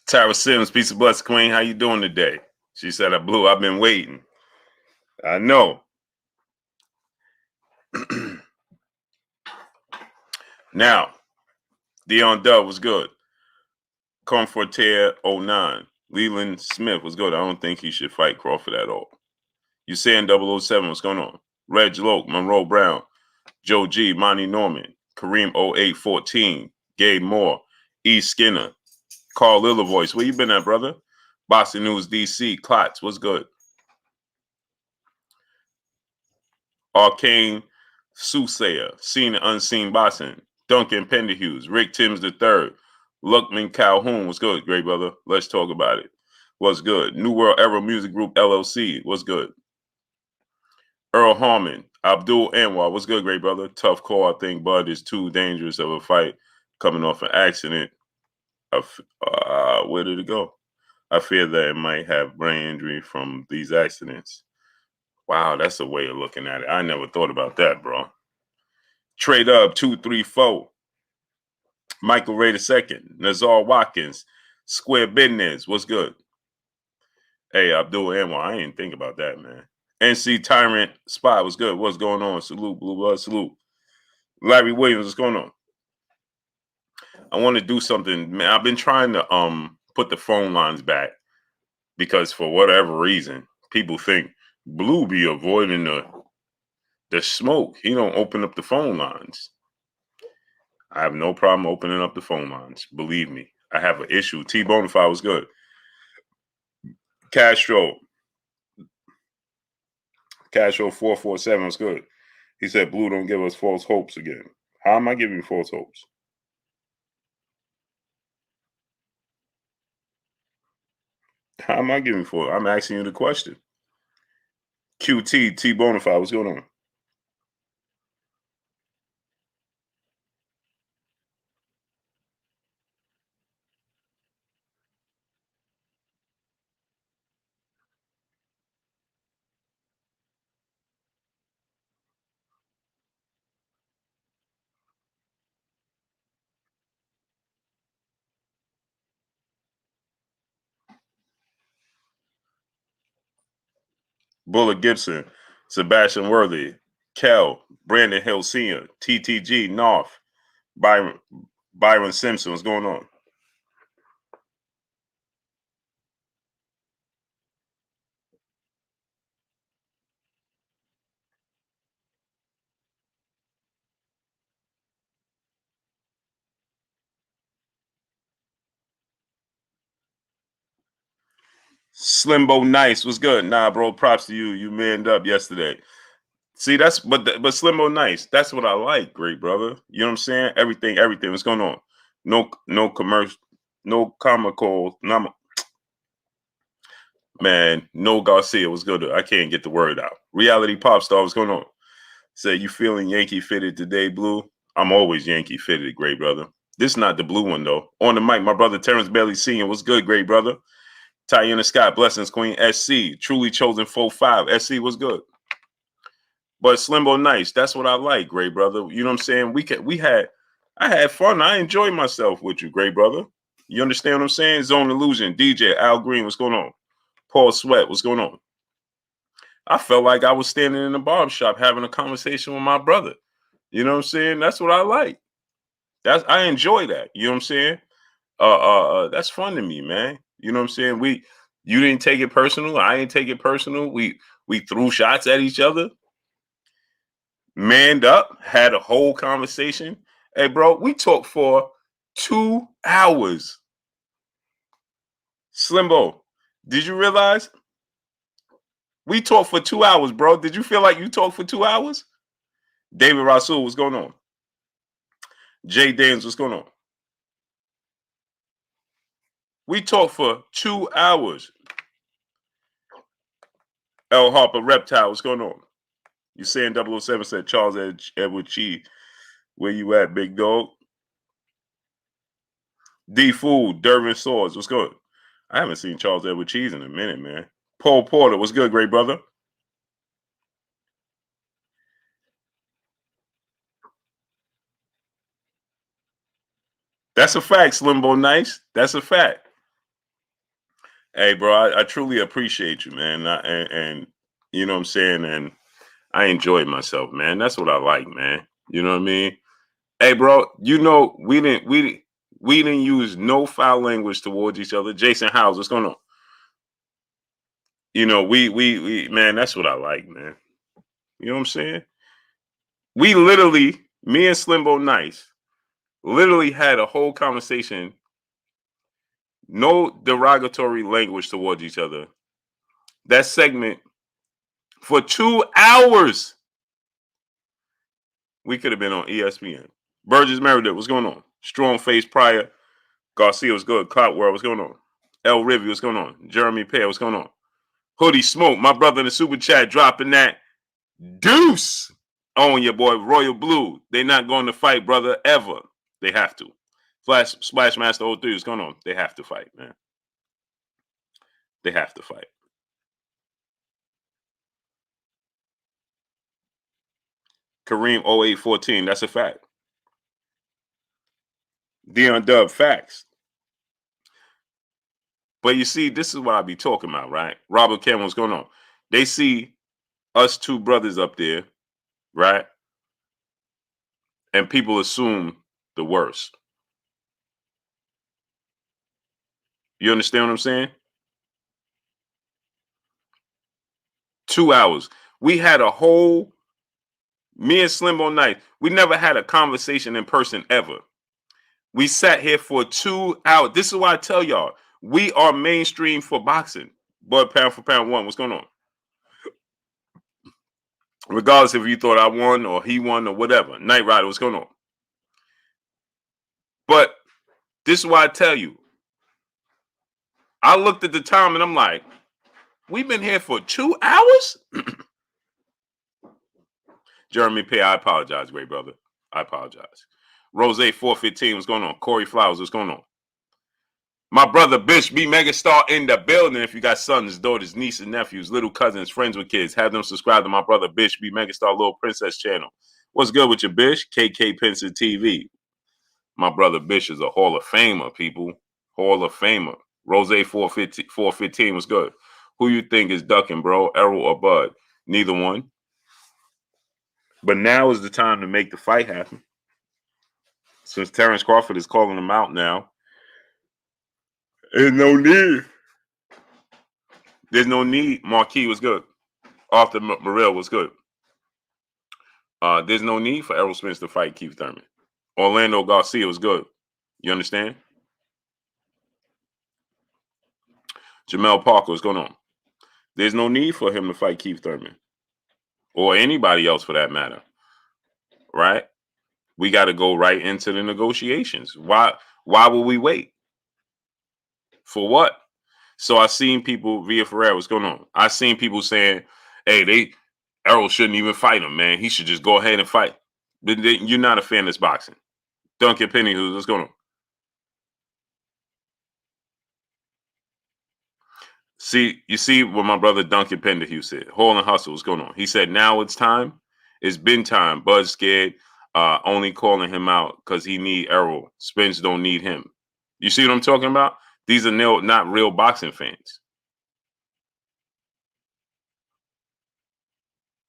Tara Sims, peace of bless, queen. How you doing today? She said, I've been waiting. I know. Now, Dion Dove was good. Comfortier 09. Leland Smith was good. I don't think he should fight Crawford at all. You saying 007, what's going on? Reg Loke, Monroe Brown, Joe G, Monty Norman, Kareem 0814, Gabe Moore, E. Skinner, Carl Lillavoice. Where you been at, brother? Boxing News DC, Klotz, what's good? Arcane Soothsayer, Seen and Unseen Boxing, Duncan Penderhughes, Rick Timms III, Luckman Calhoun, what's good, great brother? Let's talk about it. What's good? New World Errol Music Group LLC, what's good? Earl Harmon, Abdul Anwar, what's good, great brother? Tough call, I think Bud is too dangerous of a fight coming off an accident. Where did it go? I fear that it might have brain injury from these accidents. Wow, that's a way of looking at it. I never thought about that, bro. Trade up 234. Michael Ray II, Nazar Watkins, Square Business. What's good? Hey, Abdul Anwar, I didn't think about that, man. NC Tyrant Spot was good. What's going on? Salute, Blue Blood, salute. Larry Williams, what's going on? I want to do something, man. I've been trying to put the phone lines back because for whatever reason, people think Blue be avoiding the smoke. He don't open up the phone lines. I have no problem opening up the phone lines. Believe me, I have an issue. T Bonafide was good. Castro 447 was good. He said, Blue, don't give us false hopes again. How am I giving you false hopes? How am I giving you false? I'm asking you the question. QT T Bonafide, what's going on? Bullet Gibson, Sebastian Worthy, Kel, Brandon Hill Sr., TTG, North, Byron Simpson. What's going on? Slimbo Nice was good. Nah, bro, props to you. You manned up yesterday. See, but Slimbo Nice. That's what I like, great brother. You know what I'm saying? Everything. What's going on? No commercial, no comical. Man, no Garcia was good. I can't get the word out. Reality pop star, what's going on? Say you feeling Yankee fitted today, Blue? I'm always Yankee fitted, great brother. This is not the blue one though. On the mic, my brother Terrence Bailey Sr. What's good, great brother? Tiana Scott, blessings, Queen SC, truly chosen 4-5. SC was good. But Slimbo Nice, that's what I like, great brother. You know what I'm saying? I had fun. I enjoyed myself with you, great brother. You understand what I'm saying? Zone Illusion, DJ, Al Green, what's going on? Paul Sweat, what's going on? I felt like I was standing in the barber shop having a conversation with my brother. You know what I'm saying? That's what I like. I enjoy that. You know what I'm saying? That's fun to me, man. You know what I'm saying? You didn't take it personal. I didn't take it personal. We threw shots at each other, manned up, had a whole conversation. Hey, bro, we talked for 2 hours. Slimbo, did you realize we talked for 2 hours, bro? Did you feel like you talked for 2 hours? David Rasul, what's going on? Jay Daniels, what's going on? We talked for 2 hours. L Harper Reptile, what's going on? You saying 007 said Charles Edward Chi. Where you at, big dog? D Food, Dervin Swords, what's good? I haven't seen Charles Edward Cheese in a minute, man. Paul Porter, what's good, great brother? That's a fact, Slimbo Nice. That's a fact. Hey, bro, I truly appreciate you, man. And you know what I'm saying? And I enjoyed myself, man. That's what I like, man. You know what I mean? Hey, bro, we didn't use no foul language towards each other. Jason Howes, what's going on? We man, that's what I like, man. You know what I'm saying? We literally, me and Slimbo Nice, literally had a whole conversation, no derogatory language towards each other. That segment for 2 hours. We could have been on ESPN. Burgess Meredith, what's going on? Strong Face Pryor, Garcia, what's good? Clout World, what's going on? El Rivy, what's going on? Jeremy Pear, what's going on? Hoodie Smoke, my brother in the super chat dropping that deuce on your boy Royal Blue. They're not going to fight, brother, ever. They have to. Splash Master 03, what's going on? They have to fight, man. They have to fight. Kareem 0814, that's a fact. Dion Dub, facts. But you see, this is what I be talking about, right? Robert Cameron, what's going on? They see us two brothers up there, right? And people assume the worst. You understand what I'm saying? 2 hours. We had a whole, me and Slimbo Night, we never had a conversation in person ever. We sat here for 2 hours. This is why I tell y'all, we are mainstream for boxing. But pound for pound one, what's going on? Regardless if you thought I won or he won or whatever. Knight Rider, what's going on? But this is why I tell you, I looked at the time and I'm like, we've been here for 2 hours? Jeremy Pay, I apologize, great brother. I apologize. Rose 415, what's going on? Corey Flowers, what's going on? My brother Bish, be megastar in the building. If you got sons, daughters, nieces, nephews, little cousins, friends with kids, have them subscribe to my brother Bish, be megastar Little Princess channel. What's good with your Bish? KK Penson TV. My brother Bish is a Hall of Famer, people. Hall of Famer. Rose 415 was good. Who you think is ducking, bro? Errol or Bud? Neither one. But now is the time to make the fight happen. Since Terrence Crawford is calling him out now, there's no need. There's no need. Marquis was good. Arthur Morrell was good. There's no need for Errol Spence to fight Keith Thurman. Orlando Garcia was good. You understand? Jamel Parker, what's going on? There's no need for him to fight Keith Thurman. Or anybody else for that matter. Right? We got to go right into the negotiations. Why would we wait? For what? So I seen people, Via Ferrer, what's going on? I seen people saying, hey, Errol shouldn't even fight him, man. He should just go ahead and fight. You're not a fan of this boxing. Duncan Penny, what's going on? You see what my brother Duncan Penderhugh said. Hall and Hustle, what's going on? He said, now it's time. It's been time. Bud's scared, only calling him out because he need Errol. Spence don't need him. You see what I'm talking about? These are not real boxing fans.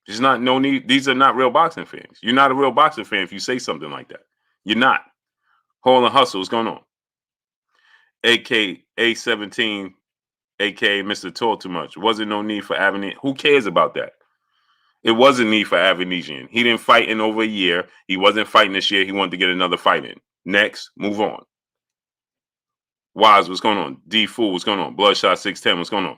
There's not no need. These are not real boxing fans. You're not a real boxing fan if you say something like that. You're not. Hall and Hustle, what's going on? AK A17, aka Mr. Talk Too Much. Wasn't no need for Avenir. Who cares about that? It wasn't need for Avenesian. He didn't fight in over a year. He wasn't fighting this year. He wanted to get another fight in. Next, move on. Wise, what's going on? D Fool, what's going on? Bloodshot 610, what's going on?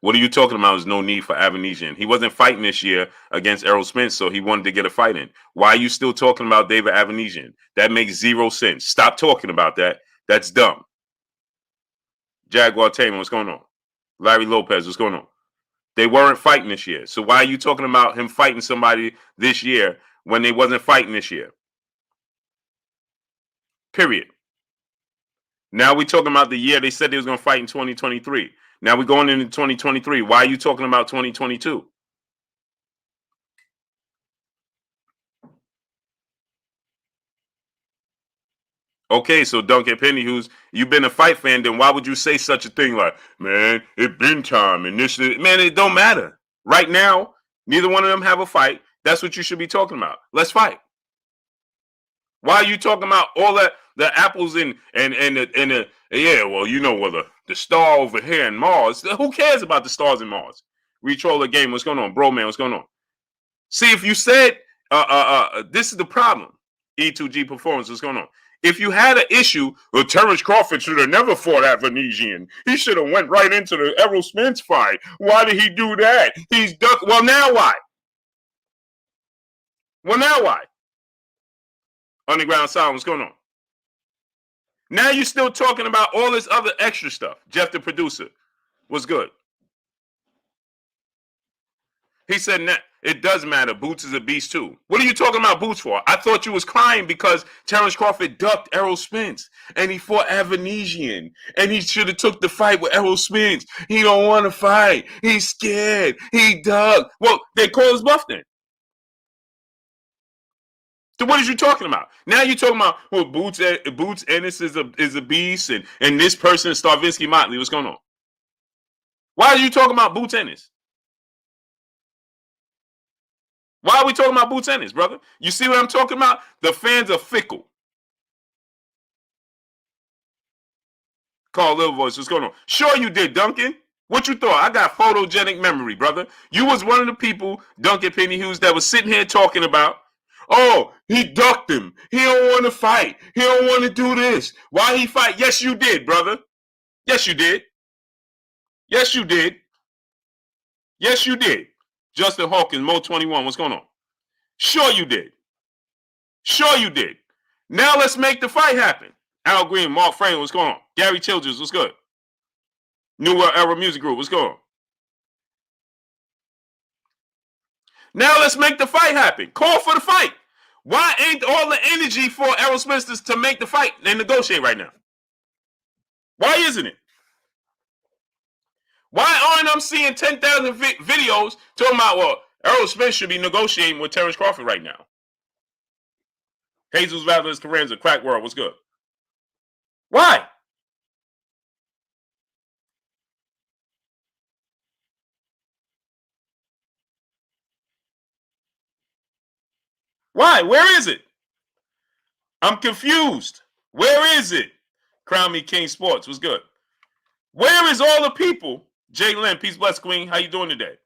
What are you talking about? There's no need for Avenesian. He wasn't fighting this year against Errol Spence, so he wanted to get a fight in. Why are you still talking about David Avenesian? That makes zero sense. Stop talking about that. That's dumb. Jaguar Tamer, what's going on? Larry Lopez, what's going on? They weren't fighting this year. So why are you talking about him fighting somebody this year when they wasn't fighting this year? Period. Now we're talking about the year they said they was going to fight in 2023. Now we're going into 2023. Why are you talking about 2022? Okay, so Duncan Pennyhughes, you've been a fight fan, then why would you say such a thing like, man, it been time and this, man, it don't matter. Right now, neither one of them have a fight. That's what you should be talking about. Let's fight. Why are you talking about all that the apples and the yeah, well, you know, well, the star over here in Mars. Who cares about the stars in Mars? Retroll the game. What's going on, bro, man? What's going on? See, if you said this is the problem. E2G performance. What's going on? If you had an issue, well, Terrence Crawford should have never fought Avanesian. He should have went right into the Errol Spence fight. Why did he do that? He's duck. Well, now why? Well, now why? Underground Sound. What's going on? Now you're still talking about all this other extra stuff. Jeff, the producer, was good. He said it does matter. Boots is a beast too. What are you talking about Boots for? I thought you was crying because Terrence Crawford ducked Errol Spence and he fought Avanesian and he should have took the fight with Errol Spence. He don't want to fight. He's scared. He ducked. Well, they call his bluff then. So what are you talking about? Now you're talking about well, Boots Ennis is a beast and this person is Starvinsky Motley. What's going on? Why are you talking about Boots Ennis? Why are we talking about Boots Ennis, brother? You see what I'm talking about? The fans are fickle. Call Little Voice. What's going on? Sure you did, Duncan. What you thought? I got photogenic memory, brother. You was one of the people, Duncan Pennyhughes, that was sitting here talking about, oh, he ducked him. He don't want to fight. He don't want to do this. Why he fight? Yes, you did, brother. Yes, you did. Yes, you did. Yes, you did. Justin Hawkins, Mo 21. What's going on? Sure you did. Sure you did. Now let's make the fight happen. Al Green, Mark Frame, what's going on? Gary Childers, what's good? New World Era Music Group, what's going on? Now let's make the fight happen. Call for the fight. Why ain't all the energy for Errol Spence to make the fight and negotiate right now? Why isn't it? Why aren't I seeing 10,000 videos talking about, well, Errol Spence should be negotiating with Terrence Crawford right now? Jesus Valdez Carranza, Crack World, what's good? Why? Why? Where is it? I'm confused. Where is it? Crown Me King Sports, what's good? Where is all the people? Jay Lynn, peace bless Queen. How you doing today?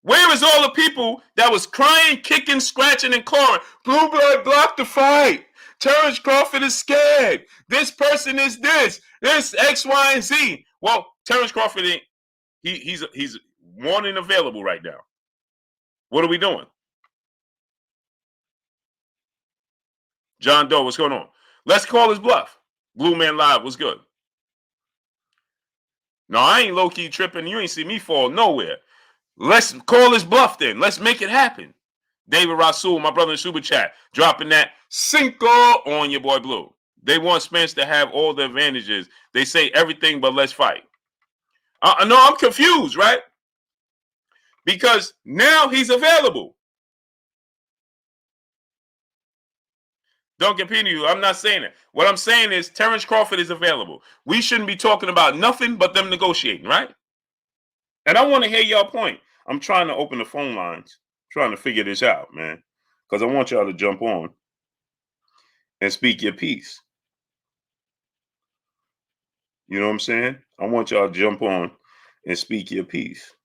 Where is all the people that was crying, kicking, scratching, and clawing? Blue Blood blocked the fight. Terrence Crawford is scared. This person is this X, Y, and Z. Well, Terrence Crawford ain't. He's wanting available right now. What are we doing? John Doe, what's going on? Let's call his bluff. Blue Man Live, what's good? No, I ain't low key tripping. You ain't see me fall nowhere. Let's call his bluff then. Let's make it happen. David Rasul, my brother in Super Chat, dropping that Cinco on your boy Blue. They want Spence to have all the advantages. They say everything but let's fight. No, I'm confused, right? Because now he's available. Don't continue. I'm not saying it. What I'm saying is Terrence Crawford is available. We shouldn't be talking about nothing but them negotiating, right? And I want to hear y'all point. I'm trying to open the phone lines, trying to figure this out, man. Because I want y'all to jump on and speak your piece. You know what I'm saying? I want y'all to jump on and speak your piece.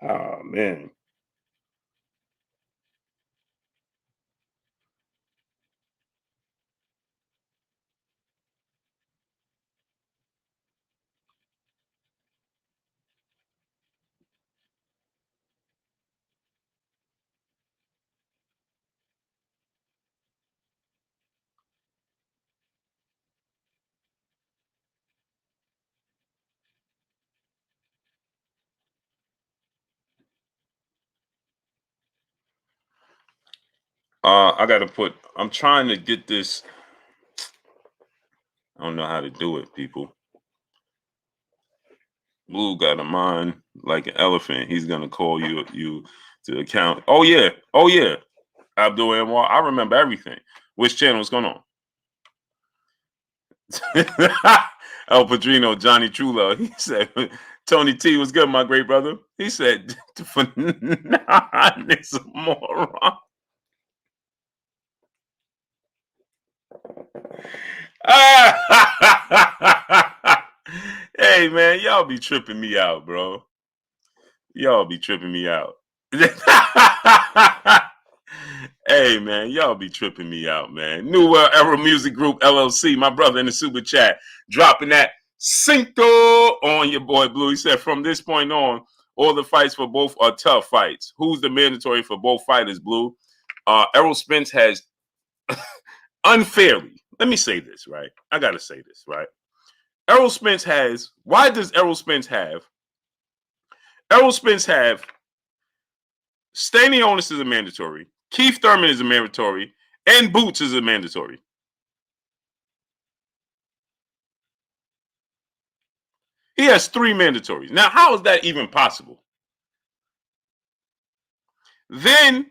Oh man. I gotta put. I'm trying to get this. I don't know how to do it, people. Blue got a mind like an elephant. He's gonna call you to account. Oh yeah, oh yeah. Abdul Anwar. I remember everything. Which channel is going on? El Padrino, Johnny Trullo. He said, Tony T was good, my great brother. He said, it's a moron. Hey, man, y'all be tripping me out, bro. Y'all be tripping me out. Hey man, y'all be tripping me out, man. New Errol Music Group LLC, my brother in the super chat, dropping that Cinco on your boy Blue. He said, from this point on, all the fights for both are tough fights. Who's the mandatory for both fighters, Blue? Errol Spence has unfairly, let me say this, right? I gotta say this, right? Errol Spence has, why does Errol Spence have? Errol Spence have Stanionis is a mandatory. Keith Thurman is a mandatory. And Boots is a mandatory. He has 3 mandatories. Now, how is that even possible? Then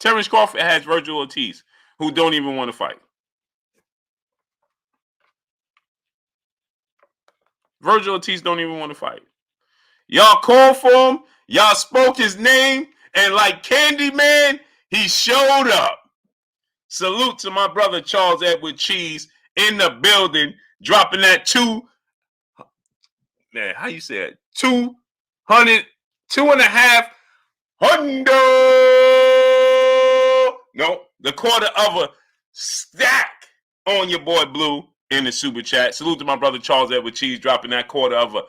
Terrence Crawford has Virgil Ortiz, who don't even want to fight. Virgil Ortiz don't even want to fight. Y'all called for him. Y'all spoke his name. And like Candyman, he showed up. Salute to my brother Charles Edward Cheese in the building, dropping that man, how you say it? 200, 2.5 hundo. No, the quarter of a stack on your boy Blue in the super chat. Salute to my brother Charles Edward Cheese dropping that quarter of a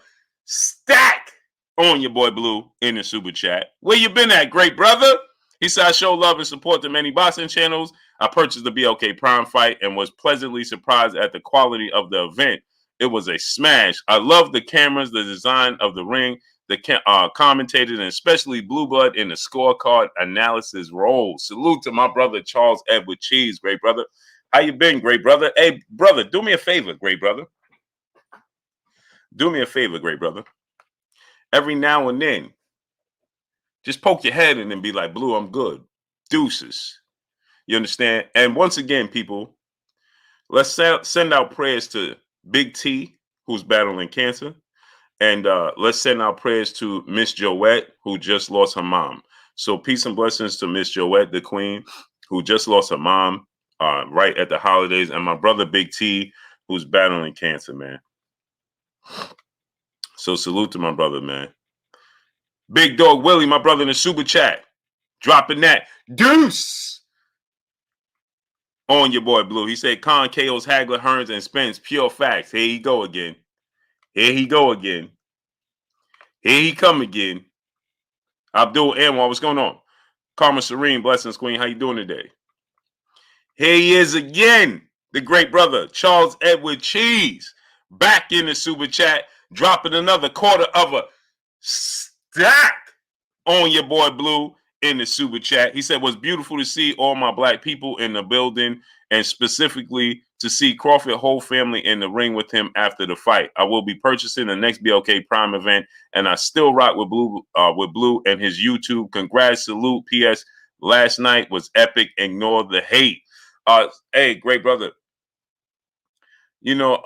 stack on your boy Blue in the super chat. Where you been at, great brother? He said, I show love and support to many boxing channels. I purchased the BLK Prime fight and was pleasantly surprised at the quality of the event. It was a smash. I love the cameras, the design of the ring, the commentated, and especially Blue Blood in the scorecard analysis role. Salute to my brother Charles Edward Cheese, great brother. How you been, great brother? Hey, brother, do me a favor, great brother. Do me a favor, great brother. Every now and then, just poke your head in and be like, Blue, I'm good. Deuces. You understand? And once again, people, let's send out prayers to Big T, who's battling cancer. And let's send our prayers to Miss Joette, who just lost her mom. So peace and blessings to Miss Joette, the queen, who just lost her mom right at the holidays. And my brother Big T, who's battling cancer, man. So salute to my brother, man. Big Dog Willie, my brother in the super chat, dropping that deuce on your boy Blue. He said Khan KO's Hagler, Hearns, and Spence. Pure facts. Here he go again. Here he go again. Here he come again. Abdul Anwar, what's going on? Karma Serene, blessings, queen. How you doing today? Here he is again, the great brother, Charles Edward Cheese, back in the super chat, dropping another quarter of a stack on your boy Blue in the super chat. He said, it was beautiful to see all my black people in the building and specifically to see Crawford whole family in the ring with him after the fight. I will be purchasing the next BLK Prime event, and I still rock with Blue and his YouTube. Congrats, salute. P.S. Last night was epic. Ignore the hate. Hey, great brother. You know,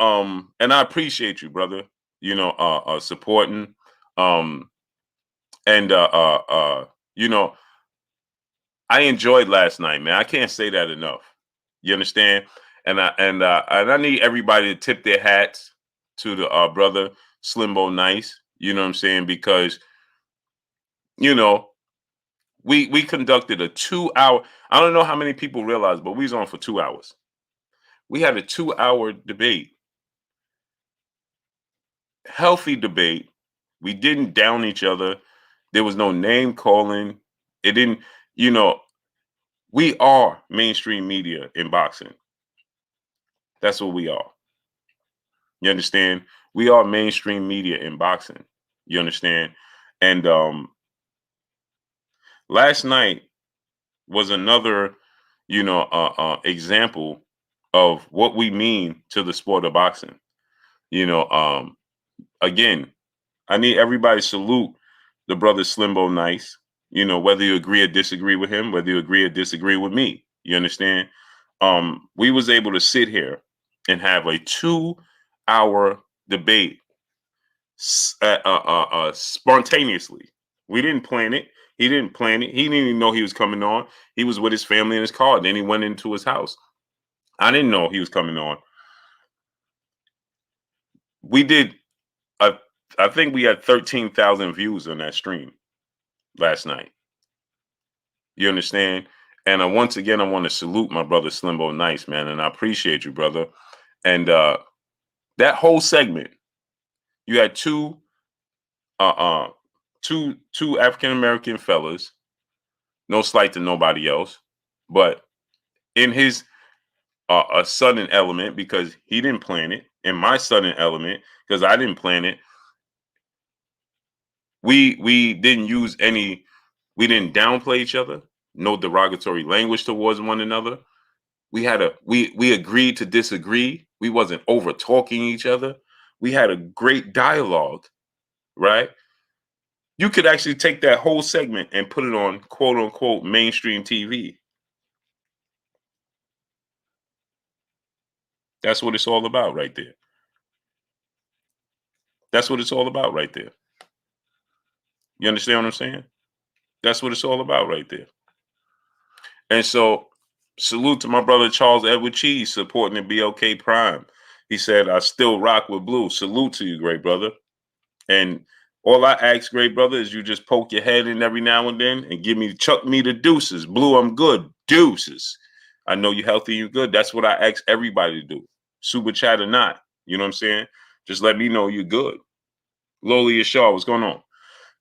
and I appreciate you, brother. You know, supporting. And you know, I enjoyed last night, man. I can't say that enough. You understand? And I need everybody to tip their hats to the brother Slimbo Nice. You know what I'm saying? Because you know, we conducted a 2 hour. I don't know how many people realize, but we was on for 2 hours. We had a 2 hour debate, healthy debate. We didn't down each other. There was no name calling. It didn't, you know, we are mainstream media in boxing. That's what we are. You understand? We are mainstream media in boxing. You understand? And last night was another, example of what we mean to the sport of boxing. You know, again, I need everybody to salute the brother Slimbo Nice. Whether you agree or disagree with him, whether you agree or disagree with me. You understand? We was able to sit here and have a 2 hour debate spontaneously. We didn't plan it. He didn't plan it. He didn't even know he was coming on. He was with his family in his car. Then he went into his house. I didn't know he was coming on. We did. I I think we had 13,000 views on that stream last night. You understand? And once again, I want to salute my brother Slimbo Nice, man, and I appreciate you, brother. And that whole segment, you had uh, uh, two African American fellas. No slight to nobody else, but in his a sudden element because he didn't plan it, and my sudden element because I didn't plan it. We didn't use any. We didn't downplay each other. No derogatory language towards one another. We agreed to disagree. We wasn't over talking each other. We had a great dialogue, right? You could actually take that whole segment and put it on quote unquote mainstream TV. That's what it's all about right there. That's what it's all about right there. You understand what I'm saying? That's what it's all about right there. And so, salute to my brother Charles Edward Cheese supporting the BLK Prime. He said, I still rock with Blue. Salute to you, great brother. And all I ask, great brother, is you just poke your head in every now and then and chuck me the deuces. Blue, I'm good. Deuces. I know you're healthy, you're good. That's what I ask everybody to do. Super chat or not. You know what I'm saying? Just let me know you're good. Loli Shaw, what's going on?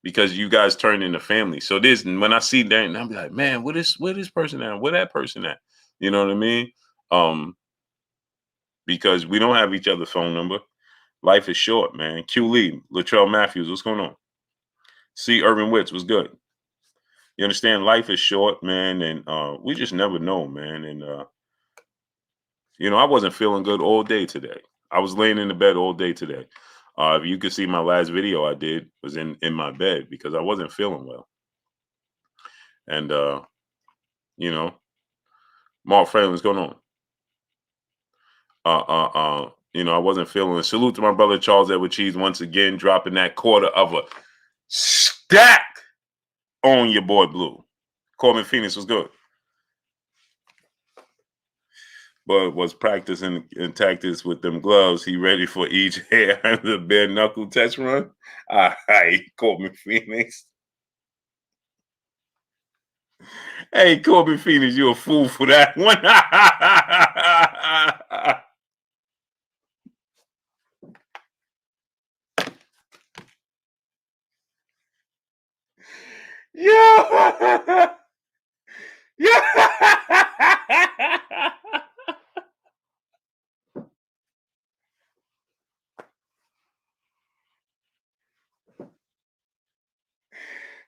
Because you guys turned into family. So this, when I see that, and I'll be like, man, where this person at? Where that person at? You know what I mean? Because we don't have each other's phone number. Life is short, man. Q Lee, Latrell Matthews, what's going on? C. Urban Witts, was good. You understand? Life is short, man, and we just never know, man. And I wasn't feeling good all day today. I was laying in the bed all day today. If you could see my last video I did was in my bed because I wasn't feeling well. And you know, Mark Franklin, what's going on? I wasn't feeling it. Salute to my brother Charles Edward Cheese once again, dropping that quarter of a stack on your boy Blue. Corbin Phoenix was good. But was practicing in tactics with them gloves. He ready for each hair the bare knuckle test run. All right, Corbin Phoenix. Hey, Corbin Phoenix, you a fool for that one. Yeah. Yeah.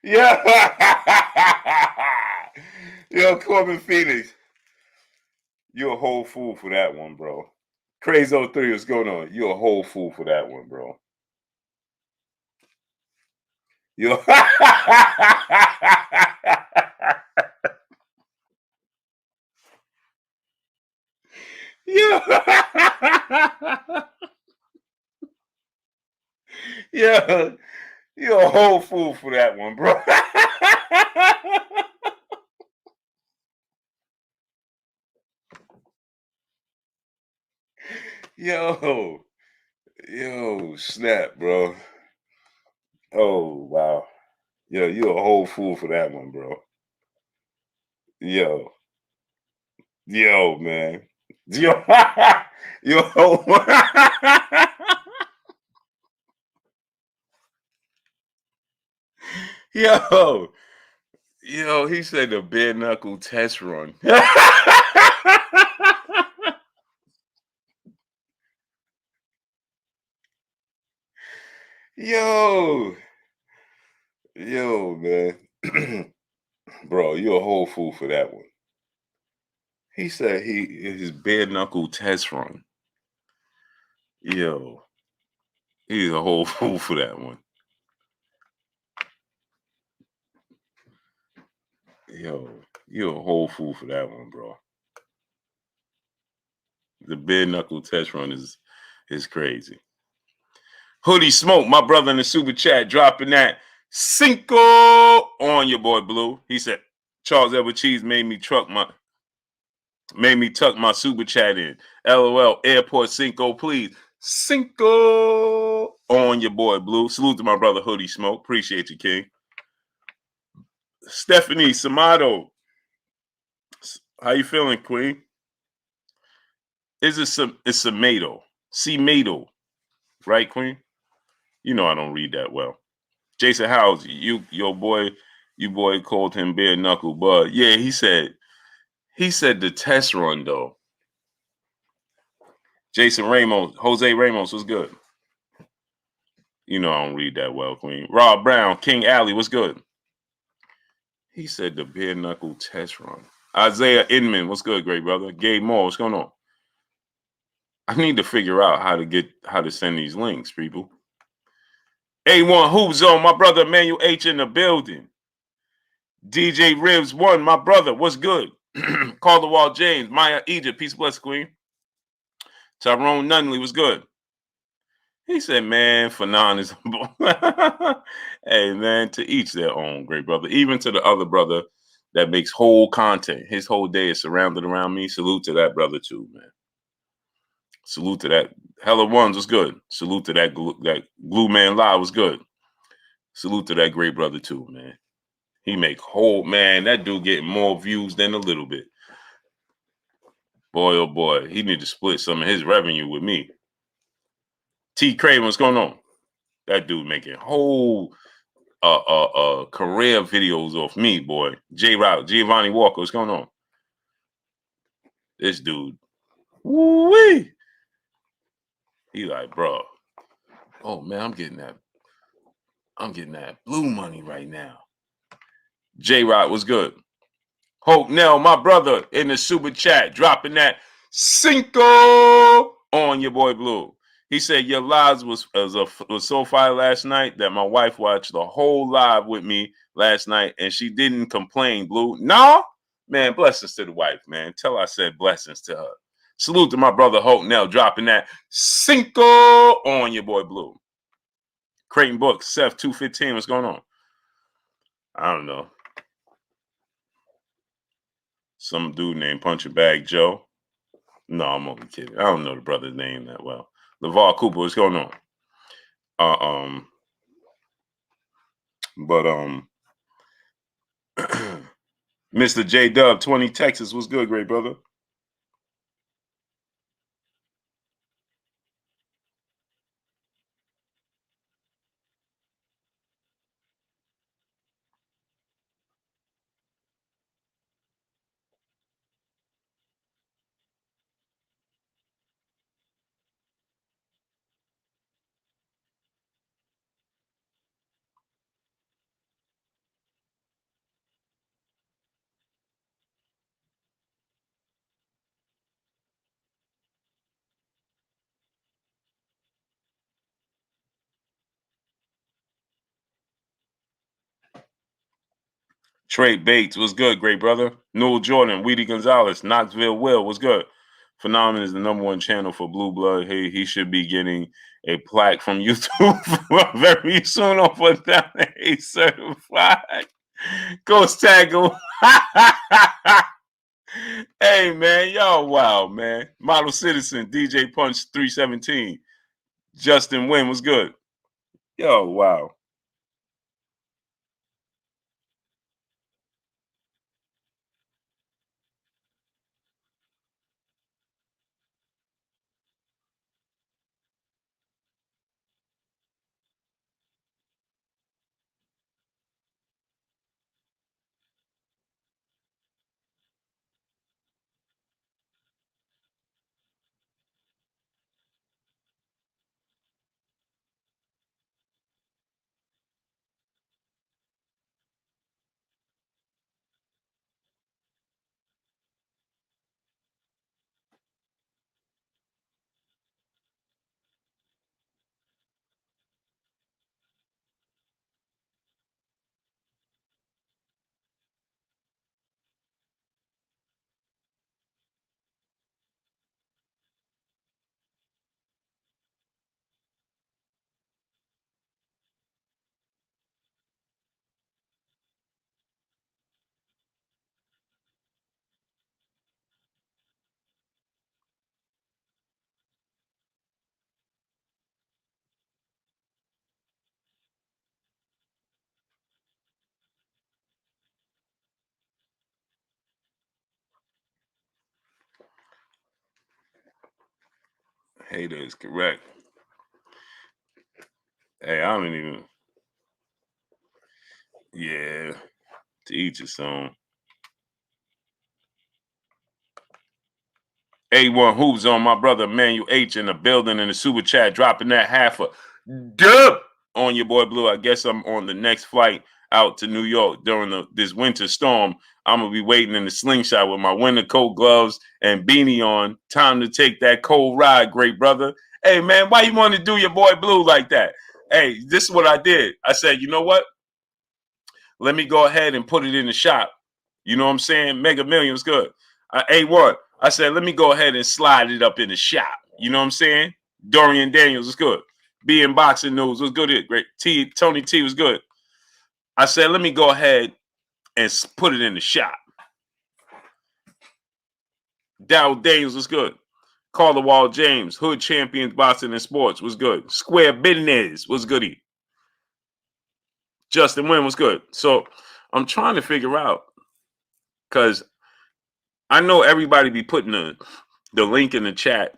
Yeah. Yo, Corbin Phoenix. You're a whole fool for that one, bro. Crazy 03, what's going on? You're a whole fool for that one, bro. You yeah. Yeah. You're a whole fool for that one, bro. Yo. Yo, snap, bro. Oh, wow. Yo, you a whole fool for that one, bro. Yo, yo, man. Yo, yo, yo, yo. He said the bare knuckle test run. Yo, yo, man. Bro, you a whole fool for that one. He said his bare knuckle test run. Yo, he's a whole fool for that one. Yo, you a whole fool for that one, bro. The bare knuckle test run is crazy. Hoodie Smoke, my brother in the super chat, dropping that Cinco on your boy Blue. He said Charles Edward Cheese made me tuck my super chat in. LOL, Airport Cinco, please. Cinco on your boy Blue. Salute to my brother Hoodie Smoke. Appreciate you, King. Stephanie Samato. How you feeling, Queen? It's Samato. Cemato. Right, Queen? You know I don't read that well. Jason Howes, your boy called him bare knuckle, but yeah, he said the test run though. Jose Ramos was good. You know I don't read that well, Queen. Rob Brown, King Alley, what's good? He said the bare knuckle test run. Isaiah Inman, what's good, great brother? Gabe Moore, what's going on? I need to figure out how to send these links, people. A1 Hoop Zone, my brother Emmanuel H in the building. DJ Ribs 1, my brother, what's good? Calderwall James, Maya Egypt, peace bless, Queen. Tyrone Nunley was good. He said, man, Fanon is hey, man, to each their own, great brother. Even to the other brother that makes whole content. His whole day is surrounded around me. Salute to that brother too, man. Salute to that. Hella Ones was good. Salute to that Glue Man Live was good. Salute to that great brother too, man. He make whole, man, that dude getting more views than a little bit. Boy, oh boy, he need to split some of his revenue with me. T. Craven, what's going on? That dude making whole career videos off me, boy. J-Route, Giovanni Walker, what's going on? This dude, woo-wee. He like, bro, oh man, I'm getting that blue money right now. J-Route was good. Hope Nell, my brother, in the super chat, dropping that Cinco on your boy Blue. He said your lives was so fire last night that my wife watched the whole live with me last night and she didn't complain, Blue. No, man, blessings to the wife, man. Tell her I said blessings to her. Salute to my brother Hope Nell, dropping that Cinco on your boy Blue. Creighton Books, Seth 215, what's going on? I don't know. Some dude named Puncher Bag Joe. No, I'm only kidding. I don't know the brother's name that well. LeVar Cooper, what's going on? Mr. J Dub, 20 Texas, what's good, great brother? Trey Bates, what's good, great brother? Newell Jordan, Weedy Gonzalez, Knoxville Will, what's good? Phenomenon is the #1 channel for Blue Blood. He should be getting a plaque from YouTube very soon off of that. He's certified. Ghost tag him. Hey, man, y'all wow, man. Model Citizen, DJ Punch 317. Justin Wynn was good. Yo, wow. Hater is correct. Hey, I don't even. Yeah, to each his own. A1 Hoops on my brother Emmanuel H in the building in the super chat, dropping that half a dub on your boy Blue. I guess I'm on the next flight out to New York during this winter storm. I'm gonna be waiting in the slingshot with my winter coat, gloves, and beanie on. Time to take that cold ride, great brother. Hey man, why you want to do your boy Blue like that? Hey, this is what I did. I said, you know what? Let me go ahead and put it in the shop. You know what I'm saying? Mega Millions good. A1. I said, let me go ahead and slide it up in the shop. You know what I'm saying? Dorian Daniels was good. B in Boxing News was good. Great. Tony T was good. I said, let me go ahead and put it in the shop. Dow Daniels was good. Carla Wall James, Hood Champions Boxing and Sports was good. Square Business was goody. Justin Wynn was good. So I'm trying to figure out, because I know everybody be putting the link in the chat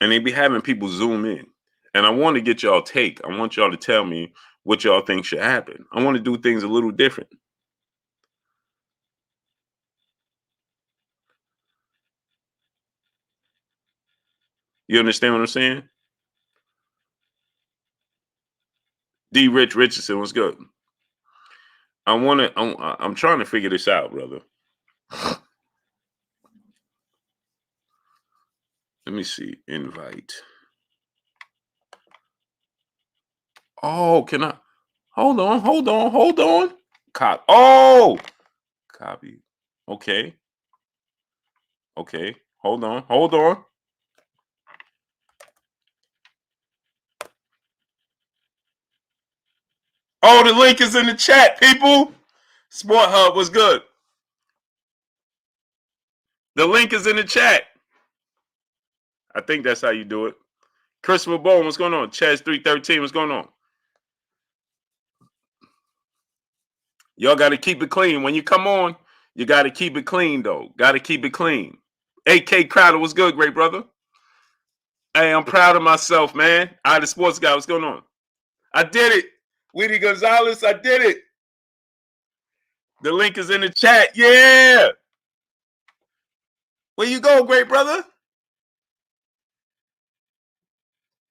and they be having people zoom in. And I want to get y'all take. I want y'all to tell me what y'all think should happen. I want to do things a little different. You understand what I'm saying? D. Rich Richardson was good. I'm trying to figure this out, brother. Let me see. Invite. Oh, can I? Hold on. Oh, copy. Okay. Hold on. Oh, the link is in the chat, people. Sport Hub was good. The link is in the chat. I think that's how you do it. Christopher Bone, what's going on? Chaz 313, what's going on? Y'all got to keep it clean. When you come on, you got to keep it clean, though. Got to keep it clean. AK Crowder, what's good, great brother? Hey, I'm proud of myself, man. I the sports guy, what's going on? I did it. Weedy Gonzalez, I did it. The link is in the chat. Yeah. Where you go, great brother?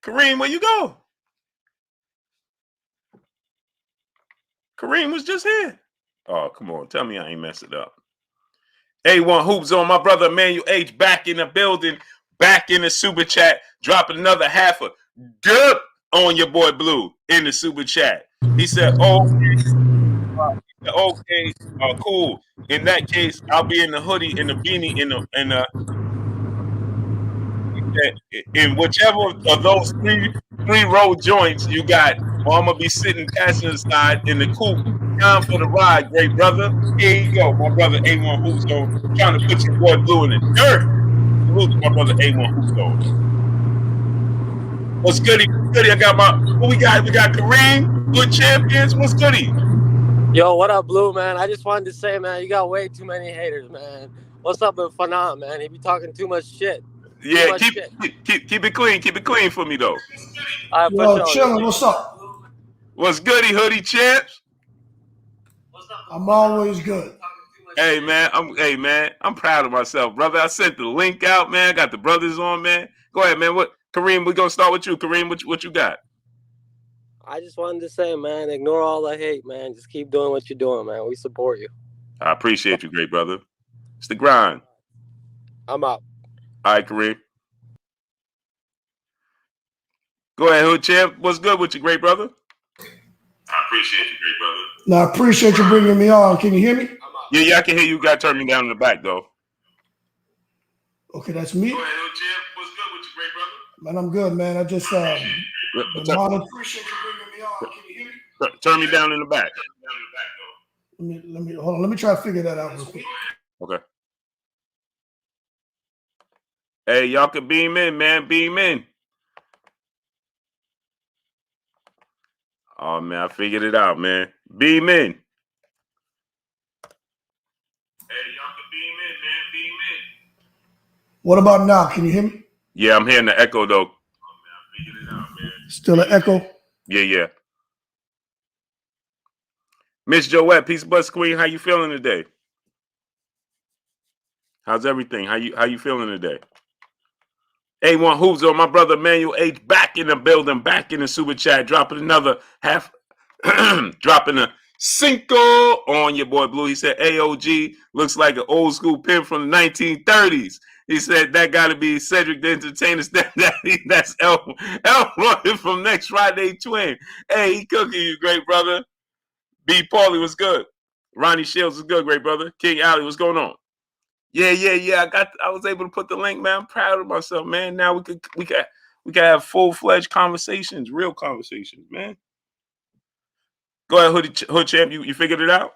Kareem, where you go? Kareem was just here. Oh, come on. Tell me I ain't messed it up. A1 Hoops on my brother Emmanuel H back in the building, back in the super chat, dropping another half a dub on your boy Blue in the super chat. He said, okay, cool. In that case, I'll be in the hoodie, in the beanie, in whichever of those three row joints you got, or I'm gonna be sitting passenger side in the coupe. Time for the ride, great brother. Here you go, my brother A1 Hoops on, trying to put your boy Blue in the dirt. Salute to my brother A1 Hoops on. What's goody? I got what we got? We got Kareem, Good Champions. What's goody? Yo, what up, Blue, man? I just wanted to say, man, you got way too many haters, man. What's up with Fanan, man? He be talking too much shit. Yeah, keep it clean. Keep it clean for me, though. All right, yo, chillin', what's up? What's goody, hoodie champs? I'm always good. Hey man, I'm proud of myself, brother. I sent the link out, man. I got the brothers on, man. Go ahead, man. Kareem, we're gonna start with you. Kareem, what you got? I just wanted to say, man, ignore all the hate, man. Just keep doing what you're doing, man. We support you. I appreciate you, great brother. It's the grind. I'm out. All right, Kareem. Go ahead, Hood Champ. What's good with you, great brother? I appreciate you, great brother. No, I appreciate you bringing me on. Can you hear me? Yeah, I can hear you. You got to turn me down in the back, though. Okay, that's me. Go ahead, Hood Champ. What's good with you, great brother? Man, I'm good, man. I just appreciate you bringing me on. Can you hear me? Turn me down in the back. Let me hold on. Let me try to figure that out real quick. Okay. Hey, y'all can beam in, man. Beam in. Oh man, I figured it out, man. Beam in. Hey, y'all can beam in, man. Beam in. What about now? Can you hear me? Yeah, I'm hearing the echo though. Still an echo. Yeah. Miss Joette, Peace Bus Queen, how you feeling today? How's everything? How you feeling today? A1 Hoops on my brother Emmanuel H back in the building, back in the super chat, dropping another half, dropping a cinco on your boy Blue. He said AOG looks like an old school pimp from the 1930s. He said that got to be Cedric the Entertainer's stepdaddy. That's Errol from Next Friday Twin. Hey, he cooking you, great brother. B. Paulie was good. Ronnie Shields was good, great brother. King Alley, what's going on? Yeah. I was able to put the link, man. I'm proud of myself, man. Now we can have full-fledged conversations, real conversations, man. Go ahead, Hood Champ. You figured it out?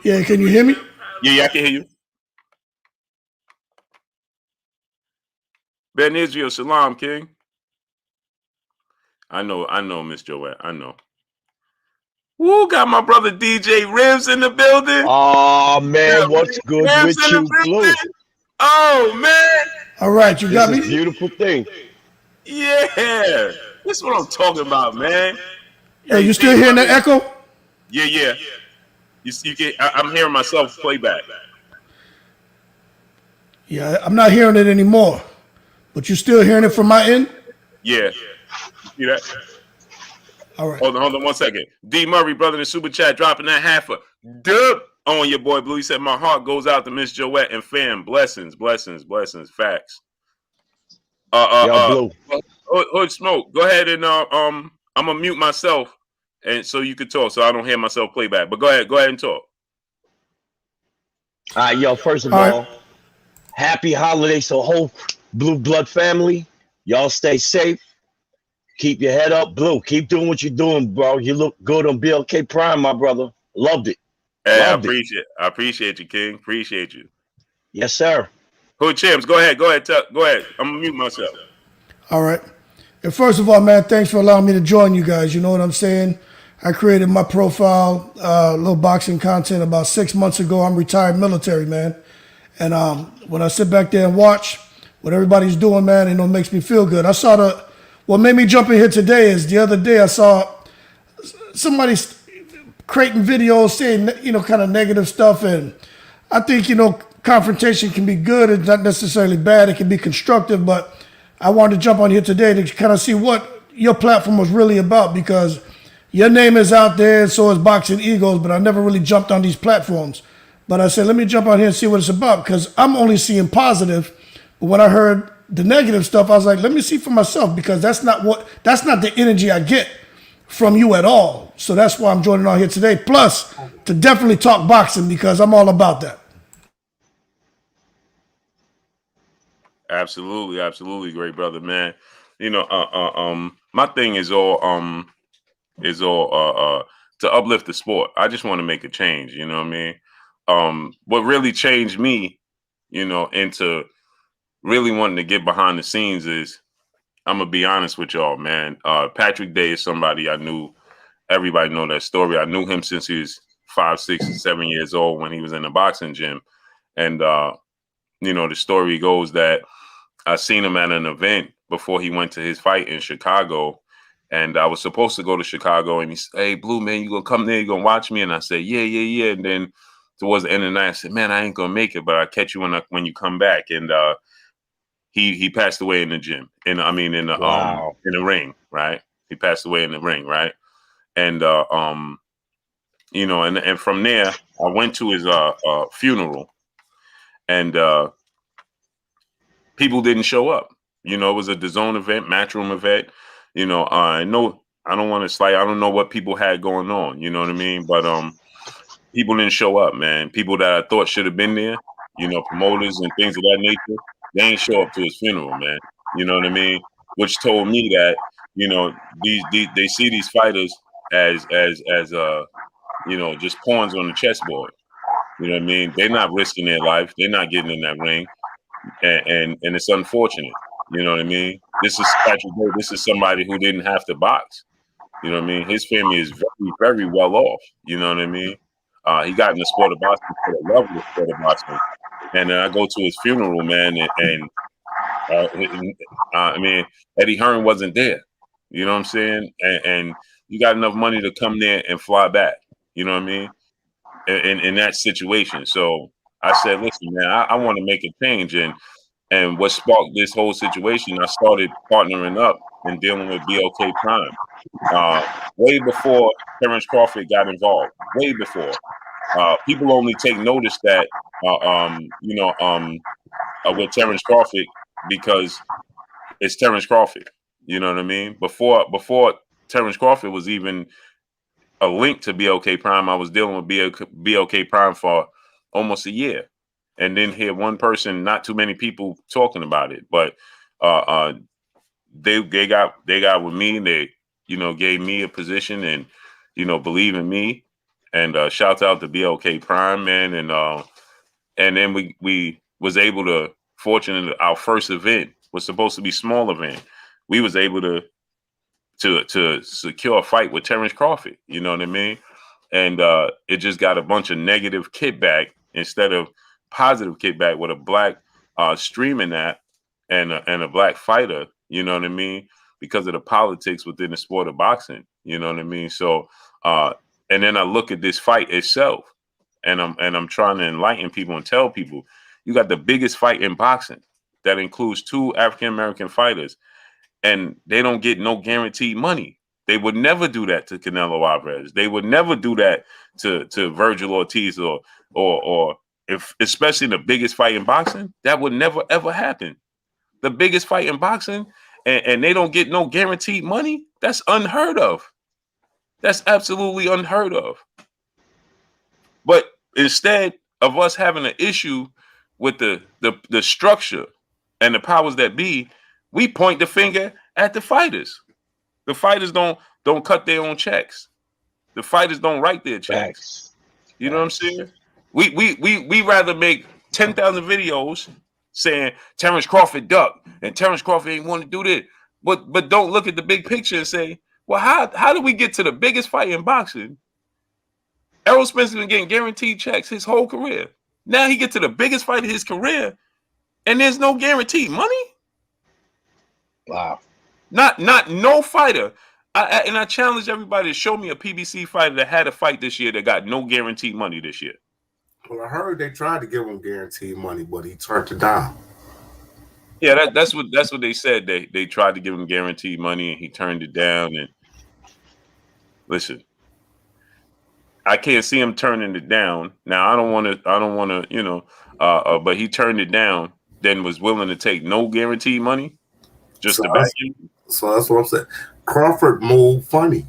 Yeah, can you hear me? Yeah, I can hear you. Ben Israel, Shalom, King. I know, Miss Joette. I know. Woo, got my brother DJ Ribs in the building. Oh man, what's good with you, Blue? Oh man. All right, you got me. This is a beautiful thing. Yeah. This is what I'm talking about, man. Hey, you still hearing that echo? Yeah. You get, I'm hearing myself play back. Yeah, I'm not hearing it anymore. But you still hearing it from my end? Yeah. You see that? All right. Hold on 1 second. D Murray, brother in the super chat, dropping that half a dub on your boy Blue. He said, my heart goes out to Miss Joette and fam. Blessings. Facts. Yo, Blue. Hood Smoke, go ahead and I'm gonna mute myself and so you can talk so I don't hear myself play back. But go ahead and talk. All right, yo, first of all, happy holidays to the whole Blue Blood family. Y'all stay safe. Keep your head up, Blue. Keep doing what you're doing, bro. You look good on BLK Prime, my brother. Loved it. Hey, I appreciate you, King. Appreciate you. Yes, sir. Hood Champs, go ahead. Go ahead. I'm gonna mute myself. All right. And first of all, man, thanks for allowing me to join you guys. You know what I'm saying? I created my profile, little boxing content about 6 months ago. I'm retired military, man. And when I sit back there and watch what everybody's doing, man, it makes me feel good. What made me jump in here today is the other day I saw somebody creating videos saying, kind of negative stuff. And I think, confrontation can be good. It's not necessarily bad. It can be constructive. But I wanted to jump on here today to kind of see what your platform was really about, because your name is out there and so is Boxing Eagles, but I never really jumped on these platforms. But I said, let me jump on here and see what it's about, because I'm only seeing positive. But when I heard the negative stuff, I was like, let me see for myself, because that's not the energy I get from you at all. So that's why I'm joining on here today. Plus, to definitely talk boxing, because I'm all about that. Absolutely, great brother, man. My thing is all to uplift the sport. I just want to make a change, you know what I mean? What really changed me, into really wanting to get behind the scenes is, I'm gonna be honest with y'all, man. Patrick Day is somebody I knew. Everybody know that story. I knew him since he was 5, 6, 7 years old when he was in the boxing gym. And the story goes that I seen him at an event before he went to his fight in Chicago. And I was supposed to go to Chicago, and he said, hey, Blue, man, you gonna come there? You gonna watch me? And I said, yeah. And then towards the end of the night, I said, man, I ain't gonna make it, but I'll catch you when you come back. And he passed away in the gym. In the ring, right? He passed away in the ring, right? And and from there, I went to his funeral, and people didn't show up. It was a DAZN event, Matchroom event. I don't want to slight. I don't know what people had going on. You know what I mean? But people didn't show up, man. People that I thought should have been there, promoters and things of that nature, they ain't show up to his funeral, man. You know what I mean? Which told me that, they see these fighters as just pawns on the chessboard. You know what I mean? They're not risking their life. They're not getting in that ring. And it's unfortunate. You know what I mean? This is Patrick Day. This is somebody who didn't have to box. You know what I mean? His family is very, very well off. You know what I mean? He got in the sport of boxing for the love of the sport of boxing. And then I go to his funeral, man, and I mean, Eddie Hearn wasn't there. You know what I'm saying? And you got enough money to come there and fly back. You know what I mean? In that situation. So I said, listen, man, I want to make a change. And what sparked this whole situation, I started partnering up and dealing with BLK Prime. Way before Terrence Crawford got involved. Way before. People only take notice that with Terrence Crawford because it's Terrence Crawford. You know what I mean? Before Terrence Crawford was even a link to BLK Prime, I was dealing with BLK Prime for almost a year, and then hear one person, not too many people talking about it, but they got with me, and they gave me a position, and believe in me, and shout out to BLK Prime, man, and then we was able to, fortunately, our first event was supposed to be small event. We was able to secure a fight with Terrence Crawford. You know what I mean? And it just got a bunch of negative kickback instead of positive kickback with a black streaming app and a black fighter. You know what I mean? Because of the politics within the sport of boxing. You know what I mean? So and then I look at this fight itself, and I'm trying to enlighten people and tell people, you got the biggest fight in boxing that includes 2 African American fighters, and they don't get no guaranteed money. They would never do that to Canelo Alvarez. They would never do that to Virgil Ortiz or if, especially the biggest fight in boxing, that would never ever happen. The biggest fight in boxing, and they don't get no guaranteed money. That's unheard of. That's absolutely unheard of. But instead of us having an issue with the structure and the powers that be, we point the finger at the fighters. The fighters don't cut their own checks. The fighters don't write their checks. You know what I'm saying? We rather make 10,000 videos saying Terrence Crawford ducked and Terrence Crawford ain't want to do this, but don't look at the big picture and say, well, how did we get to the biggest fight in boxing? Errol Spence has been getting guaranteed checks his whole career. Now he gets to the biggest fight of his career, and there's no guaranteed money. Wow. Not no fighter. I challenge everybody to show me a PBC fighter that had a fight this year that got no guaranteed money this year. Well, I heard they tried to give him guaranteed money, but he turned it down. Yeah, that's what they said. They tried to give him guaranteed money and he turned it down. And listen, I can't see him turning it down. Now I don't want to, but he turned it down. Then was willing to take no guaranteed money just to back him. So that's what I'm saying. Crawford moved funny,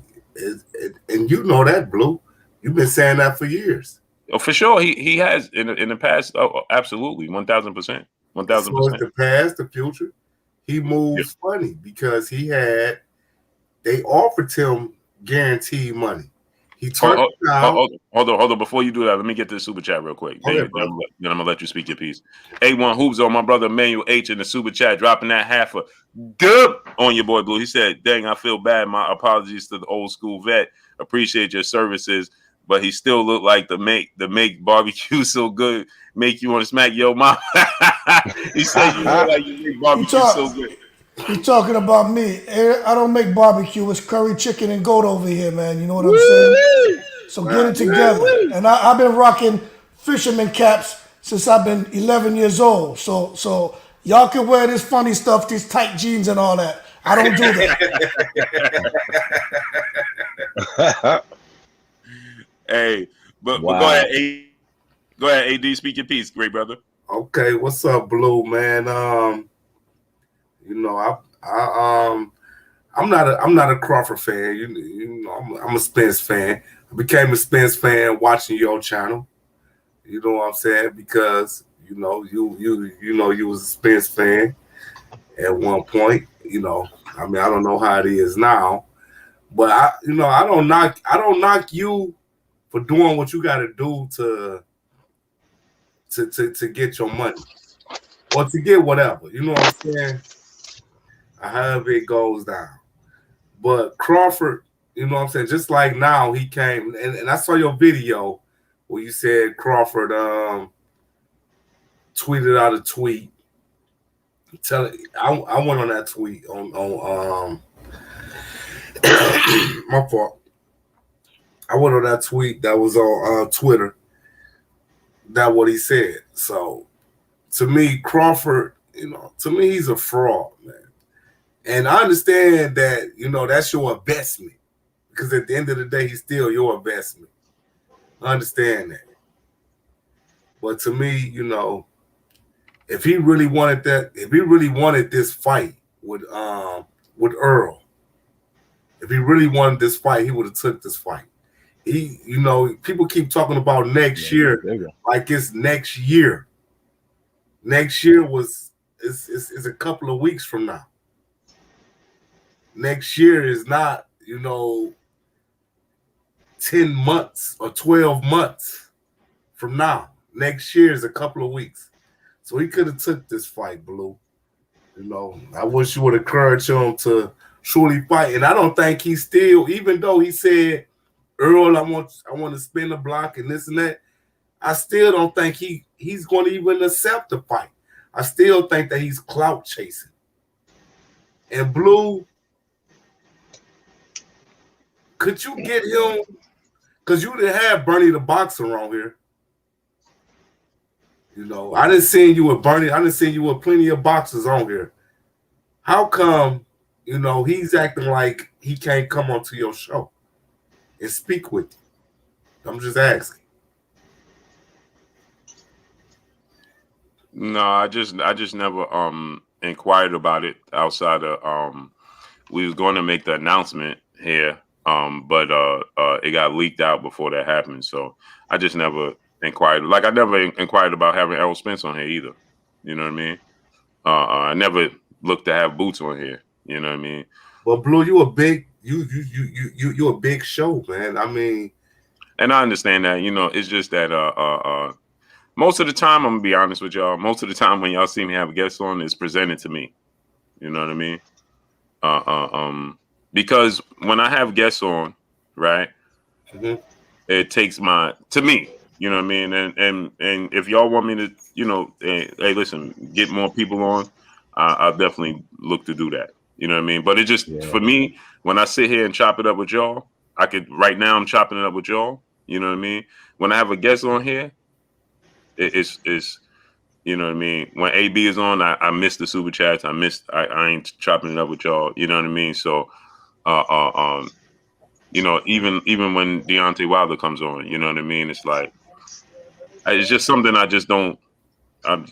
and you know that, Blue. You've been saying that for years. Oh, for sure, he has in the past. Oh, absolutely, 1,000%, 1,000%. So it's the past, the future. He moves funny because they offered him guaranteed money. He turned it down. Hold on. Before you do that, let me get to the super chat real quick. Then I'm gonna let you speak your piece. A1 Hoops on my brother Emmanuel H in the super chat, dropping that half a dub on your boy Blue. He said, "Dang, I feel bad. My apologies to the old school vet. Appreciate your services, but he still looked like the make barbecue so good, make you want to smack your mom." He said, "You look like you make barbecue so good." You're talking about me. I don't make barbecue. It's curry chicken and goat over here, man. You know what I'm saying? So get it together. And I've been rocking fisherman caps since I've been 11 years old. So y'all can wear this funny stuff, these tight jeans and all that. I don't do that. Hey, but go ahead, AD, speak your piece, great brother. Okay, what's up, Blue, man? I'm not a Crawford fan. You know, I'm a Spence fan. I became a Spence fan watching your channel. You know what I'm saying? Because you was a Spence fan at one point. I mean, I don't know how it is now, but I don't knock you for doing what you got to do to get your money or to get whatever. You know what I'm saying? However it goes down. But Crawford, you know what I'm saying? Just like now, he came, and I saw your video where you said Crawford tweeted out a tweet I went on that tweet on my fault. I went on that tweet that was on Twitter. That what he said. So to me, Crawford, to me he's a fraud, man. And I understand that that's your investment because at the end of the day, he's still your investment. I understand that. But to me, if he really wanted this fight with Errol, if he really wanted this fight, he would have took this fight. People keep talking about next year, like it's next year. Next year is a couple of weeks from now. Next year is not, 10 months or 12 months from now. Next year is a couple of weeks. So he could have took this fight, Blue. I wish you would encourage him to truly fight. And I don't think he's still, even though he said, Errol, I want to spin the block and this and that, I still don't think he's going to even accept the fight. I still think that he's clout chasing. And Blue, could you get him? Because you didn't have Bernie the boxer around here. I didn't see you with Bernie. I didn't see you with plenty of boxers on here. How come, he's acting like he can't come onto your show and speak with you? I'm just asking. No, I just never inquired about it outside of we was going to make the announcement here, but it got leaked out before that happened. So I just never inquired. Like I never inquired about having Errol Spence on here either. You know what I mean? I never looked to have Boots on here. You know what I mean? Well, Blue, you a big you a big show, man. I mean, and I understand that. It's just that most of the time, I'm gonna be honest with y'all. Most of the time, when y'all see me have a guest on, it's presented to me. You know what I mean? Because when I have guests on, right, it takes to me. You know what I mean? And if y'all want me to, hey, listen, get more people on, I'll definitely look to do that. You know what I mean? But it just for me, when I sit here and chop it up with y'all, right now I'm chopping it up with y'all. You know what I mean? When I have a guest on here, it's you know what I mean? When AB is on, I miss the super chats. I ain't chopping it up with y'all. You know what I mean? So even when Deontay Wilder comes on, you know what I mean? It's like it's just something I just don't. I'm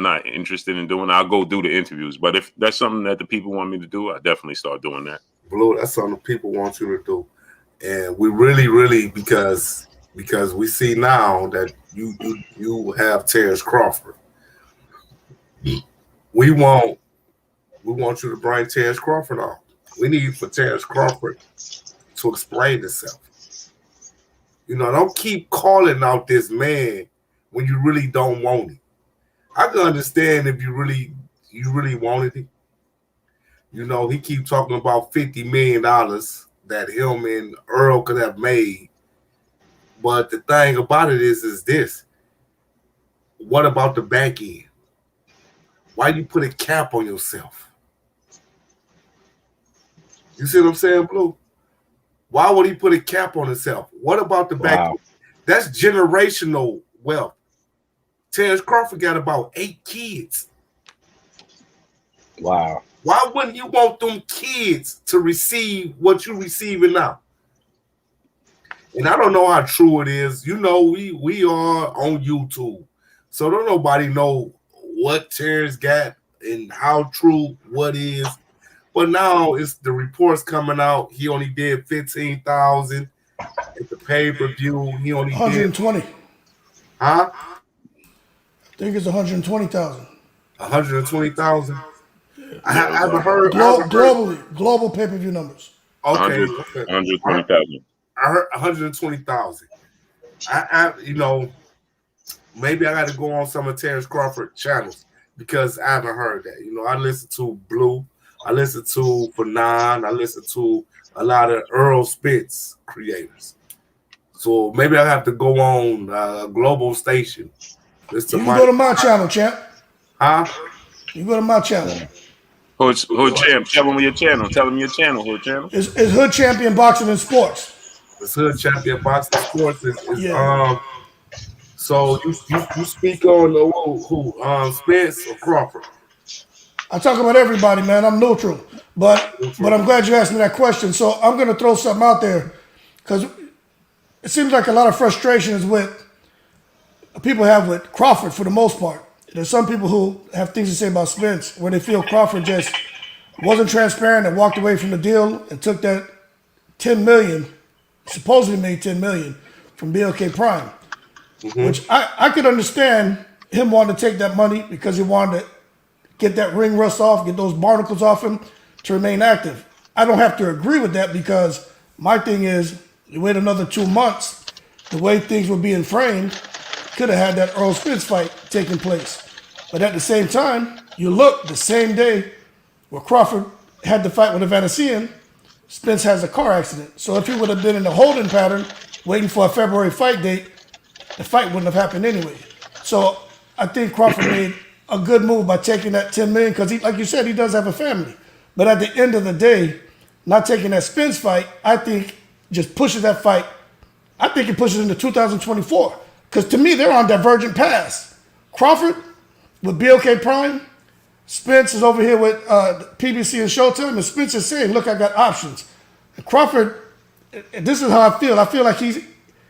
not interested in doing. I'll go do the interviews, but if that's something that the people want me to do, I definitely start doing that. Blue, that's something people want you to do, and we really because we see now that you have Terrence Crawford. We want you to bring Terrence Crawford on. We need for Terrence Crawford to explain himself. Don't keep calling out this man when you really don't want it. I can understand if you really wanted it. He keep talking about $50 million that him and Errol could have made. But the thing about it is this. What about the back end? Why you put a cap on yourself? You see what I'm saying, Blue? Why would he put a cap on himself? What about the back end? That's generational wealth. Terrence Crawford got about 8 kids. Wow. Why wouldn't you want them kids to receive what you're receiving now? And I don't know how true it is. We are on YouTube. So don't nobody know what Terrence got and how true what is. But now it's the reports coming out. He only did 15,000 at the pay-per-view. He only 120. did. Huh? I think it's 120,000. 120,000. I haven't heard global pay-per-view numbers. Okay. 120,000. I heard 120,000. Maybe I got to go on some of Terrence Crawford channels because I haven't heard that. I listen to Blue. I listen to Fanon. I listen to a lot of Errol Spence creators. So maybe I have to go on a global station. You can go to my channel, champ. Huh? You go to my channel. Hood Champ, tell him your channel. Tell him your channel, Hood Channel. It's Hood Champion Boxing and Sports. It's Hood Champion Boxing Sports. Yeah. So you speak on who Spence or Crawford? I talk about everybody, man. I'm neutral. But I'm glad you asked me that question. So I'm gonna throw something out there because it seems like a lot of frustration is with people have with Crawford for the most part. There's some people who have things to say about Spence where they feel Crawford just wasn't transparent and walked away from the deal and took that $10 million, supposedly made $10 million from BLK Prime, which I could understand him wanting to take that money because he wanted to get that ring rust off, get those barnacles off him to remain active. I don't have to agree with that because my thing is, you wait another 2 months, the way things were being framed, could have had that Errol Spence fight taking place. But at the same time, you look the same day where Crawford had the fight with a Venetian, Spence has a car accident. So if he would have been in the holding pattern, waiting for a February fight date, the fight wouldn't have happened anyway. So I think Crawford made a good move by taking that $10 million because, like you said, he does have a family. But at the end of the day, not taking that Spence fight, I think just pushes that fight. I think it pushes into 2024 because to me, they're on divergent paths. Crawford with BLK Prime, Spence is over here with PBC and Showtime, and Spence is saying, look, I got options. And Crawford, this is how I feel. I feel like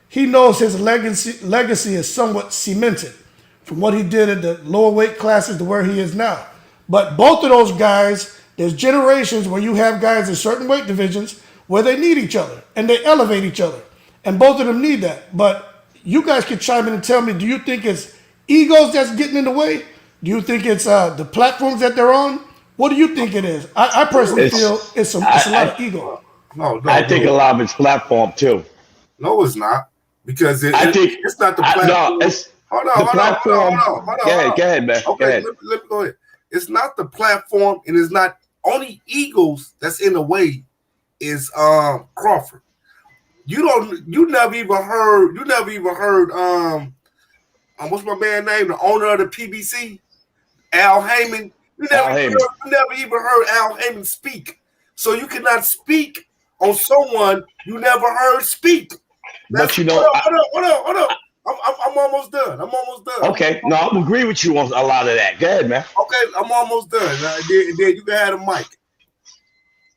he knows his legacy is somewhat cemented from what he did at the lower weight classes to where he is now. But both of those guys, there's generations where you have guys in certain weight divisions where they need each other and they elevate each other. And both of them need that. But you guys can chime in and tell me, do you think it's egos that's getting in the way? Do you think it's the platforms that they're on? What do you think it is? I personally feel it's a lot of ego. No, I think a lot of it's platform too. No, it's not. Because it's not the platform. No, it's hold on. Go ahead, man. Okay, go ahead. Let me go ahead. It's not the platform, and it's not only egos that's in the way is Crawford. You never even heard what's my man name? The owner of the PBC, Al Heyman. You never even heard Al Heyman speak. So you cannot speak on someone you never heard speak. But you know, hold on. I'm almost done. Okay, no, I agree with you on a lot of that. Go ahead, man. Okay, I'm almost done. Then you can have a mic.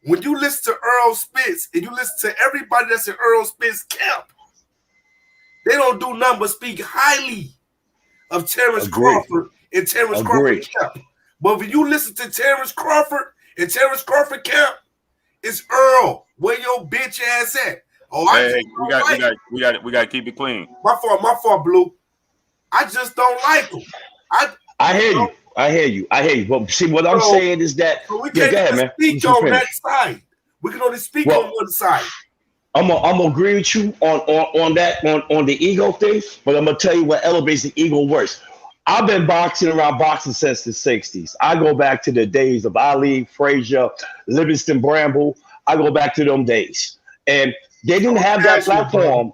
When you listen to Errol Spence and you listen to everybody that's in Errol Spence camp, they don't do nothing but speak highly of Terrence Crawford and Terrence Crawford camp. But when you listen to Terrence Crawford and Terrence Crawford camp, it's Errol. Where your bitch ass at? Oh, we got to keep it clean. My fault, Blue. I just don't like him. I hear you. But see, what I'm saying is that we can't speak on that side. We can only speak on one side. I'm gonna agree with you on the ego thing, but I'm gonna tell you what elevates the ego worse. I've been around boxing since the 60s. I go back to the days of Ali, Frazier, Livingston Bramble. I go back to them days. And they didn't have that platform.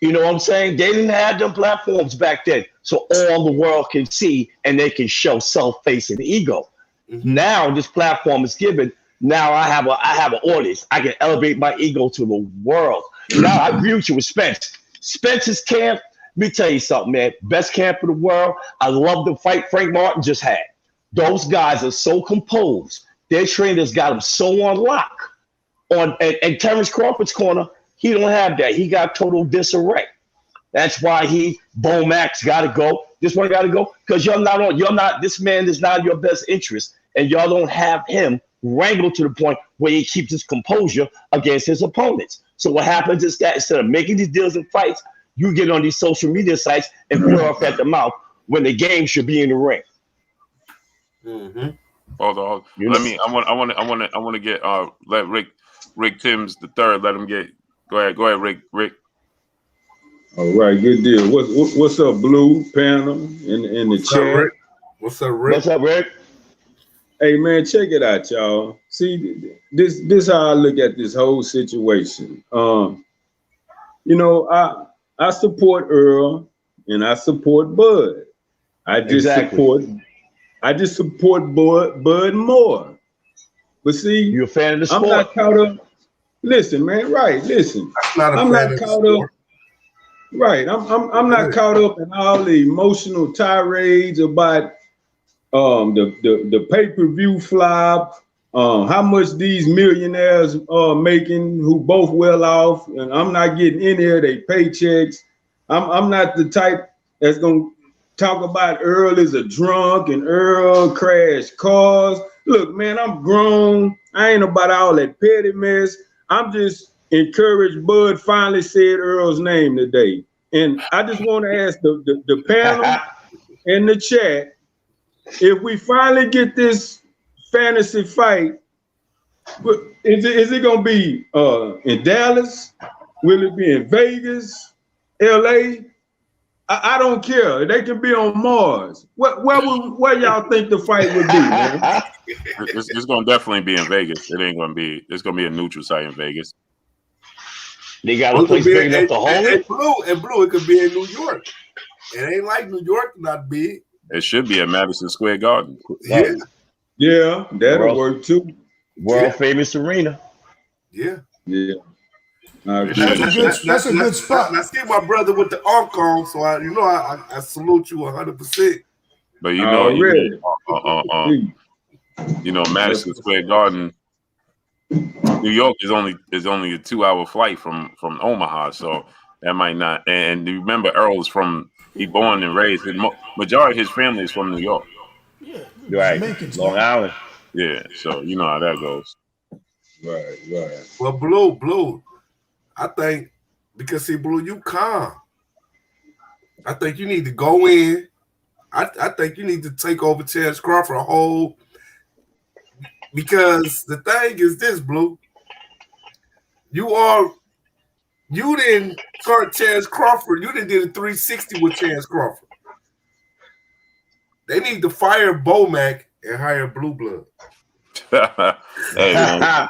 You know what I'm saying? They didn't have them platforms back then. So all the world can see and they can show self-face and ego. Mm-hmm. Now this platform is given. Now I have an audience. I can elevate my ego to the world. Now I agree with you with Spence. Spence's camp, let me tell you something, man. Best camp in the world. I love the fight Frank Martin just had. Those guys are so composed. Their trainers got them so on lock. And Terrence Crawford's corner, he don't have that. He got total disarray. That's why Bo Max got to go. This one got to go because this man is not your best interest. And y'all don't have him wrangled to the point where he keeps his composure against his opponents. So what happens is that instead of making these deals and fights, you get on these social media sites and put off at the mouth when the game should be in the ring. Mm-hmm. Hold on. I want to get let Rick Timms the third. Let him get. Go ahead, Rick. All right, good deal. What's up, Blue Panel in the chat? What's up, Rick? Hey man, check it out, y'all. See, this how I look at this whole situation. I support Earl and I support Bud. I I just support Bud more. But see, You a fan of the sport? I'm not caught up. Listen, man, right? Listen, I'm not caught up. Right, I'm not caught up in all the emotional tirades about the pay-per-view flop, how much these millionaires are making who both well off, and I'm not getting any of their paychecks. I'm not the type that's gonna talk about Errol is a drunk and Errol crashed cars. Look, man, I'm grown. I ain't about all that petty mess. I'm just encouraged Bud finally said Earl's name today. And I just want to ask the panel in the chat, if we finally get this fantasy fight, is it going to be in Dallas? Will it be in Vegas, LA? I don't care. They can be on Mars. Where y'all think the fight would be, man? It's going to definitely be in Vegas. It ain't going to be. It's going to be a neutral site in Vegas. They got a place big enough to hold it. Blue, it could be in New York. It ain't like New York not big. It should be at Madison Square Garden. Yeah, that'll work too. World famous arena. Yeah. That's a good spot. I see my brother with the arc on, so I salute you 100%. But Madison Square Garden, New York is only a 2-hour flight from Omaha, so that might not. And you remember, Errol's he born and raised. Majority of his family is from New York. Yeah, right. Long Island. Yeah, so you know how that goes. Right. Well, Blue, I think because see, Blue, you calm. I think you need to go in. I think you need to take over Terrence Crawford whole. Because the thing is this, Blue. You didn't start Terrence Crawford. You didn't did a 360 with Terrence Crawford. They need to fire Bomac and hire Blue Blood. Hey, man.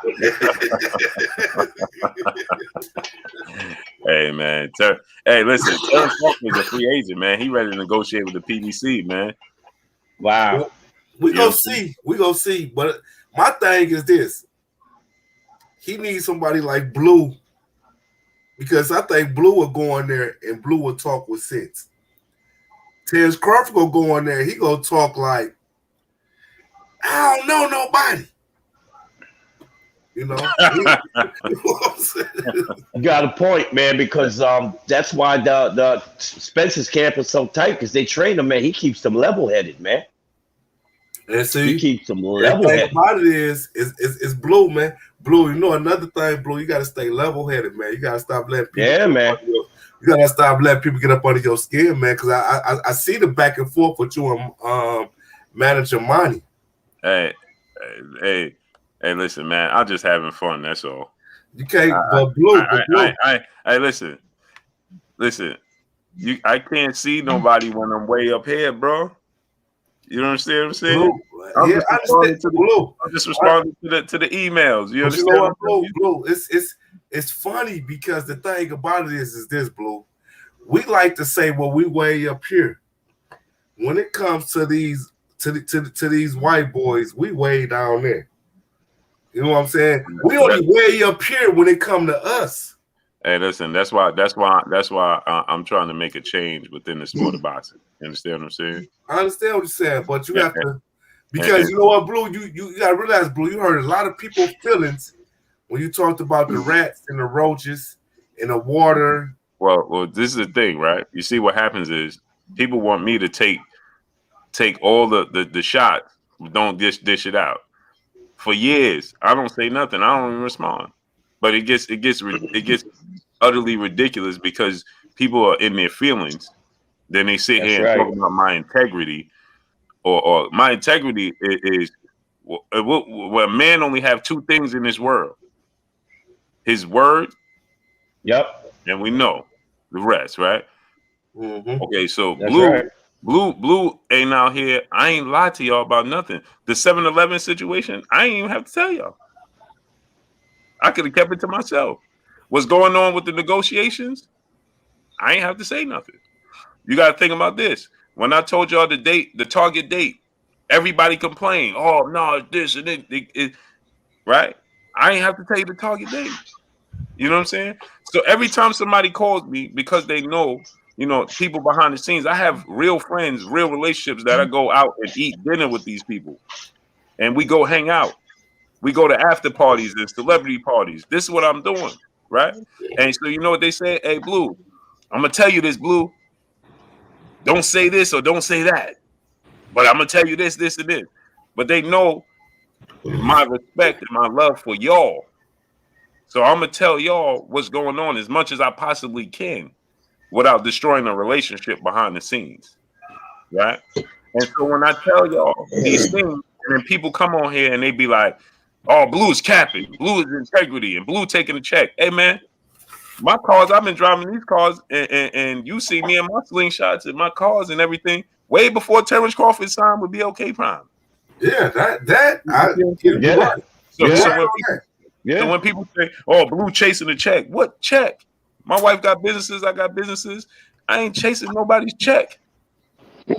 Hey, man. Hey, listen. Terrence Crawford is a free agent, man. He ready to negotiate with the PBC, man. Wow. Well, we gonna see. We gonna see. But my thing is this. He needs somebody like Blue, because I think Blue will go in there and Blue will talk with sense. Terrence Crawford will go in there. He gonna talk like, I don't know nobody. You know, you got a point, man, because that's why the Spence's camp is so tight, because they train him, man. He keeps them level-headed, man. And see, he keeps them level-headed. The thing about it is Blue, man. Blue, you know another thing, Blue, you got to stay level-headed, man. You got to stop letting people. Yeah, man. You got to stop letting people get up under your skin, man, because I see the back and forth with you and Manager Monty. Hey, listen, man. I'm just having fun. That's all. You can't, but Blue. Hey, listen. I can't see nobody when I'm way up here, bro. You understand what I'm saying? I understand. I'm just responding to the emails. You understand? You know what, Blue? It's funny because the thing about it is this, Blue. We like to say, well, we way up here. When it comes to these white boys, we way down there. You know what I'm saying? We only way up here when it come to us. Hey, listen, that's why I'm trying to make a change within the sport of boxing. You understand what I'm saying? I understand what you're saying, but you have to, because you know what, Blue, you gotta realize, Blue, you hurt a lot of people's feelings when you talked about the rats and the roaches and the water. Well, this is the thing, right? You see, what happens is people want me to take all the shots, don't dish it out. For years, I don't say nothing. I don't even respond. But it gets utterly ridiculous because people are in their feelings. Then they sit here and talk about my integrity, or my integrity is well, a man only have two things in this world: his word. Yep. And we know the rest, right? Mm-hmm. Okay, so That's Blue ain't out here. I ain't lied to y'all about nothing. The 7-Eleven situation, I ain't even have to tell y'all. I could have kept it to myself. What's going on with the negotiations? I ain't have to say nothing. You got to think about this. When I told y'all the target date Everybody complain. Oh no, this and it, right? I ain't have to tell you the target date. You know what I'm saying? So every time somebody calls me, because they know, people behind the scenes, I have real friends, real relationships that I go out and eat dinner with these people, and we go hang out. We go to after parties and celebrity parties. This is what I'm doing, right? And so you know what they say? Hey, Blue, I'm gonna tell you this, Blue. Don't say this or don't say that. But I'm gonna tell you this, this, and this. But they know my respect and my love for y'all. So I'm gonna tell y'all what's going on as much as I possibly can without destroying a relationship behind the scenes. Right. And so when I tell y'all these things, and then people come on here and they be like, oh, Blue is capping, Blue is integrity, and Blue taking a check. Hey man, my cars, I've been driving these cars, and you see me in my slingshots and my cars and everything way before Terrence Crawford signed with BLK Prime. Yeah, Yeah. right. So when people say, "Oh, Blue chasing a check," what check? My wife got businesses. I got businesses. I ain't chasing nobody's check.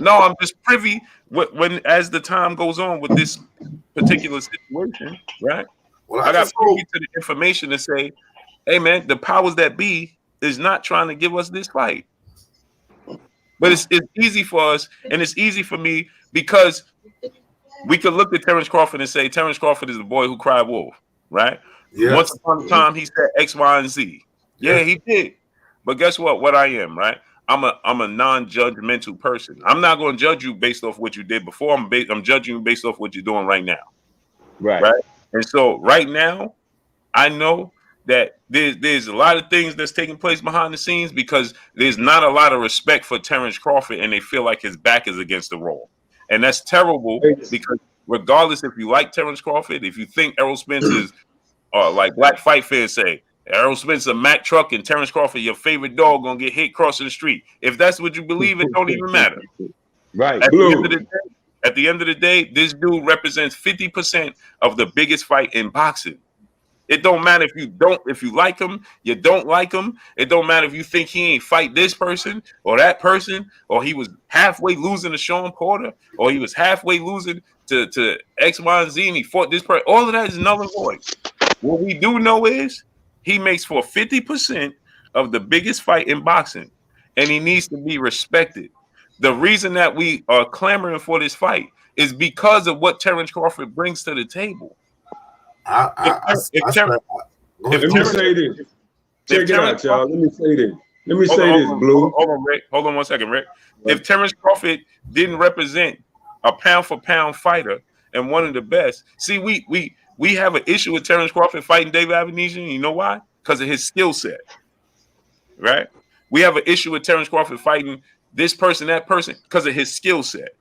No, I'm just privy when as the time goes on with this particular situation, right? Well, I got privy to the information to say, "Hey, man, the powers that be is not trying to give us this fight." But it's easy for us, and it's easy for me because we could look at Terrence Crawford and say Terrence Crawford is the boy who cried wolf, right? Yes. Once upon a time, he said X, Y, and Z. Yeah, he did. But guess what? What I am, right? I'm a non-judgmental person. I'm not going to judge you based off what you did before. I'm judging you based off what you're doing right now. Right. And so right now, I know that there's a lot of things that's taking place behind the scenes because there's not a lot of respect for Terrence Crawford, and they feel like his back is against the wall. And that's terrible because regardless if you like Terrence Crawford, if you think Errol Spence is like black fight fans say, Errol Spence a Mack truck and Terrence Crawford your favorite dog gonna get hit crossing the street. If that's what you believe, it don't even matter. Right. At the end of the day, this dude represents 50% of the biggest fight in boxing. It don't matter if you like him, you don't like him. It don't matter if you think he ain't fight this person or that person, or he was halfway losing to Sean Porter, or he was halfway losing to X, Y, and Z, and he fought this person. All of that is null and void. What we do know is he makes for 50% of the biggest fight in boxing, and he needs to be respected. The reason that we are clamoring for this fight is because of what Terrence Crawford brings to the table. Let me say this. Check it out, y'all. Let me say this. Blue. Hold on, Rick. Hold on 1 second, Rick. If Terrence Crawford didn't represent a pound for pound fighter and one of the best, see, we have an issue with Terrence Crawford fighting David Avanesian. You know why? Because of his skill set, right? We have an issue with Terrence Crawford fighting this person, that person, because of his skill set.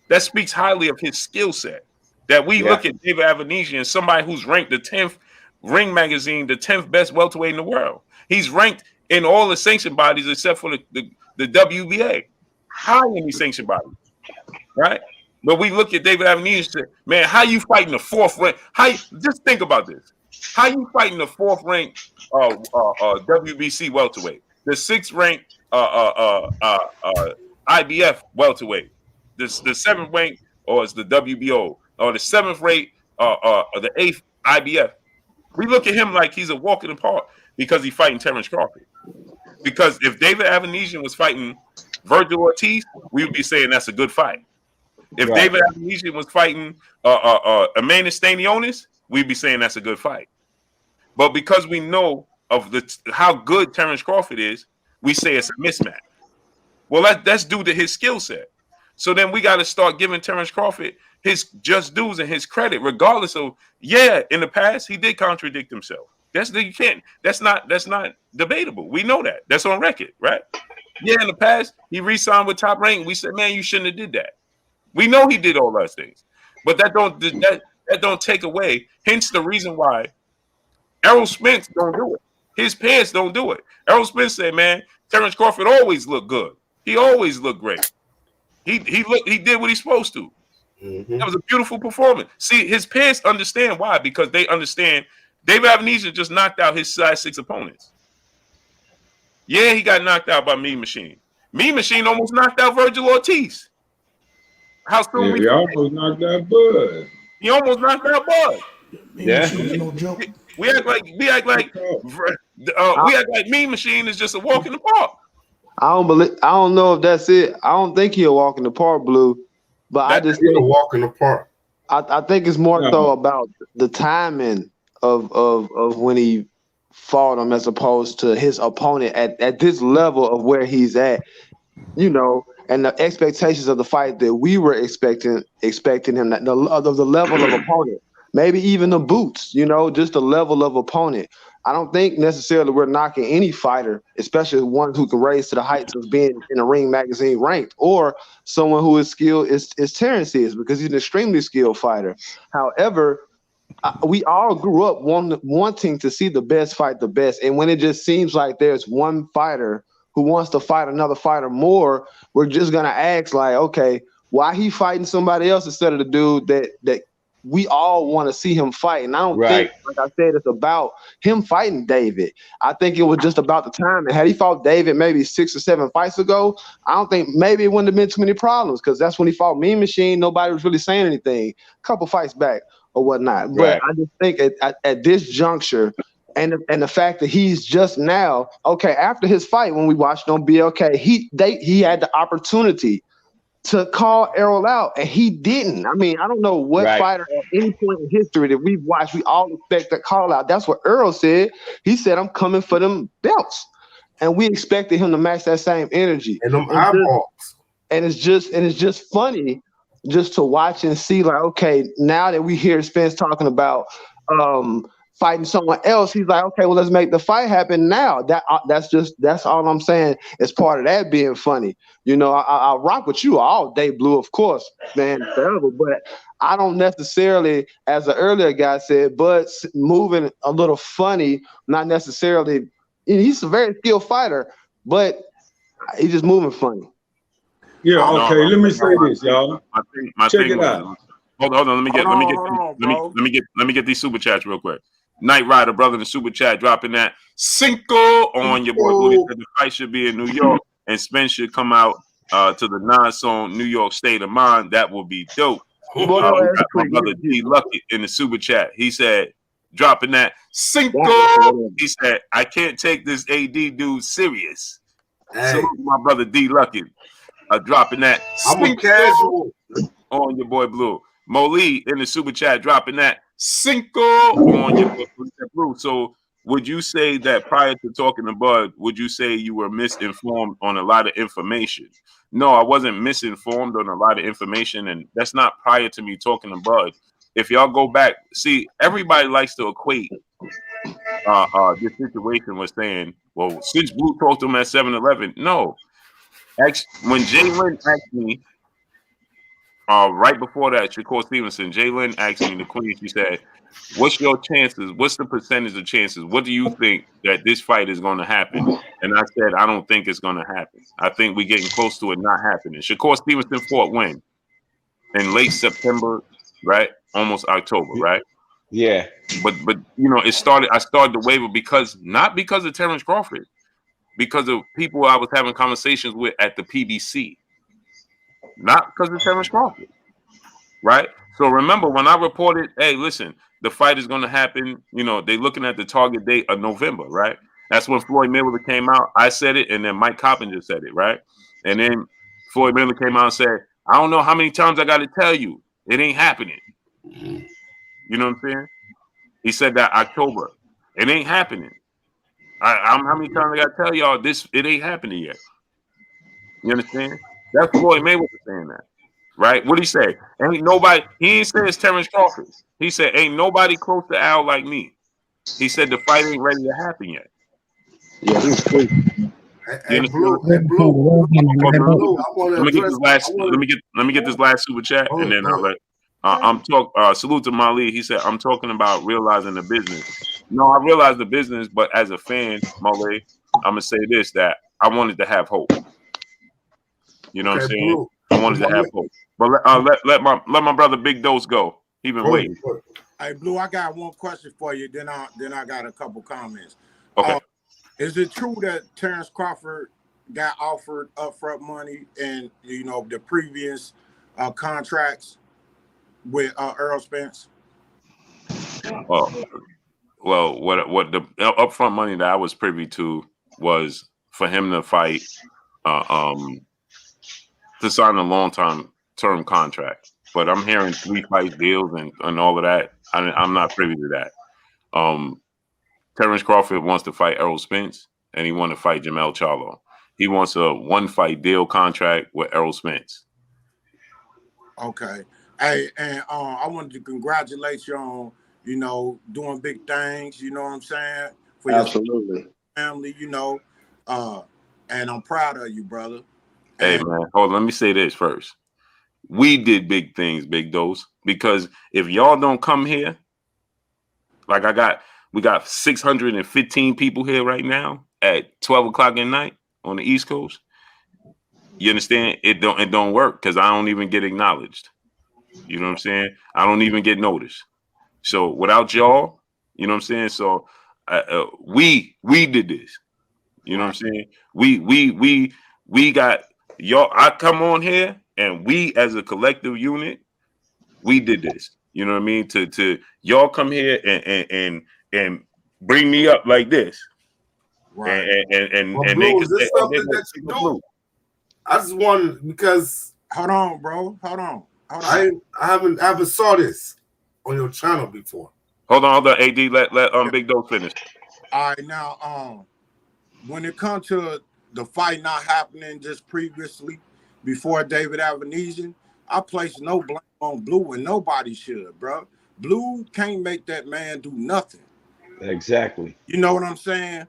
That speaks highly of his skill set. That we look at David Avanesian as somebody who's ranked the 10th Ring Magazine, the 10th best welterweight in the world. He's ranked in all the sanctioned bodies except for the WBA, high in these sanctioned bodies, right? But we look at David Avanesian and say, man, how you fighting the fourth rank? Just think about this. How you fighting the fourth ranked WBC welterweight, the sixth ranked IBF welterweight, the seventh ranked, or it's the WBO, or the seventh rate, or the eighth IBF. We look at him like he's a walk in the park because he's fighting Terrence Crawford. Because if David Avanesian was fighting Virgil Ortiz, we would be saying that's a good fight. If David Avanesian was fighting Emmanuel Stanionis, we'd be saying that's a good fight. But because we know of how good Terrence Crawford is, we say it's a mismatch. Well, that's due to his skill set. So then we got to start giving Terrence Crawford his just dues and his credit, regardless of, in the past he did contradict himself. That's not debatable. We know that. That's on record, right? Yeah, in the past he re-signed with Top Rank. We said, man, you shouldn't have did that. We know he did all those things, but that don't take away. Hence the reason why Errol Spence don't do it. His pants don't do it. Errol Spence said, man, Terrence Crawford always looked good. He always looked great. He did what he's supposed to. Mm-hmm. That was a beautiful performance. See, his pants understand why, because they understand David Avanesian just knocked out his size 6 opponents. Yeah, he got knocked out by Mean Machine. Mean Machine almost knocked out Virgil Ortiz. How soon Yeah, we he fight? almost knocked that bud. He almost knocked out Bud. Mean Yeah. Machine is no joke. We act like we act like Mean Machine is just a walk in the park. I don't know if that's it. I don't think he'll walk in the park, Blue. But I That just He'll think walk in the park. I think it's more so about the timing of when he fought him as opposed to his opponent at this level of where he's at, you know, and the expectations of the fight that we were expecting him, that the level of opponent, maybe even the boots, you know, just the level of opponent. I don't think necessarily we're knocking any fighter, especially one who can raise to the heights of being in a Ring magazine ranked, or someone who is skilled is Terrence is, because he's an extremely skilled fighter. However, we all grew up wanting to see the best fight the best. And when it just seems like there's one fighter who wants to fight another fighter more, we're just going to ask like, okay, why he fighting somebody else instead of the dude that we all want to see him fight? And I don't think, like I said, it's about him fighting David. I think it was just about the time. And had he fought David maybe 6 or 7 fights ago, I don't think maybe it wouldn't have been too many problems, because that's when he fought Mean Machine. Nobody was really saying anything. A couple fights back or whatnot. But I just think at this juncture, and the fact that he's just now, okay, after his fight, when we watched on BLK, he had the opportunity to call Errol out, and he didn't. I mean, I don't know what fighter at any point in history that we've watched, we all expect that call out. That's what Errol said. He said, I'm coming for them belts. And we expected him to match that same energy. And them eyeballs. And it's just funny just to watch and see, like, okay, now that we hear Spence talking about fighting someone else, he's like, okay, well, let's make the fight happen now. That's all I'm saying. As part of that being funny, you know, I'll rock with you all day, Blue, of course, man, forever. But I don't necessarily, as the earlier guy said, but moving a little funny, not necessarily. He's a very skilled fighter, but he's just moving funny. Yeah, okay. Let me say this, y'all. Check it out. Hold on. Let me get these super chats real quick. Knight Rider, brother, in the super chat, dropping that Cinco on your boy Booty. Said the fight should be in New York, and Spence should come out to the non-song New York State of Mind. That would be dope. We got my brother D Lucky in the super chat. He said, dropping that Cinco. He said, I can't take this AD dude serious. Hey. So my brother D Lucky. Dropping that. I'm a casual on your boy Blue. Molee in the super chat dropping that Cinco on your boy Blue. So would you say that prior to talking to Bud, would you say you were misinformed on a lot of information? No, I wasn't misinformed on a lot of information, and that's not prior to me talking to Bud. If y'all go back, see, everybody likes to equate this situation with saying, well, since Blue talked to him at 7-Eleven, no. When Jalen asked me, right before that, Shakur Stevenson, Jalen asked me, the queen, she said, what's your chances? What's the percentage of chances? What do you think that this fight is going to happen? And I said, I don't think it's going to happen. I think we're getting close to it not happening. Shakur Stevenson fought when? In late September, right? Almost October, right? Yeah. But you know, I started to waver not because of Terrence Crawford, because of people I was having conversations with at the PBC. Not because of Terrence Crawford, right? So remember when I reported, hey, listen, the fight is going to happen, you know, they're looking at the target date of November, right? That's when Floyd Mayweather came out. I said it, and then Mike Coppinger said it, right? And then Floyd Mayweather came out and said, I don't know how many times I got to tell you, it ain't happening. You know what I'm saying? He said that October. It ain't happening. How many times I got to tell y'all this? It ain't happening yet. You understand? That's Floyd Mayweather saying that, right? What he say? Ain't nobody. He ain't say it's Terrence Crawford. He said ain't nobody close to Al like me. He said the fight ain't ready to happen yet. Yeah, he's free. Hey, Blue. Let me get this last super chat, and then I'll let. Salute to Mali. He said I'm talking about realizing the business. No, I realize the business, but as a fan, Mali, I'm gonna say this: that I wanted to have hope. You know what I'm saying? Blue. I wanted to have hope. But let my brother Big Dose go. He been waiting. Hey, Blue, I got one question for you. Then I got a couple comments. Okay. Is it true that Terrence Crawford got offered upfront money and, you know, the previous contracts with Errol Spence? Well, what the upfront money that I was privy to was for him to fight, to sign a long-term contract. But I'm hearing 3 fight deals and all of that. I'm not privy to that. Terrence Crawford wants to fight Errol Spence, and he wants to fight Jamel Charlo. He wants a 1-fight deal contract with Errol Spence. Okay. Hey, and I wanted to congratulate you on, doing big things, you know what I'm saying? For Absolutely. your family, and I'm proud of you, brother. Hey, man, hold on. Let me say this first. We did big things, Big Dose, because if y'all don't come here, like we got 615 people here right now at 12 o'clock at night on the East Coast. You understand? It don't work because I don't even get acknowledged. You know what I'm saying? I don't even get noticed. So without y'all, you know what I'm saying? So we did this. You know what I'm saying? We got y'all. I come on here and we as a collective unit, we did this. You know what I mean? To y'all come here and bring me up like this. Right. And Blue, is this something that you do? I just want because hold on, bro. Hold on. I haven't saw this on your channel before. Hold on. AD, let Big Dog finish. All right, now when it comes to the fight not happening just previously before David Avenesian, I place no blame on Blue, and nobody should, bro. Blue can't make that man do nothing. Exactly. You know what I'm saying?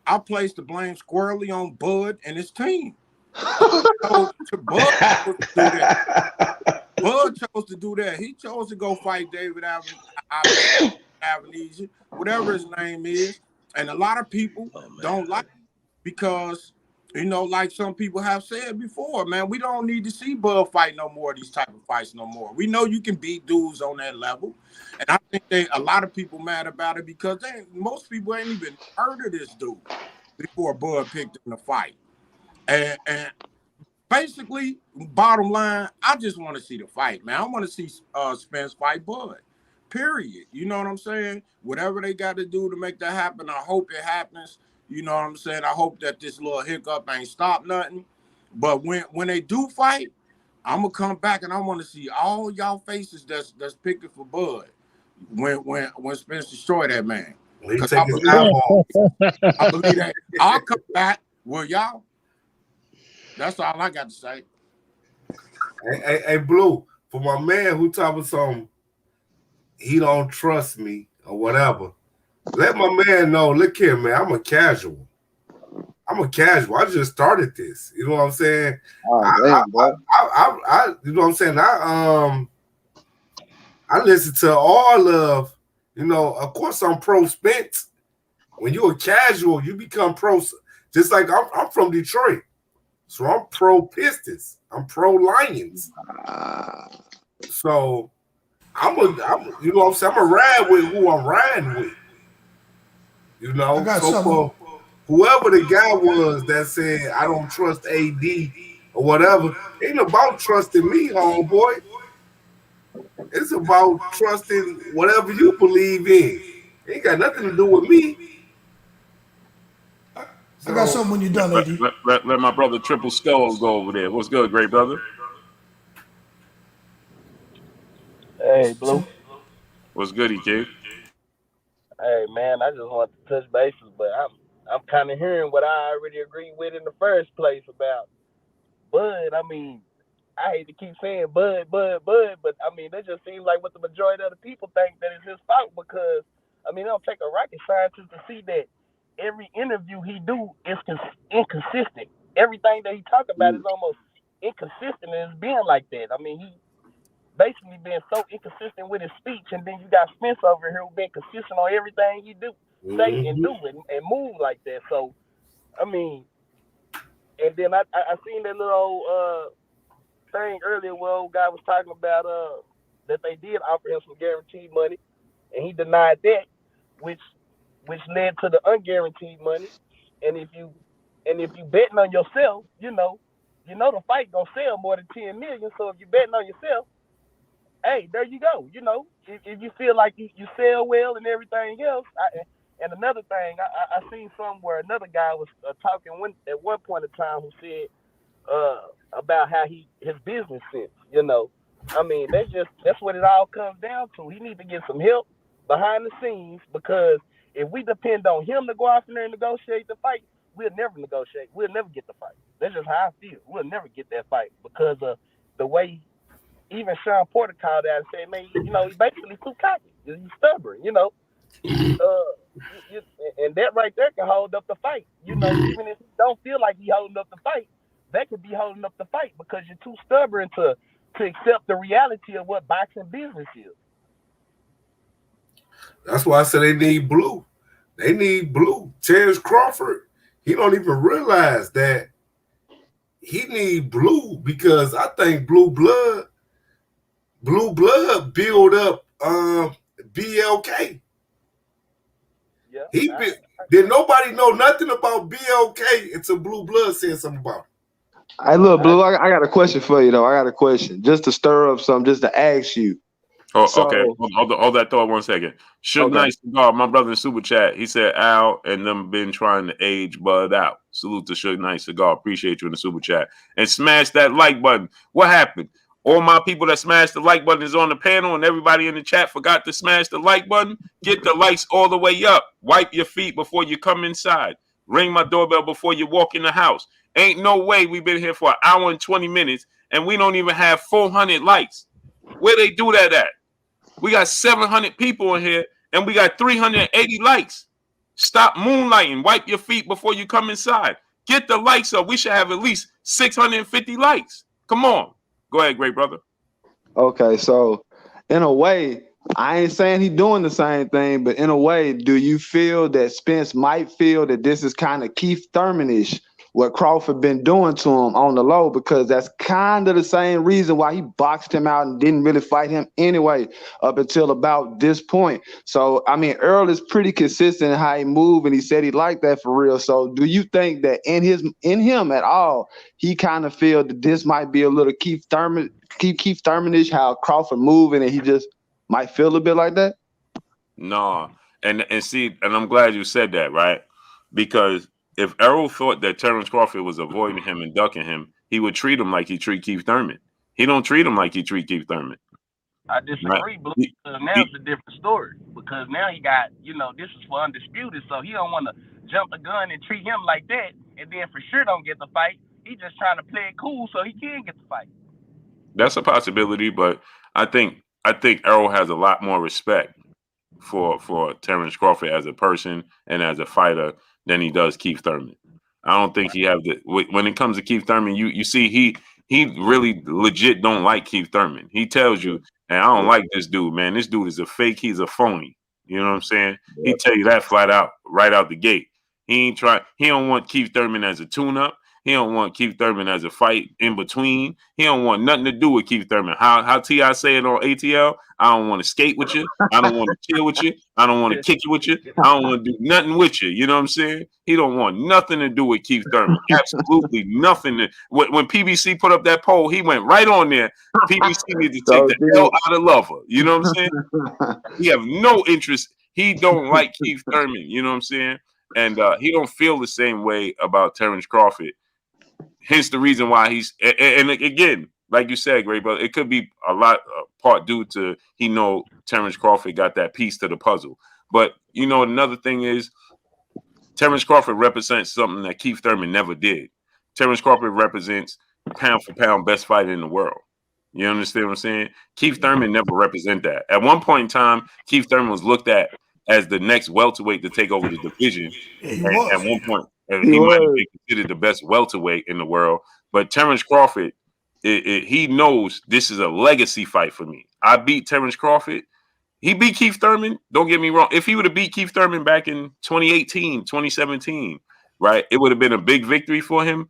I place the blame squarely on Bud and his team. Bud chose to do that. He chose to go fight David Avenesian, whatever his name is. And a lot of people don't like it because, like some people have said before, man, we don't need to see Bud fight no more of these type of fights no more. We know you can beat dudes on that level. And I think a lot of people mad about it because most people ain't even heard of this dude before Bud picked him to fight. And basically, bottom line, I just want to see the fight, man. I want to see Spence fight Bud. Period. You know what I'm saying? Whatever they got to do to make that happen, I hope it happens. You know what I'm saying? I hope that this little hiccup ain't stop nothing. But when they do fight, I'm gonna come back and I want to see all y'all faces that's picking for Bud when Spence destroy that man. He take his eyeballs. I believe that. I'll come back. Will y'all? That's all I got to say. Hey, Blue, for my man who talking some, he don't trust me or whatever. Let my man know. Look here, man. I'm a casual. I just started this. You know what I'm saying? I you know what I'm saying? I listen to all of, of course I'm pro Spence. When you're a casual, you become pro. Just like I'm from Detroit. So I'm pro Pistons. I'm pro Lions. So I'm you know what I'm saying? I'm a ride with who I'm riding with. So for whoever the guy was that said I don't trust AD or whatever, ain't about trusting me, homeboy. It's about trusting whatever you believe in. It ain't got nothing to do with me. I got something when you're done, AD. Let my brother Triple Skull go over there. What's good, great brother? Hey, Blue. What's good, kid? Hey, man, I just want to touch bases, but I'm kind of hearing what I already agreed with in the first place about Bud. I mean, I hate to keep saying Bud, but I mean, that just seems like what the majority of the people think that it's his fault because, I mean, it don't take a rocket scientist to see that every interview he do is inconsistent. Everything that he talk about is almost inconsistent, and it's being like that. I mean, he basically being so inconsistent with his speech, and then you got Spence over here who being consistent on everything he do, say and do and move like that. So, I mean, and then I seen that little thing earlier where old guy was talking about that they did offer him some guaranteed money, and he denied that, which led to the unguaranteed money. And if you betting on yourself, you know the fight gonna sell more than 10 million. So if you're betting on yourself, hey, there you go. You know, if you feel like you sell well and everything else. And another thing, I seen somewhere another guy was talking at one point in time who said about how his business sense. You know, I mean that's what it all comes down to. He needs to get some help behind the scenes, because if we depend on him to go out there and negotiate the fight, we'll never negotiate. We'll never get the fight. That's just how I feel. We'll never get that fight because of the way. Even Sean Porter called out and said, man, you know, he's basically too cocky. He's stubborn, you know. And that right there can hold up the fight. You know, even if you don't feel like he's holding up the fight, that could be holding up the fight because you're too stubborn to accept the reality of what boxing business is. That's why I said they need blue. They need blue. Terrence Crawford, he don't even realize that he need blue, because I think blue blood build up BLK. Yeah, did nobody know nothing about BLK until Blue Blood said something about it. Hey, look, Blue, I got a question for you, though. I got a question just to stir up something, just to ask you. Oh, so, okay. Hold that thought 1 second. Should Nice Cigar, my brother in Super Chat, he said Al and them been trying to age Bud out. Salute to Should Nice Cigar. Appreciate you in the Super Chat. And smash that like button. What happened? All my people that smashed the like button is on the panel, and everybody in the chat forgot to smash the like button. Get the likes all the way up. Wipe your feet before you come inside. Ring my doorbell before you walk in the house. Ain't no way we've been here for an hour and 20 minutes, and we don't even have 400 likes. Where they do that at? We got 700 people in here, and we got 380 likes. Stop moonlighting. Wipe your feet before you come inside. Get the likes up. We should have at least 650 likes. Come on. Go ahead, great brother. Okay, so in a way, I ain't saying he's doing the same thing, but in a way, do you feel that Spence might feel that this is kind of Keith Thurman-ish, what Crawford been doing to him on the low, because that's kind of the same reason why he boxed him out and didn't really fight him anyway up until about this point. So, I mean, Errol is pretty consistent in how he moved, and he said he liked that for real. So do you think that in him at all, he kind of feel that this might be a little Keith Thurman-ish, how Crawford moving, and he just might feel a bit like that? No. And see, and I'm glad you said that, right? Because if Errol thought that Terrence Crawford was avoiding him and ducking him, he would treat him like he treat Keith Thurman. He don't treat him like he treat Keith Thurman. I disagree, Blue, because now it's a different story. Because now he got, you know, this is for undisputed, so he don't want to jump the gun and treat him like that, and then for sure don't get the fight. He just trying to play it cool so he can get the fight. That's a possibility, but I think Errol has a lot more respect for Terrence Crawford as a person and as a fighter than he does Keith Thurman. I don't think he have the when it comes to Keith Thurman, you see he really legit don't like Keith Thurman. He tells you, and I don't like this dude, man. This dude is a fake, he's a phony. You know what I'm saying? He tell you that flat out, right out the gate. He don't want Keith Thurman as a tune-up. He don't want Keith Thurman as a fight in between. He don't want nothing to do with Keith Thurman. How T.I. say it on ATL, I don't want to skate with you. I don't want to chill with you. I don't want to kick you with you. I don't want to do nothing with you. You know what I'm saying? He don't want nothing to do with Keith Thurman. Absolutely nothing. When PBC put up that poll, he went right on there. PBC needs to take the L out of lover. You know what I'm saying? He have no interest. He don't like Keith Thurman. You know what I'm saying? And he don't feel the same way about Terrence Crawford. Hence the reason why he's, and again, like you said, great brother, it could be a lot part due to he know Terrence Crawford got that piece to the puzzle. But you know, another thing is Terrence Crawford represents something that Keith Thurman never did. Terrence Crawford represents pound for pound best fighter in the world. You understand what I'm saying? Keith Thurman never represent that. At one point in time, Keith Thurman was looked at as the next welterweight to take over the division. At one point, he might have been considered the best welterweight in the world. But Terrence Crawford, he knows this is a legacy fight for me. I beat Terrence Crawford. He beat Keith Thurman. Don't get me wrong. If he would have beat Keith Thurman back in 2018, 2017, right, it would have been a big victory for him,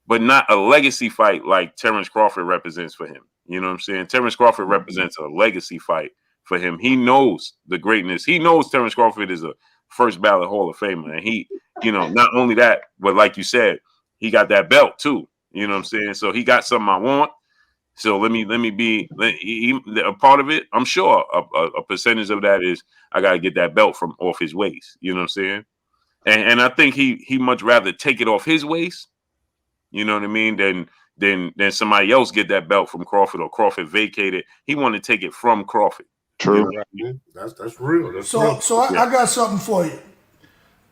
but not a legacy fight like Terrence Crawford represents for him. You know what I'm saying? Terrence Crawford represents a legacy fight for him. He knows the greatness. He knows Terrence Crawford is a first ballot Hall of Famer. And he, you know, not only that, but like you said, he got that belt too. You know what I'm saying? So he got something I want. So let me be a part of it. I'm sure a percentage of that is I gotta get that belt from off his waist. You know what I'm saying? And I think he much rather take it off his waist. You know what I mean? Than somebody else get that belt from Crawford or Crawford vacate it. He want to take it from Crawford. True. You know? That's real. That's So real. so I got something for you.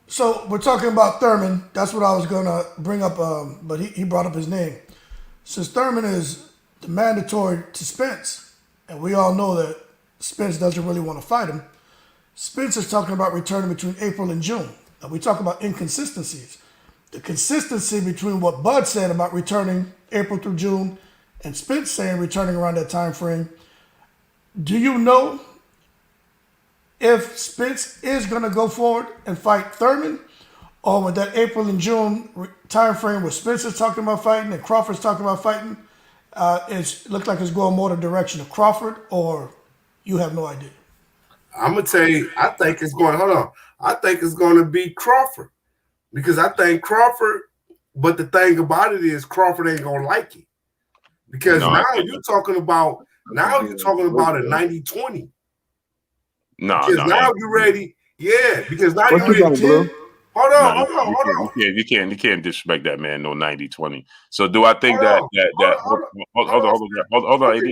So we're talking about Thurman. That's what I was gonna bring up. But he brought up his name. Since Thurman is the mandatory to Spence, and we all know that Spence doesn't really want to fight him. Spence is talking about returning between April and June. Now we talk about inconsistencies. The consistency between what Bud said about returning April through June and Spence saying returning around that time frame. Do you know if Spence is going to go forward and fight Thurman, or with that April and June time frame where Spence is talking about fighting and Crawford's talking about fighting, it looks like it's going more the direction of Crawford, or you have no idea? I'm gonna tell you, I think it's going. Hold on, I think it's going to be Crawford because I think Crawford. But the thing about it is, Crawford ain't gonna like it because now you're talking about a 90-20. No, Because now you're ready. Yeah, because now you're ready. Hold on. You can't disrespect that man. No 90-20. So do I think hold on, AD.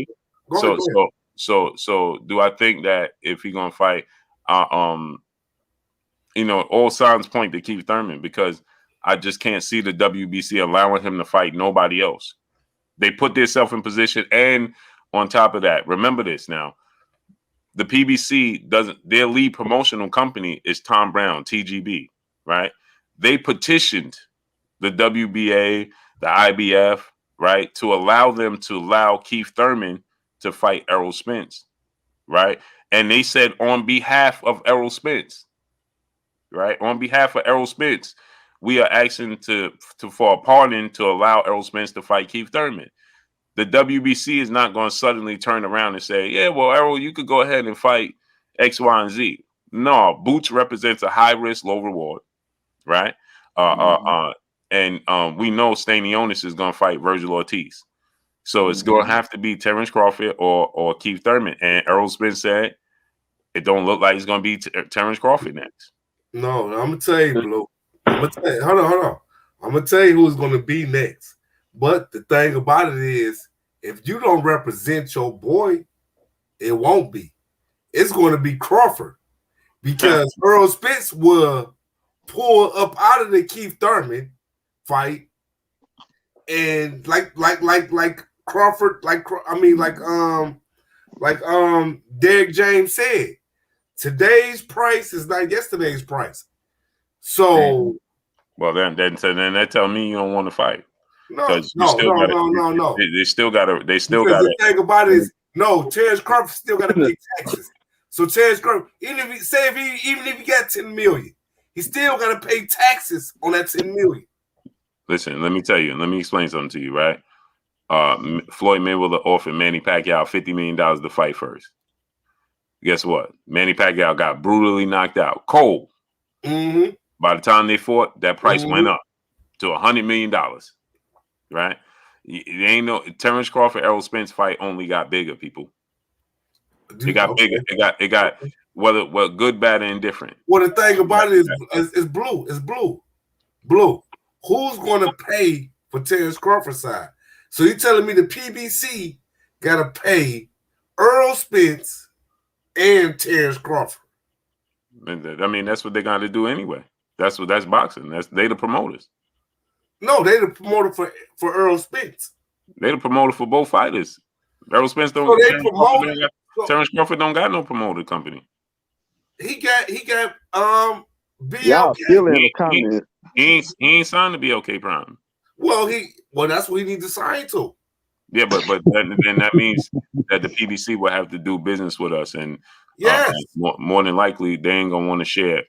So do I think that if he's gonna fight, all signs point to Keith Thurman because I just can't see the WBC allowing him to fight nobody else. They put themselves in position, and on top of that, remember this now. The PBC their lead promotional company is Tom Brown, TGB, right? They petitioned the WBA, the IBF, right, to allow Keith Thurman to fight Errol Spence, right? And they said on behalf of Errol Spence, right? On behalf of Errol Spence, we are asking for a pardon to allow Errol Spence to fight Keith Thurman. The WBC is not going to suddenly turn around and say, yeah, well, Errol, you could go ahead and fight X, Y, and Z. No, Boots represents a high risk, low reward, right? And we know Stanionis is going to fight Virgil Ortiz. So it's going to have to be Terrence Crawford or Keith Thurman. And Errol Spence said it don't look like it's going to be Terrence Crawford next. No, I'm going to tell you, Blue. Hold on. I'm going to tell you who's going to be next. But the thing about it is, if you don't represent your boy, it won't be. It's going to be Crawford because Errol Spence will pull up out of the Keith Thurman fight, and like Crawford, Derek James said, today's price is not yesterday's price. So, well, then that tell me you don't want to fight. No. They still got to. The thing about it is, Terrence Crawford still got to pay taxes. So Terrence Crawford, even if he got $10 million, he still got to pay taxes on that $10 million. Listen, let me tell you. Let me explain something to you, right? Floyd Mayweather offered Manny Pacquiao $50 million to fight first. Guess what? Manny Pacquiao got brutally knocked out, cold. Mm-hmm. By the time they fought, that price went up to $100 million. Right? It ain't no Terrence Crawford, Errol Spence fight only got bigger, people. It got bigger. It got whether good, bad, and indifferent. Well, the thing about it is Blue. It's Blue. Who's going to pay for Terrence Crawford's side? So you're telling me the PBC got to pay Errol Spence and Terrence Crawford? I mean, that's what they got to do anyway. That's boxing. They the promoters. No, they the promoter for Errol Spence. They the promoter for both fighters. Terrence Crawford don't got no promoter company. He got BLK. Y'all still in the comments. He ain't signed to BLK Prime. Well, that's what he needs to sign to. Yeah, but then that means that the PBC will have to do business with us, and more than likely they ain't gonna want to share it.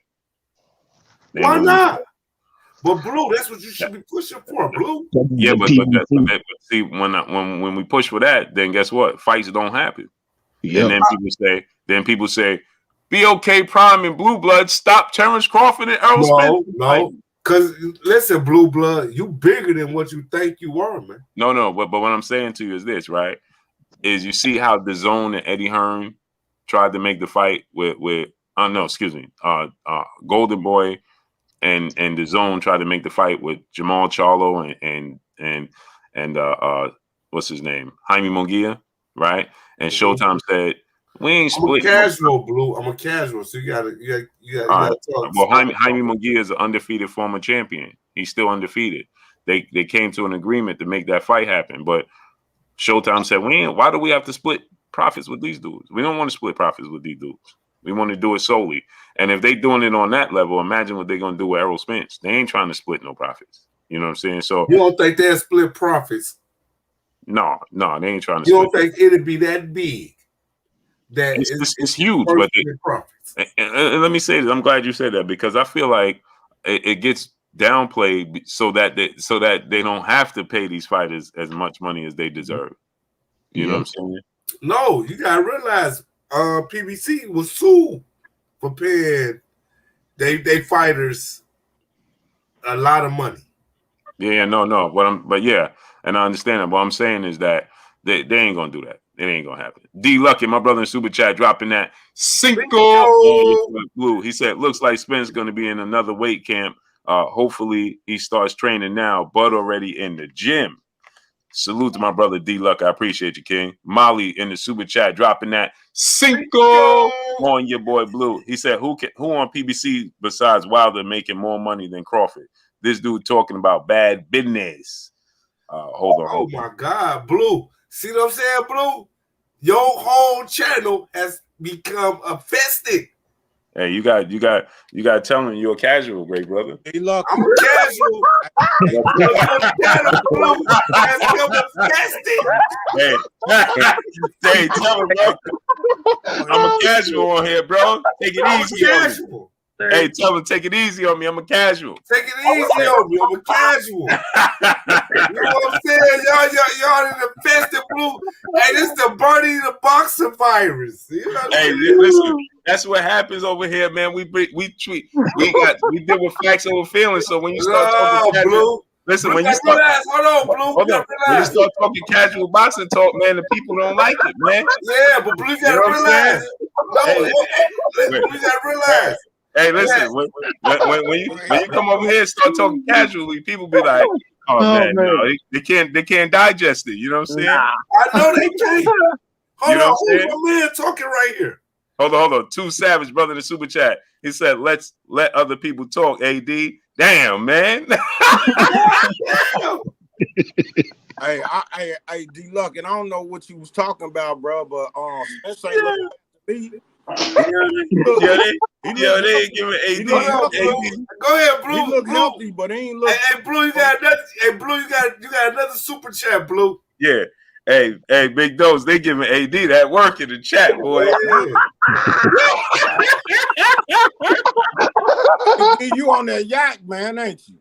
Why not? But Blue, that's what you should be pushing for, Blue. Yeah, but see, when we push for that, then guess what? Fights don't happen. Yep. And then people say, BLK Prime and Blue Blood stop Terrence Crawford and Errol Spence. No, Cause listen, Blue Blood, you bigger than what you think you are, man. No, but what I'm saying to you is this, right? Is you see how DAZN and Eddie Hearn tried to make the fight with Golden Boy and DAZN tried to make the fight with Jamal Charlo and what's his name? Jaime Munguia, right? And Showtime said, we ain't split. I'm a casual, Blue. I'm a casual, so you gotta talk. Well, Jaime Munguia is an undefeated former champion. He's still undefeated. They came to an agreement to make that fight happen, but Showtime said, why do we have to split profits with these dudes? We don't want to split profits with these dudes. We want to do it solely. And if they doing it on that level, imagine what they're going to do with Errol Spence. They ain't trying to split no profits. You know what I'm saying? So you don't think they'll split profits? No, they ain't trying to. You don't think it'd be that big? That it's huge, but and let me say this. I'm glad you said that because I feel like it gets downplayed so that they don't have to pay these fighters as much money as they deserve. You know what I'm saying? No, you gotta realize PBC was sued for paying they fighters a lot of money. Yeah, no. And I understand that. What I'm saying is that they ain't gonna do that. It ain't gonna happen. D Lucky, my brother in Super Chat, dropping that Cinco Blue. He said, looks like Spence gonna be in another weight camp. Hopefully he starts training now, but already in the gym. Salute to my brother D Luck. I appreciate you, King. Molly in the Super Chat, dropping that Cinco on your boy Blue. He said, who on PBC besides Wilder making more money than Crawford? This dude talking about bad business. Hold on. Oh my God, Blue. See what I'm saying, Blue? Your whole channel has become infested. Hey, you got to tell him you're a casual, great brother. Hey, look, I'm a casual. Blue has become infested. Hey, tell him, bro. I'm a casual on here, bro. Take it easy on me. Hey, tell him take it easy on me. I'm a casual. Take it easy on me. I'm a casual. You know what I'm saying? Y'all in the infested, Blue. Hey, this is the Bernie the Boxer virus. You know hey, listen, that's what happens over here, man. We deal with facts over feelings. So when you start talking casual, Blue. Listen, Blue, when you start, hold on. When you start talking casual boxing talk, man, the people don't like it, man. Yeah, but Blue, you gotta realize. Blue, you gotta realize. Hey, listen, when you come over here and start talking casually, people be like, "Oh man, no, they can't digest it." You know what I'm saying? I know they can't. Hold on, who's my man talking right here? Hold on. Too Savage, brother, in the Super Chat. He said, "Let's let other people talk." AD, damn man. Hey, D Luck, and I don't know what you was talking about, bro, but Spence ain't looking at me. They ain't giving AD. Go ahead, Blue. He look healthy, but he ain't look. Hey, Blue, you got another. Hey, Blue, you got another Super Chat, Blue. Yeah. Hey, Big Dose, they giving AD that work in the chat, boy. You on that yak, man, ain't you?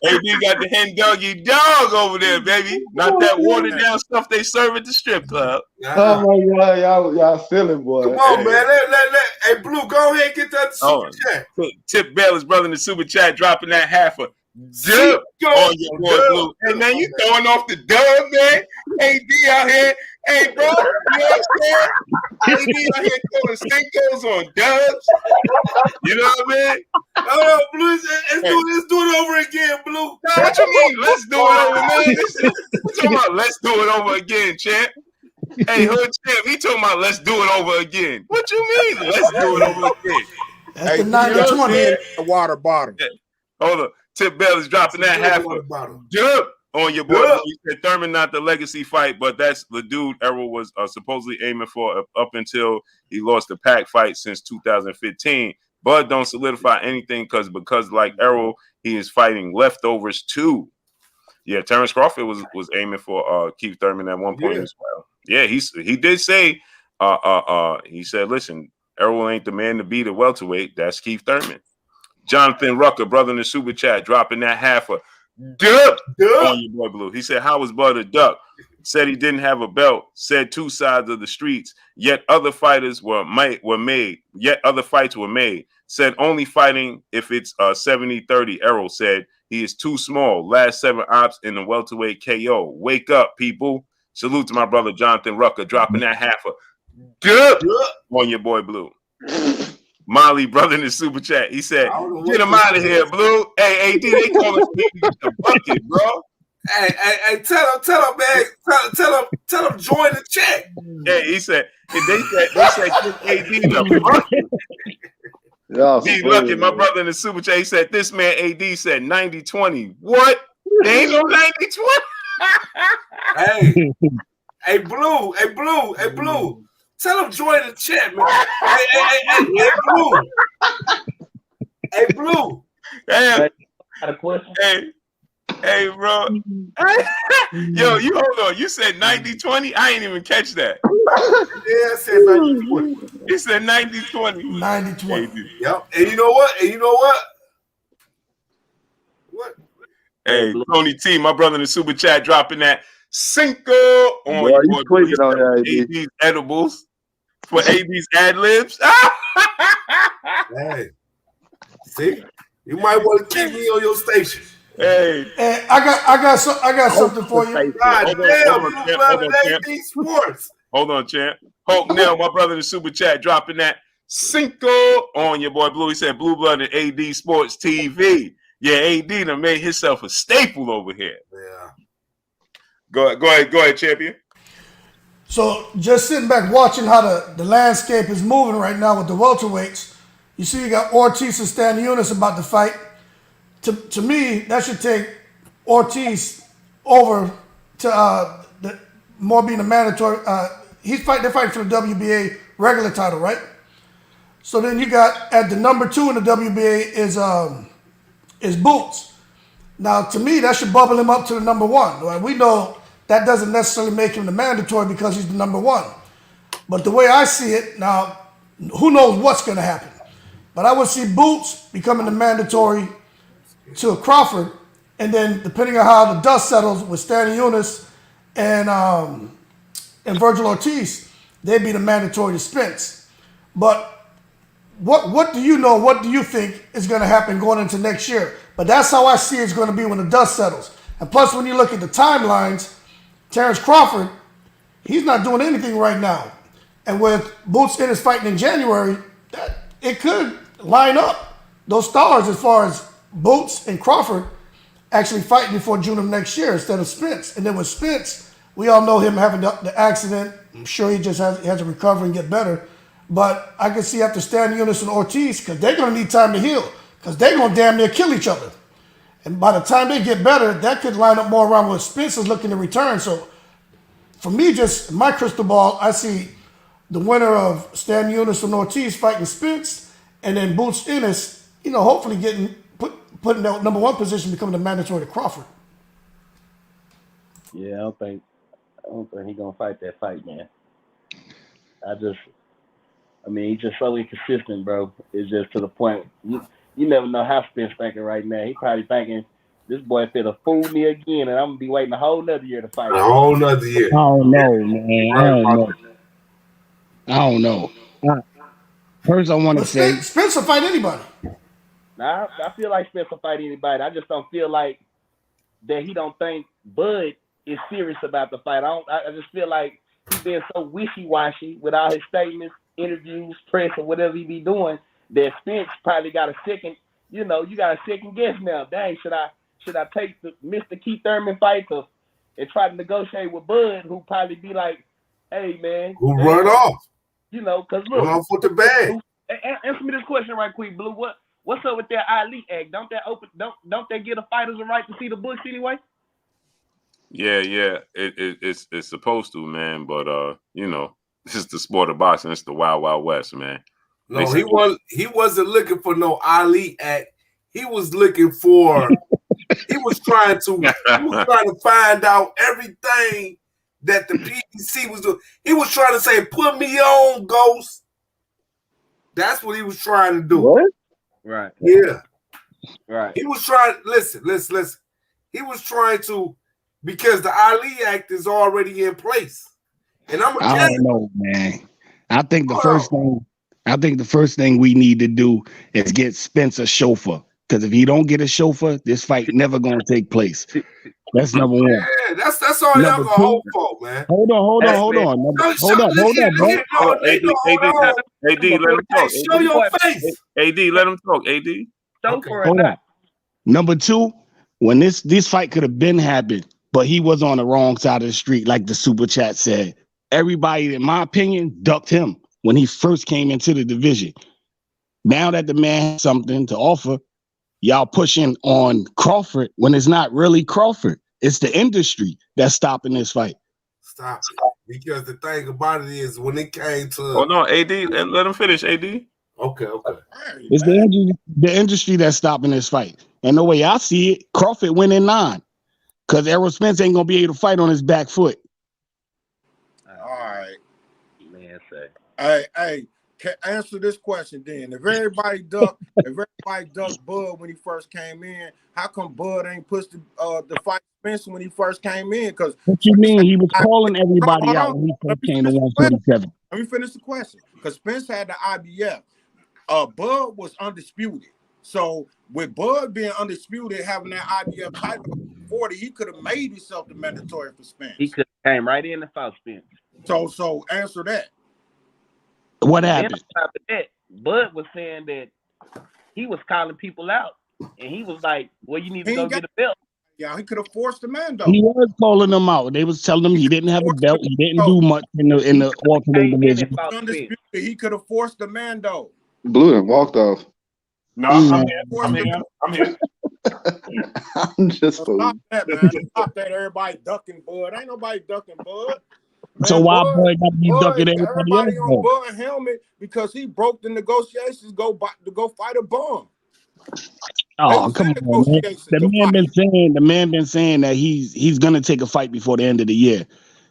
AD got the hen doggy dog over there, baby. Not that watered down stuff they serve at the strip club. Oh my God, y'all silly boy. Come on, man. Hey, Blue, go ahead and get that Super Chat. Tip Bayless, brother in the Super Chat, dropping that half a dub on your boy Blue. Hey man, you throwing off the dub, man. AD out here. Hey, bro, you know what I'm saying? AD out here throwing Cincos on dubs. You know what I mean? No, Blue, let's do it over again, Blue. No, what you mean? Let's do it over, man. Talking about let's do it over again, champ. Hey, Hood Champ, he talking about let's do it over again. What you mean? Let's do it over again. That's the 90-20. The water bottle. Yeah. Hold on. Tip Bell is dropping that half a dub on your boy. You said Thurman not the legacy fight, but that's the dude Errol was supposedly aiming for up until he lost the pack fight since 2015. Bud don't solidify anything because like Errol, he is fighting leftovers too. Yeah, Terrence Crawford was aiming for Keith Thurman at one point as well. Yeah, he did say he said, listen, Errol ain't the man to beat at welterweight. That's Keith Thurman. Jonathan Rucker, brother in the Super Chat, dropping that half a duck on your boy Blue. He said, how was Bud a duck? Said he didn't have a belt. Said two sides of the streets. Yet other fighters were made. Yet other fights were made. Said only fighting if it's 70-30. Errol said he is too small. Last 7 ops in the welterweight KO. Wake up, people. Salute to my brother Jonathan Rucker dropping that half a good on your boy Blue. Molly, brother in the super chat, he said, "Get him out of here, Blue." Hey, AD, they call us the bucket, bro. Hey, tell him, man. Tell him join the chat. Hey, he said, they said give AD the bucket. Be lucky, my brother in the super chat. He said this man AD said 90-20. What? There ain't no 90-20. Hey, Blue. Tell him join the chat, man. Hey, Blue. Hey, Got a question? hey, bro. Yo, you hold on. You said 90-20? I ain't even catch that. Yeah, I said 90-20. He said 90-20. 90-20. Yep. And you know what? What? Hey, Tony T, my brother in the super chat, dropping that Cinco on Boy, your you boy. tweaking on here, AD. AD's edibles for AD's ad libs. Hey, see, you might want to keep me on your station. Hey, I got something for you. God damn, Blue Blood AD Sports. Hold on, champ. Hope now, my brother in the super chat, dropping that Cinco on your boy Blue. He said Blue Blood and AD Sports TV. Yeah, AD done made himself a staple over here. Yeah. Go ahead, champion. So just sitting back watching how the landscape is moving right now with the welterweights, you see you got Ortiz and Stan Eunice about to fight. To me, that should take Ortiz over to the more being a mandatory. They're fighting for the WBA regular title, right? So then you got at the number 2 in the WBA is Boots. Now to me, that should bubble him up to the number 1. Right? We know that doesn't necessarily make him the mandatory because he's the number 1. But the way I see it now, who knows what's going to happen? But I would see Boots becoming the mandatory to Crawford, and then depending on how the dust settles with Stanley Eunice and Virgil Ortiz, they'd be the mandatory to Spence. But what do you know? What do you think is going to happen going into next year? But that's how I see it's going to be when the dust settles. And plus, when you look at the timelines, Terrence Crawford, he's not doing anything right now. And with Boots in his fighting in January, it could line up those stars as far as Boots and Crawford actually fighting before June of next year instead of Spence. And then with Spence, we all know him having the accident. I'm sure he just has to recover and get better. But I can see after Stan Eunice and Ortiz, because they're going to need time to heal, because they're going to damn near kill each other. And by the time they get better, that could line up more around what Spence is looking to return. So for me, just my crystal ball, I see the winner of Stan Eunice and Ortiz fighting Spence, and then Boots Ennis, hopefully getting put in that number 1 position, becoming the mandatory to Crawford. Yeah, I don't think he's gonna fight that fight, man. He's just so inconsistent, bro. It's just to the point you never know how Spence thinking right now. He probably thinking this boy finna fool me again, and I'm gonna be waiting a whole nother year to fight. A whole nother year. I don't know, man. I don't know. First, I want to say Spence will fight anybody. Nah, I feel like Spence will fight anybody. I just don't feel like that he don't think Bud is serious about the fight. I just feel like he's been so wishy-washy with all his statements, interviews, press, or whatever he be doing, that Spence probably got a second, you got a second guess now. Dang, should I take the Mr. Keith Thurman fight and try to negotiate with Bud, who probably be like, hey, man. Who run off? Because look. Run off with the bag. Answer me this question right quick, Blue. What's up with that Ali Act? Don't they give the fighters a right to see the books anyway? Yeah. It's supposed to, man. But this is the sport of boxing. It's the Wild Wild West, man. No, he wasn't looking for no Ali Act. He was looking for. he was trying to find out everything that the PBC was doing. He was trying to say, "Put me on, Ghost." That's what he was trying to do. What? Right. Yeah. Right. He was trying. Listen. He was trying to, because the Ali Act is already in place, and I don't know, man. I think the first thing I think the first thing we need to do is get Spence a chauffeur. Because if he don't get a chauffeur, this fight never gonna take place. That's number one. Yeah, that's all y'all Number gonna two, hope for, man. hold on. Hold on, Bro. AD, let him talk. Show your face. AD, let him talk. AD. Hold on. Number two, when this fight could have been happened, but he was on the wrong side of the street, like the super chat said. Everybody, in my opinion, ducked him when he first came into the division. Now that the man has something to offer, y'all pushing on Crawford when it's not really Crawford. It's the industry that's stopping this fight. Stop it. Because the thing about it is, when it came to... Oh, no, AD, let him finish, AD. Okay. It's the industry that's stopping this fight. And the way I see it, Crawford went in 9. Because Errol Spence ain't going to be able to fight on his back foot. All right. Man, say. Hey, answer this question then. If everybody ducked Bud when he first came in, how come Bud ain't pushed the fight Spence when he first came in? Because what you mean? He was calling everybody out when he first came to 147. Let me finish the question. Because Spence had the IBF. Bud was undisputed. So with Bud being undisputed, having that IBF title 40, he could have made himself the mandatory for Spence. He could have came right in and fought Spence. So answer that. What happened? Then on top of that, Bud was saying that he was calling people out, and he was like, "Well, you need to go get a belt." Yeah, he could have forced the man though. He was calling them out. They was telling him he didn't have a belt. He didn't do much in the alternate division. Undisputed, he could have forced the man though. Blue and walked off. No, I'm here. I'm just stop that, man. Stop that. Everybody ducking Bud. Ain't nobody ducking Bud. Man, so why Bud got to be ducking everybody else? On Bud helmet because he broke the negotiations to go fight a bum. Oh, come on, man. The man been saying that he's gonna take a fight before the end of the year.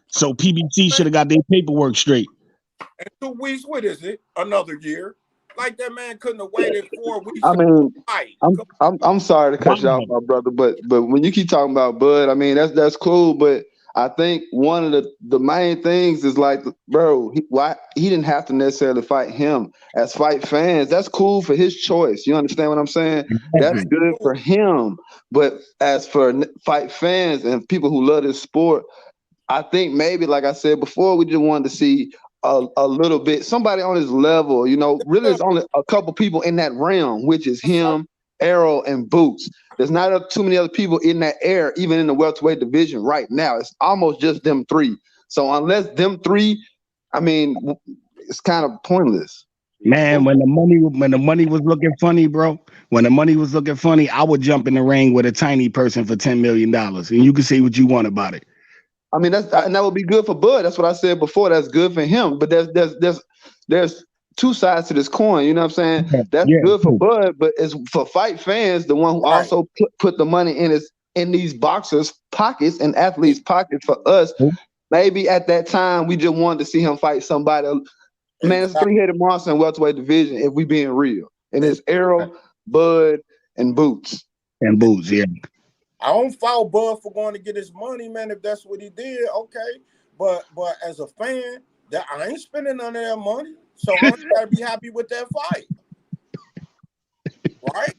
So PBC should have got their paperwork straight. And 2 weeks, what is it? Another year. Like that man couldn't have waited 4 weeks. I mean, I'm sorry to cut you off, my brother, but when you keep talking about Bud, I mean that's cool, but I think one of the main things is like, bro, he didn't have to necessarily fight him. As fight fans, that's cool for his choice. You understand what I'm saying? That's good for him. But as for fight fans and people who love this sport, I think maybe, like I said before, we just wanted to see a little bit, somebody on his level, really there's only a couple people in that realm, which is him, Errol, and Boots. There's not too many other people in that air, even in the welterweight division right now. It's almost just them 3. So unless them 3, I mean, it's kind of pointless. Man, when the money was looking funny, bro, I would jump in the ring with a tiny person for $10 million. And you can say what you want about it. I mean, that would be good for Bud. That's what I said before. That's good for him. But there's 2 sides to this coin. You know what I'm saying? That's good for Bud, but it's for fight fans, the one who also put the money in these boxers' pockets and athletes' pockets for us. Maybe at that time we just wanted to see him fight somebody. Man, it's a 3-headed monster in welterweight division. If we being real, and it's Errol, Bud, and Boots. Yeah. I don't fault Bud for going to get his money, man. If that's what he did, okay. But as a fan, that I ain't spending none of that money, so I gotta be happy with that fight, right?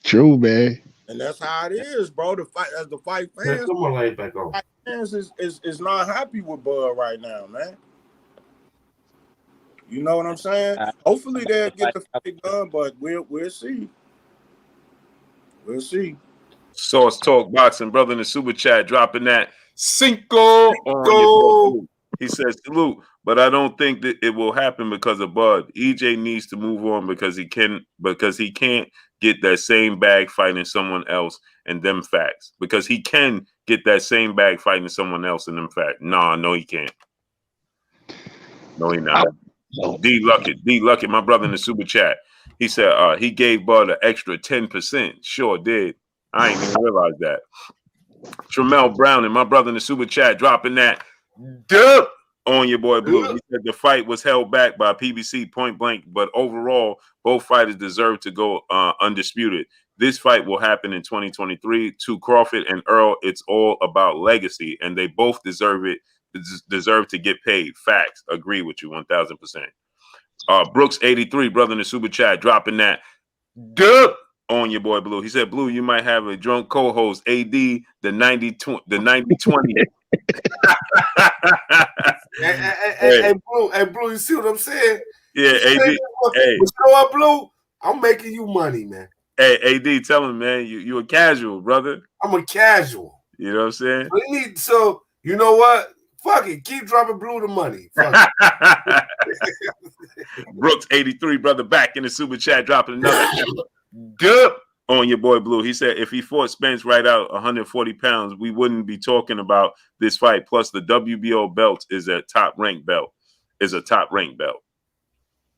True, man. And that's how it is, bro. The fight fans, fight fans is not happy with Bud right now, man. You know what I'm saying? Hopefully they'll get the fight done, but we'll see. We'll see. Source Talk Boxing, brother in the super chat, dropping that Cinco on your book. He says, salute, but I don't think that it will happen because of Bud. EJ needs to move on because he can't get that same bag fighting someone else and them facts. Because he can get that same bag fighting someone else and them facts. No, he can't. No, he not. D Luckett, my brother in the super chat. He said he gave Bud an extra 10%. Sure did. I ain't even realize that. Tramel Brown and my brother in the super chat dropping that dub on your boy Blue. He said the fight was held back by PBC point blank, but overall, both fighters deserve to go undisputed. This fight will happen in 2023 to Crawford and Errol. It's all about legacy, and they both deserve it deserve to get paid. Facts. Agree with you 1,000%. Brooks 83, brother in the super chat, dropping that dub on your boy Blue. He said, Blue, you might have a drunk co-host, AD, the 90-20. Hey, Blue, you see what I'm saying? Yeah, AD. Hey, you know what, Blue? I'm making you money, man. Hey, AD, tell him, man, you a casual, brother. I'm a casual. You know what I'm saying? So you know what? Fuck it. Keep dropping Blue the money. Fuck it. Brooks 83, brother, back in the super chat, dropping another dub on your boy Blue. He said if he fought Spence right out 140 pounds, we wouldn't be talking about this fight. Plus, the WBO belt is a top ranked belt.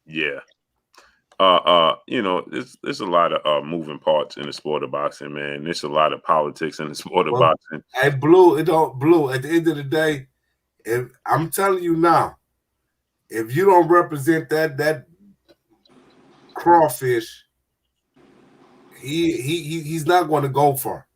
Yeah. You know, there's a lot of moving parts in the sport of boxing, man. There's a lot of politics in the sport of boxing. Hey, Blue, at the end of the day, if I'm telling you now, if you don't represent that crawfish, he's not going to go for.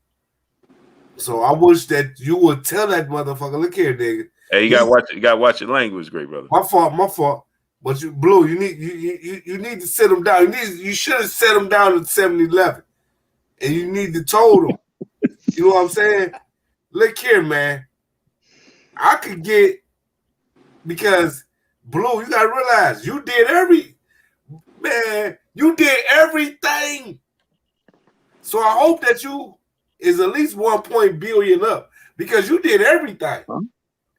So I wish that you would tell that motherfucker, look here, nigga. Hey, you gotta watch your language, great brother. My fault. But you, Blue, you need to sit him down. You should have set him down at 7-11. And you need to told him. You know what I'm saying? Look here, man. I could get, because Blue, you gotta realize you did everything. So I hope that you is at least 1 billion up, because you did everything. Huh?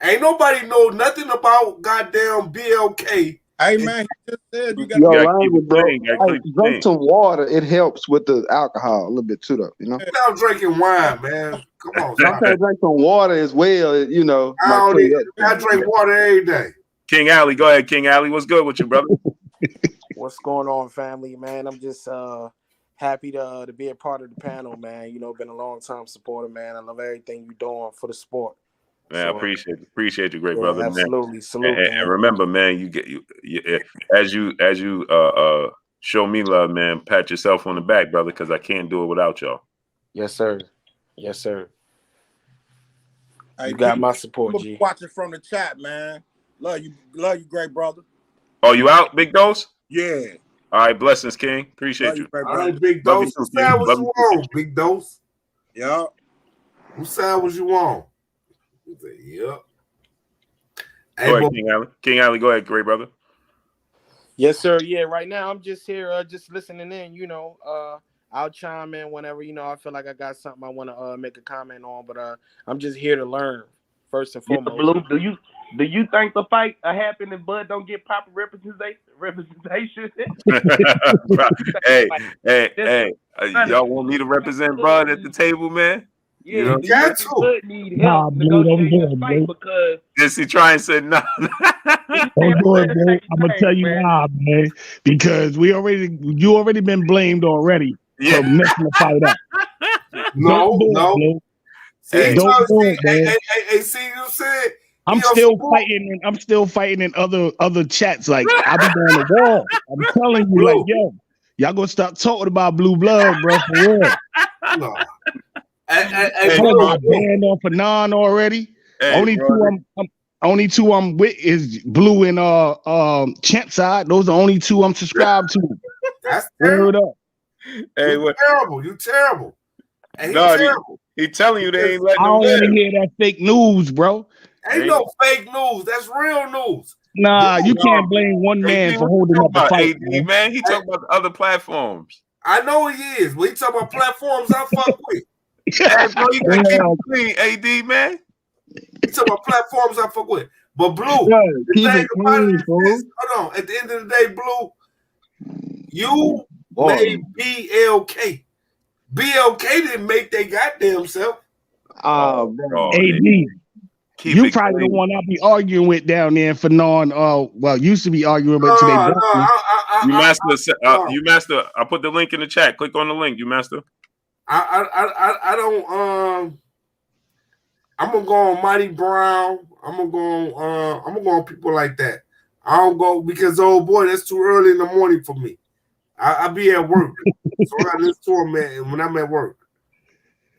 Ain't nobody know nothing about goddamn BLK. Hey man, he just said you got to drink some water. It helps with the alcohol a little bit too, though. You know, I'm drinking wine, man. Come on, sometimes drink some water as well. You know, I drink water every day. King Alley, go ahead, King Alley. What's good with you, brother? What's going on, family, man? I'm just happy to be a part of the panel, man. You know, been a long time supporter, man. I love everything you're doing for the sport. Man, I appreciate you, great brother. Absolutely, man. salute. And remember, man, you as you show me love, man. Pat yourself on the back, brother, because I can't do it without y'all. Yes, sir. Yes, sir. Hey, you got my support, G. Watching from the chat, man. Love you, great brother. Oh, you out, Big Dose? Yeah. All right, blessings, King. Appreciate you. All right, Big Dose. Whose side was you on, Big Dose? Yeah. Whose side was you on? Yep. Go ahead, King Alley. King Alley, go ahead, great brother. Yes, sir. Yeah, right now I'm just here, just listening in. You know, I'll chime in whenever I feel like I got something I want to make a comment on. But I'm just here to learn first and foremost. Blue, do you think the fight happen and Bud don't get proper representation? hey, y'all want me to represent Bud at the table, man? Yeah, you got to. Need help negotiating the fight because just he try and say no. Don't do it, bro. I'm gonna tell you why, man. Because you already been blamed already for messing the fight up. No. Hey, see you said. I'm still fighting in other chats. Like I be on the wall. I'm telling you, like, yo, y'all gonna stop talking about blue blood, bro, for real. No. I banned off of non already. Only two I'm with is Blue and Champ side. Those are the only two I'm subscribed to. That's terrible. Hey, you terrible. Hey, terrible. He telling you they ain't letting I don't want to hear that fake news, bro. Ain't no fake news. That's real news. Nah, you can't blame one man for holding up the fight. AD, man. He talking about the other platforms. I know he is, but he talking about platforms I fuck with. Hey, bro, you gotta keep it clean, AD, man. He talking about platforms I fuck with. But Blue, the thing about it is, hold on. At the end of the day, Blue, you made BLK. BLK didn't make their goddamn self. AD. You probably the one I'll be arguing with down there for used to be arguing with today. You master. I put the link in the chat. Click on the link, you master. I don't I'm gonna go on Mighty Brown. I'm gonna go on people like that. I don't go because boy, that's too early in the morning for me. I be at work. So I gotta listen to him, man, when I'm at work.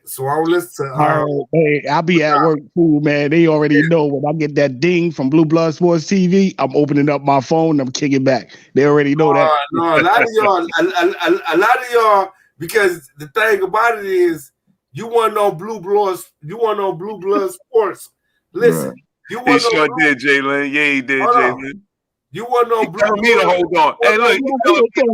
So I'll listen to. Hey, I'll be at work too, man. They already know when I get that ding from Blue Blood Sports TV, I'm opening up my phone and I'm kicking back. They already know that. No, a lot of y'all, a lot of y'all, because the thing about it is, you want no Blue Blood Sports. Listen, you want he sure did, Jalen. Yeah, he did, Jalen. You want no Blue Blood? Me to hold on. Hey, look,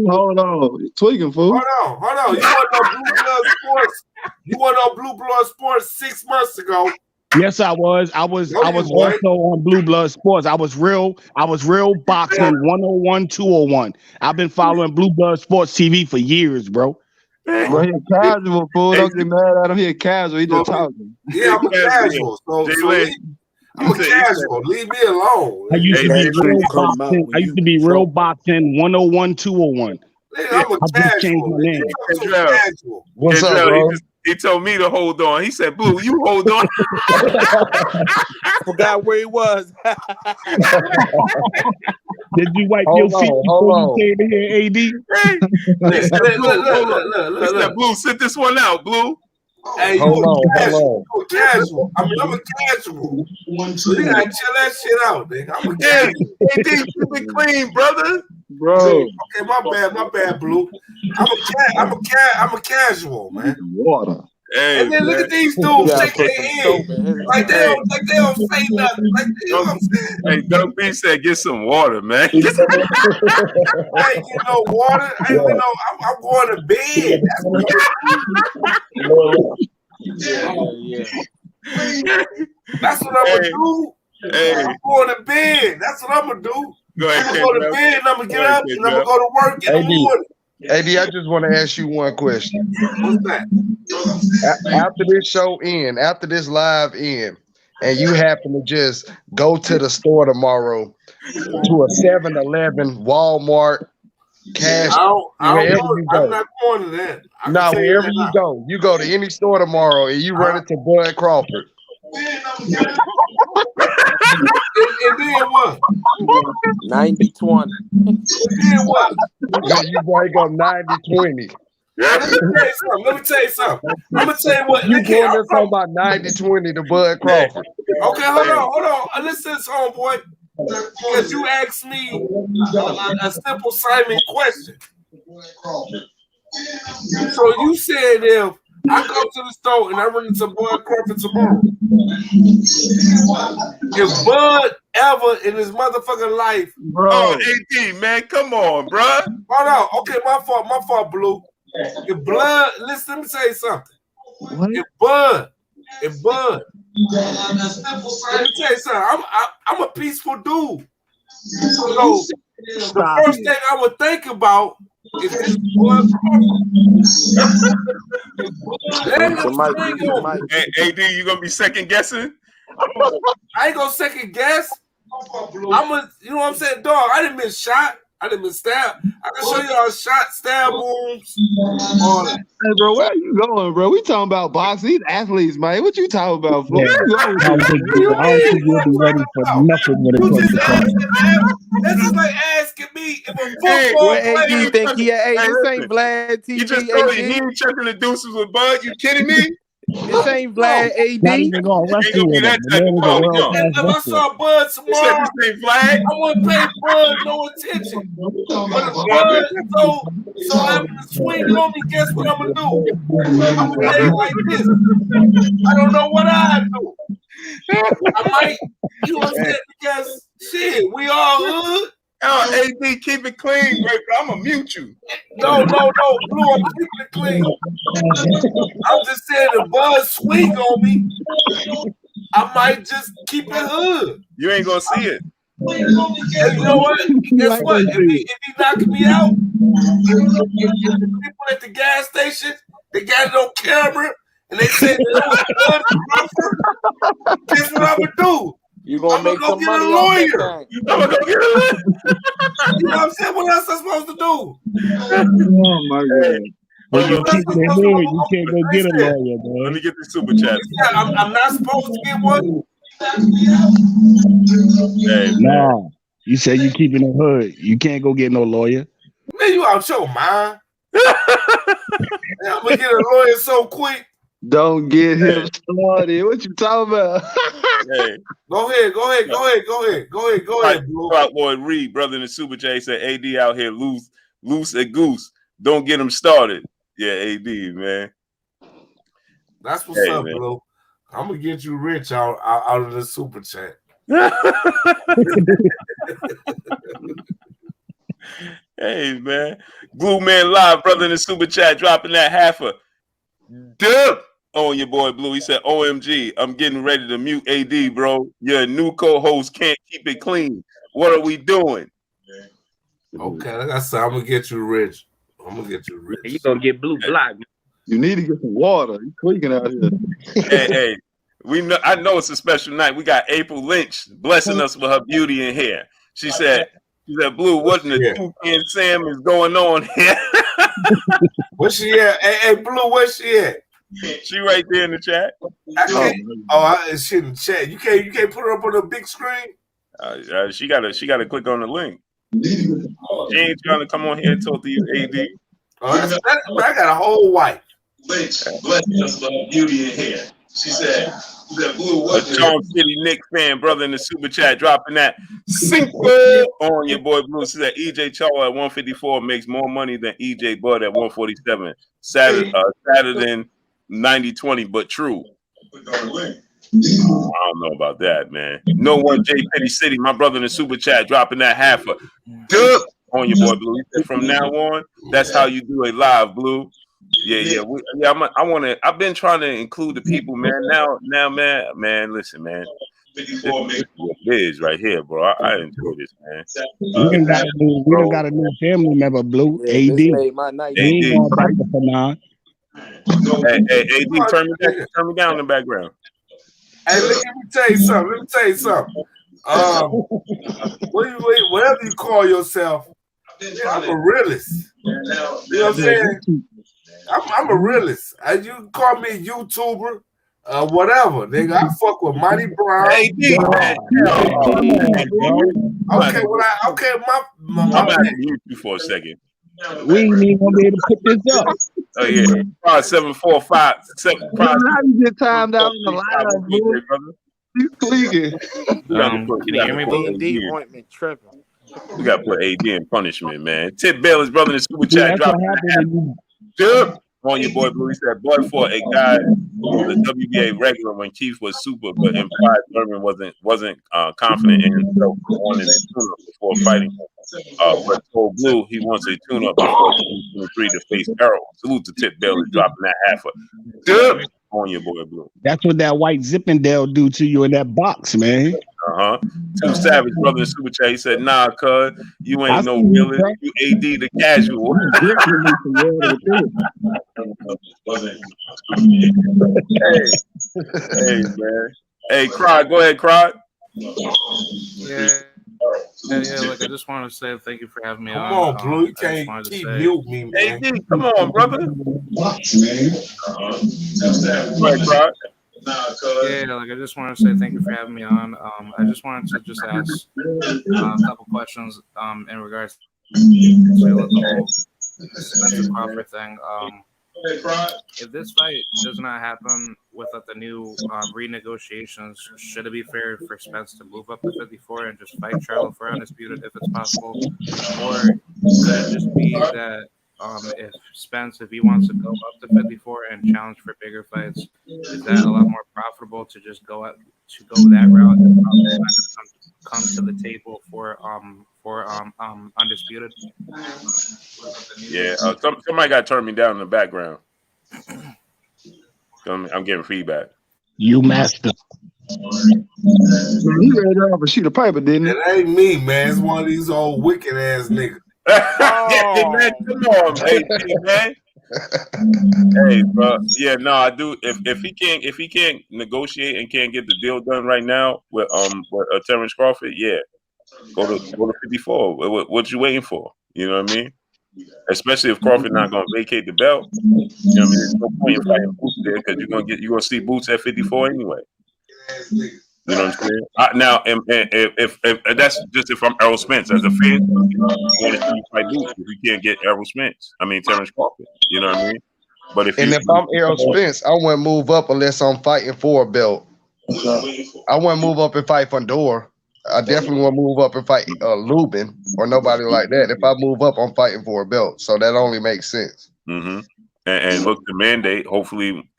hold on. You're tweaking, fool. Hold on. You want no Blue Blood Sports? You want no Blue Blood Sports 6 months ago? Yes, I was. I was also on Blue Blood Sports. I was real boxing 101, 201. I've been following Blue Blood Sports TV for years, bro. Bro, he a casual, fool. Don't get mad at him. He a casual. He just talking. Yeah, I'm a casual. I'm a casual. Leave me alone. I used to be real boxing 101, 201. I'm a casual. What's up, bro? He told me to hold on. He said, Blue, you hold on. Forgot where he was. Did you wipe your feet before you came in here, AD? Hey, he said, Blue, sit this one out, Blue. Hey, hold on. Casual. I mean, I'm a casual. So you gotta chill that shit out, nigga. I'm a casual. AD, keep it clean, brother. Bro. Okay, my bad, Blue. I'm a casual, man. Water. Hey, and then look at these dudes shaking their head like they don't say nothing. Like, you know what I'm saying? Hey, Doug B said, get some water, man. I ain't get no water. I'm going to bed. That's what I'm gonna do. Hey. I'm going to bed. That's what I'm gonna do. Go ahead, I'm gonna go to bed and I'm gonna get up and I'm gonna go to work in the morning. AD, I just want to ask you one question. What's that? After this show end, after this live end, and you happen to just go to the store tomorrow to a 7-Eleven, Walmart, Cash, wherever you go. I'm not going to that. No, wherever you go. You go to any store tomorrow and you run into Bud Crawford. And then what? 90-20. And then what? You break up 90-20. Let me tell you something. I'm gonna tell you what. You going to talk about 90-20 to Bud Crawford. Okay, hold on. Listen to this, homeboy. Because you asked me a simple Simon question. So you said if I go to the store and I run into Bud Crawford tomorrow, if Bud ever in his motherfucking life, bro, AD, man, come on, bro. Hold on. Okay, my fault, Blue. If Blood, listen, let me tell you something. What? If Bud, let me tell you something. I'm a peaceful dude. So the first thing I would think about is this Bud Crawford. Hey, AD, you gonna be second guessing? I ain't gonna second guess. You know what I'm saying, dog? I didn't miss shot. I didn't been stabbed. I can show y'all shot, stab wounds. Hey, bro, where are you going, bro? We talking about boxing. These athletes, man. What you talking about, bro? Yeah. I don't think you'll be ready for nothing when it comes to boxing. This is like asking me if a football player. Think this ain't Vlad TV. You just told me he ain't chucking the deuces with Bud. You kidding me? This ain't Vlad AD. If I saw Bud tomorrow, this ain't Vlad. I wouldn't pay Bud no attention. But if Bud so happen to swing on me, guess what I'm gonna do? I'm gonna play like this. I don't know what I do. I might, you know what I'm saying? Because shit, we all hood. Oh, AD, keep it clean, bro. I'm gonna mute you. No, Blue, I'm keeping it clean. I'm just saying if Bud swing on me, I might just keep it hood. You ain't gonna see it. And you know what? Guess what? If he knocking me out, if people at the gas station, they got it on camera, and they say that was Bud Crawford, guess what I'm gonna do? You're gonna make go some get money a lawyer. I'm gonna go get a lawyer. You know what I'm saying? What else am I supposed to do? Oh my God. When you keep it hood, you can't go get a lawyer, bro. Let me get the super chat. Yeah, I'm not supposed to get one. Hey, no, you say you keeping it hood. You can't go get no lawyer. Man, you out your mind. I'm gonna get a lawyer so quick. Don't get him started. What you talking about? Hey. Go ahead, Blue. Clout Boy Reed, brother in the Super J, said AD out here loose and goose. Don't get him started. Yeah, AD, man. That's what's up, man. Blue. I'm gonna get you rich out of the super chat. Hey, man. Glue Man Live, brother in the Super Chat, dropping that half a dip on your boy Blue. He said, OMG, I'm getting ready to mute AD, bro. Your new co-host can't keep it clean. What are we doing? Okay, like I said, I'm gonna get you rich. You gonna get Blue blocked. You need to get some water. You tweaking out here. Hey, I know it's a special night. We got April Lynch blessing us with her beauty in here. She said, Blue, what in the Toucan Sam is going on here? Where's she at? Hey, Blue, where's she at? She right there in the chat. She in the chat. You can't put her up on the big screen. She gotta click on the link. She ain't trying to come on here and talk to you, AD. I got a whole wife. Lynch, blessing us with her beauty in here. She said, Blue, a Charm City Knicks fan, brother in the Super Chat, dropping that single on your boy Blue. She said EJ Chaw at 154 makes more money than EJ Bud at 147. Saturday 90-20, but true. I don't know about that, man. No one, J Petty City, my brother in the Super Chat, dropping that half a dip on your boy Blue. He said, from now on, that's how you do a live, Blue. Yeah. I've been trying to include the people, man. Now, man. Listen, man. This is what it is right here, bro. I enjoy this, man. We done got a new family member, Blue. Yeah, AD. this made my night. AD. Hey, AD, turn me down in the background. Hey, let me tell you something. Whatever you call yourself, I'm a realist. You know what I'm saying? I'm a realist. You can call me a YouTuber, whatever, nigga. I fuck with Monty Brown. AD, man. Okay, I'm gonna mute you for a second. We ain't even gonna be able to put this up. Oh yeah, 745. How you get timed out in the line, bro? You tweaking. Can you hear me, Blue? D ointment tripping. We gotta put AD in punishment, man. Tip Bayless, brother in the Super Chat, dropping that on your boy Blue. He said, boy, for a guy who was a WBA regular when Keith was super, but implied Thurman wasn't confident in himself for wanting a tune-up before fighting him. But told Blue he wants a tune-up before 2023 to face Errol. Salute to Tip Bayless, dropping that half a dip on your boy Blue. That's what that white Zippendale do to you in that box, man. Too Savage, brother in Super Chat. He said, nah, cuz you ain't no realist. You AD the casual. Hey, man. Hey, Cry, go ahead, Cry. Yeah, like I just want to say thank you for having me on. Come on, Blue. You can't keep mute me, man. AD, come on, brother. Yeah, like I just want to say thank you for having me on. I just wanted to just ask a couple questions in regards to the whole Spence Crawford thing. If this fight does not happen without the new renegotiations, should it be fair for Spence to move up to 54 and just fight Charlo for undisputed if it's possible? Or could it just be that if Spence, if he wants to go up to 54 and challenge for bigger fights, is that a lot more profitable to just go that route and come to the table for undisputed? Yeah, somebody got to turn me down in the background. I'm getting feedback. You master. He read off a sheet of paper, didn't he? It ain't me, man. It's one of these old wicked ass niggas. Yeah, man, come on, man. Hey, bro. Yeah, no, I do. If he can't negotiate and can't get the deal done right now with Terrence Crawford, yeah, go to 54. What you waiting for? You know what I mean? Especially if Crawford not gonna vacate the belt. You know what I mean? There's no point in fighting Boots there because you're gonna see Boots at 54 anyway. You know what I'm saying? Now, if that's just if I'm Errol Spence as a fan, you want to see fight Boots if you can't get Errol Spence. I mean Terrence Crawford. You know what I mean? But if And you, if I'm Errol Spence, I wouldn't move up unless I'm fighting for a belt. I wouldn't move up and fight Fundora. I definitely won't move up and fight Lubin or nobody like that. If I move up, I'm fighting for a belt. So that only makes sense. and look, the mandate. Hopefully,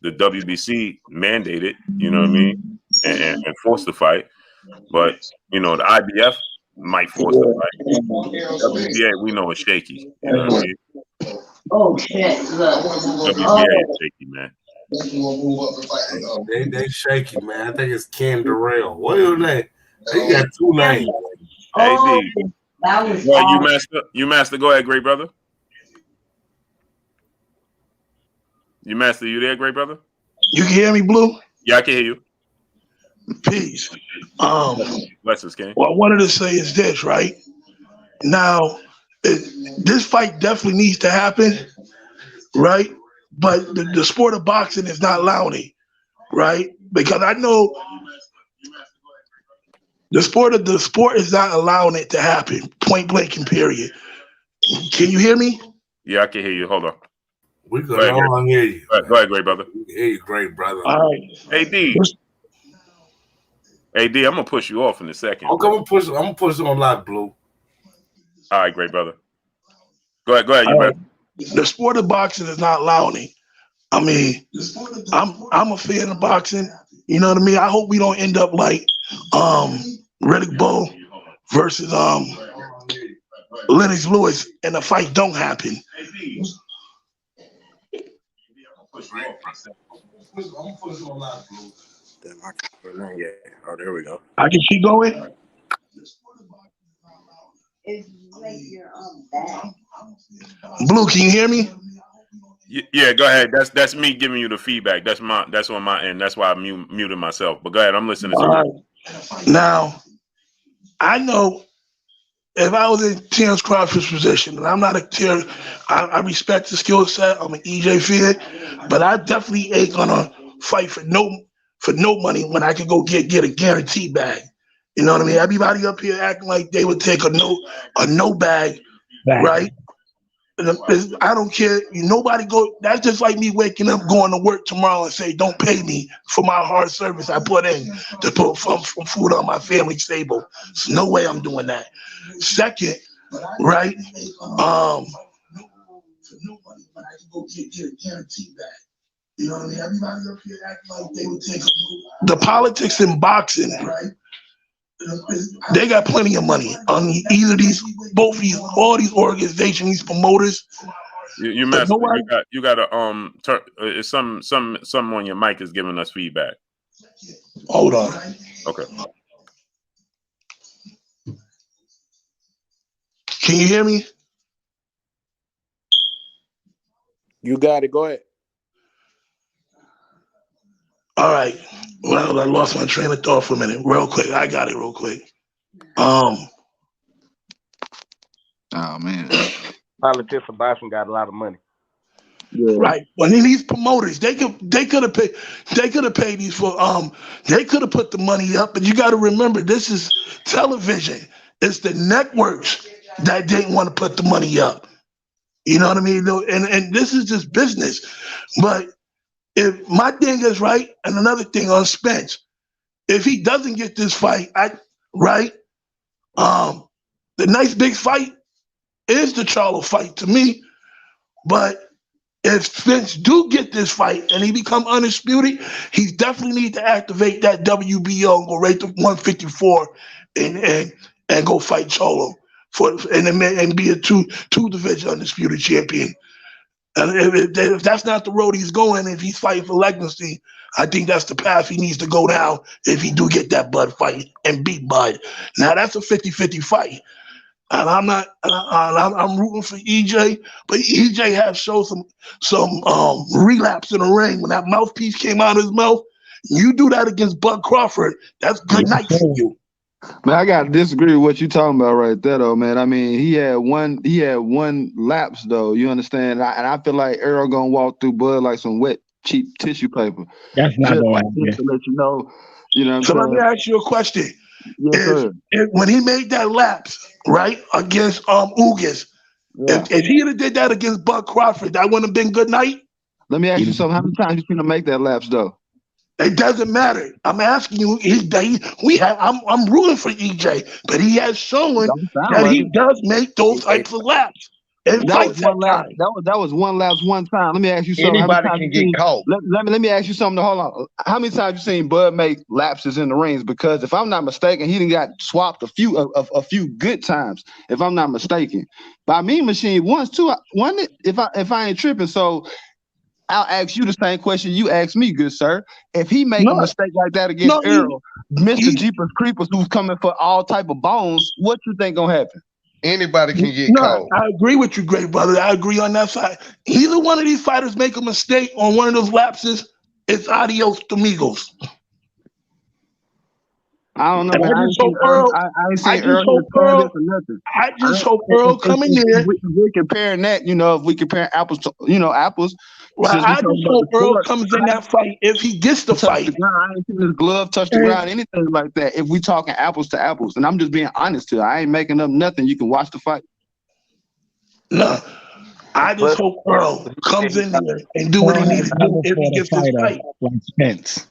the WBC mandate it. You know what I mean, and force the fight. But you know, the IBF might force the fight. WBA, we know, is shaky. You know what I mean? Oh shit! WBA is shaky, man. They shaky, man. I think it's Ken Darrell. What is that? They got two names. AD. That was Well, you master. Go ahead, great brother. You master, you there, great brother? You can hear me, Blue? Yeah, I can hear you. Peace. Bless us, King. What I wanted to say is this, right? Now, this fight definitely needs to happen, right? But the sport of boxing is not allowing it, right? Because I know the sport is not allowing it to happen, point blank and period. Can you hear me? Yeah, I can hear you. Hold on. We can all hear you. Go ahead, great brother. We can hear you, great brother. All right. AD, I'm gonna push you off in a second. I'm gonna push on live, Blue. All right, great brother. Go ahead, you man. The sport of boxing is not allowing it. I mean, I'm a fan of boxing. You know what I mean? I hope we don't end up like Riddick Bowe versus Lennox Lewis and the fight don't happen. Oh, there we go. I can keep going. Blue, can you hear me? Yeah, go ahead. That's me giving you the feedback. That's on my end. That's why I muted myself. But go ahead, I'm listening to you. Now, I know if I was in Terrence Crawford's position, and I'm not a Terrence, I respect the skill set. I'm an EJ fan, but I definitely ain't gonna fight for no money when I can go get a guarantee bag. You know what I mean? Everybody up here acting like they would take a no bag, right? I don't care. Nobody go. That's just like me waking up, going to work tomorrow, and say, "Don't pay me for my hard service I put in to put some food on my family's table." There's no way I'm doing that. Second, right? You know what I mean? Everybody up here acting like they would take the politics in boxing, right? They got plenty of money on all these organizations, these promoters. You messed. You got to some on your mic is giving us feedback. Hold on. Okay. Can you hear me? You got it. Go ahead. All right. Well, I lost my train of thought for a minute. Real quick. I got it real quick. Oh man. Politics and boxing got a lot of money. Yeah. Right. Well, these promoters, they could have paid these for they could have put the money up, but you got to remember this is television. It's the networks that didn't want to put the money up. You know what I mean? And this is just business. But if my thing is right, and another thing on Spence, if he doesn't get this fight, the nice big fight is the Charlo fight to me. But if Spence do get this fight and he become undisputed, he definitely need to activate that WBO and go right to 154 and go fight Charlo and be a two division undisputed champion. And if that's not the road he's going, if he's fighting for legacy, I think that's the path he needs to go down if he do get that Bud fight and beat Bud. Now that's a 50-50 fight. And I'm rooting for EJ, but EJ has showed some relapse in the ring. When that mouthpiece came out of his mouth, you do that against Bud Crawford, that's good night for you. Man, I gotta disagree with what you're talking about right there, though, man. I mean, he had one lapse, though. You understand? And I feel like Errol gonna walk through Bud like some wet, cheap tissue paper. That's not going to happen. To let you know. You know what I'm so saying? Let me ask you a question. Yes, when he made that lapse, right, against Ugas, if he had did that against Bud Crawford, that wouldn't have been good night? Let me ask you something. How many times you seen him make that lapse though? It doesn't matter. I'm asking you. I'm rooting for EJ, but he has shown that like he does make those types of laps in That was fights one at lap. times. That was one lapse one time. Let me ask you something. How many Anybody times can you get seen? caught. Let me ask you something. Hold on. How many times you seen Bud make lapses in the rings? Because if I'm not mistaken, he done got swapped a few good times. If I'm not mistaken, by Mean Machine once too. One if I ain't tripping. So I'll ask you the same question you asked me, good sir. If he make a No, mistake like that against no, Errol, Mr. he Jeepers Creepers, who's coming for all type of bones, what you think gonna happen? Anybody can get no. caught. I agree with you, great brother. I agree on that side. Either one of these fighters make a mistake on one of those lapses, it's adios amigos. I don't know, And man. I I just ain't seen hope Earl. Earl. I ain't I seen just Earl hope here throwing this Earl. or nothing. I just hope Earl coming If there. we comparing that, if we compare apples to apples, Well, since we I talking just about the hope Earl sport, comes in that fight if he gets the touch the fight. ground. I ain't seen his glove touch the And ground, anything like that. If we talking apples to apples, and I'm just being honest here, I ain't making up nothing. You can watch the fight. no, I just Plus, hope Earl he said comes he in got there and do what he Earl has needs to do never if he fought a gets this fighter fight. like Spence.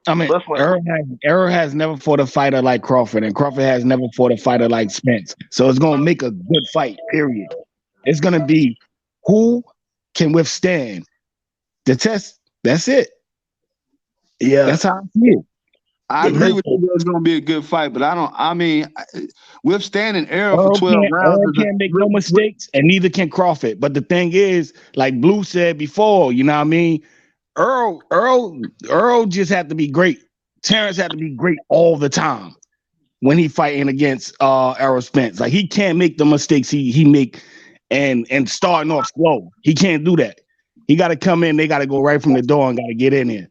I mean, plus when Errol has never fought a fighter like Crawford, and Crawford has never fought a fighter like Spence. So it's gonna make a good fight. Period. It's gonna be who can withstand the test. That's it. Yeah, That's how I see it. I the agree with mental. you. That it's going to be a good fight, but withstanding Errol for 12 rounds Earl is can't make no mistakes, and neither can Crawford. But the thing is, like Blue said before, you know what I mean? Earl just had to be great. Terrence had to be great all the time when he fighting against Errol Spence. Like he can't make the mistakes he make and starting off slow. He can't do that. He got to come in. They got to go right from the door and got to get in there.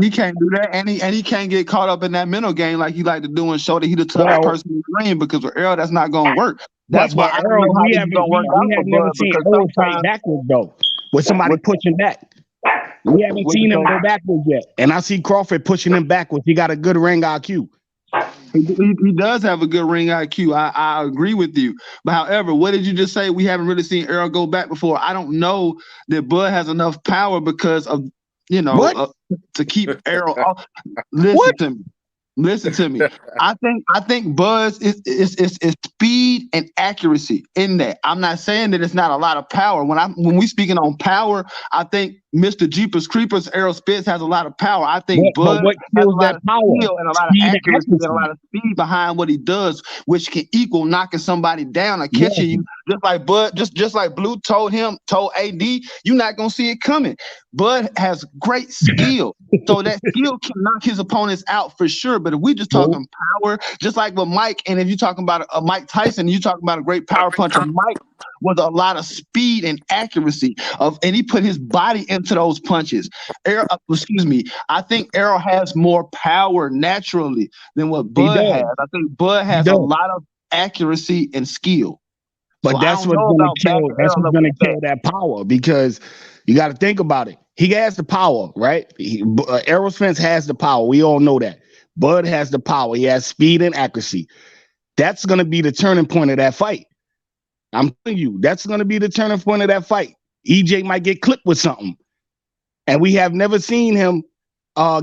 He can't do that, and he can't get caught up in that mental game like he like to do and show that he the toughest Well, person in the ring, because with Errol, that's not going to work. That's why but I don't Errol, know how this is going to work out we for have never Bud, seen because Errol fight sometimes backwards though, with somebody pushing back. We haven't what you seen him say? go backwards yet, and I see Crawford pushing him backwards. He got a good ring IQ. He does have a good ring IQ. I agree with you. But however, what did you just say? We haven't really seen Errol go back before. I don't know that Bud has enough power because of, What? to keep Errol off. Listen to me. Listen to me. I think Buzz is speed and accuracy in that. I'm not saying that it's not a lot of power. When we speaking on power, I think Mr. Jeepers Creepers, Errol Spence has a lot of power. I think But Bud what has a kills lot that of power? skill and a lot of Speed and accuracy and a accuracy. lot of speed behind what he does, which can equal knocking somebody down or Yes. catching you. Just like Bud, just like Blue told AD, you're not gonna see it coming. Bud has great skill. So that skill can knock his opponents out for sure. But if we just talking power, just like with Mike, and if you're talking about a Mike Tyson, you talking about a great power puncher. Mike was a lot of speed and accuracy and he put his body into those punches. I think Errol has more power naturally than what Bud has. I think Bud has a lot of accuracy and skill. But So I that's don't what's know gonna about kill. backing That's Errol what's up gonna with kill that. that power, because you got to think about it. He has the power, right? Errol Spence has the power. We all know that. Bud has the power. He has speed and accuracy. That's gonna be the turning point of that fight. I'm telling you, that's gonna be the turning point of that fight. EJ might get clipped with something, and we have never seen him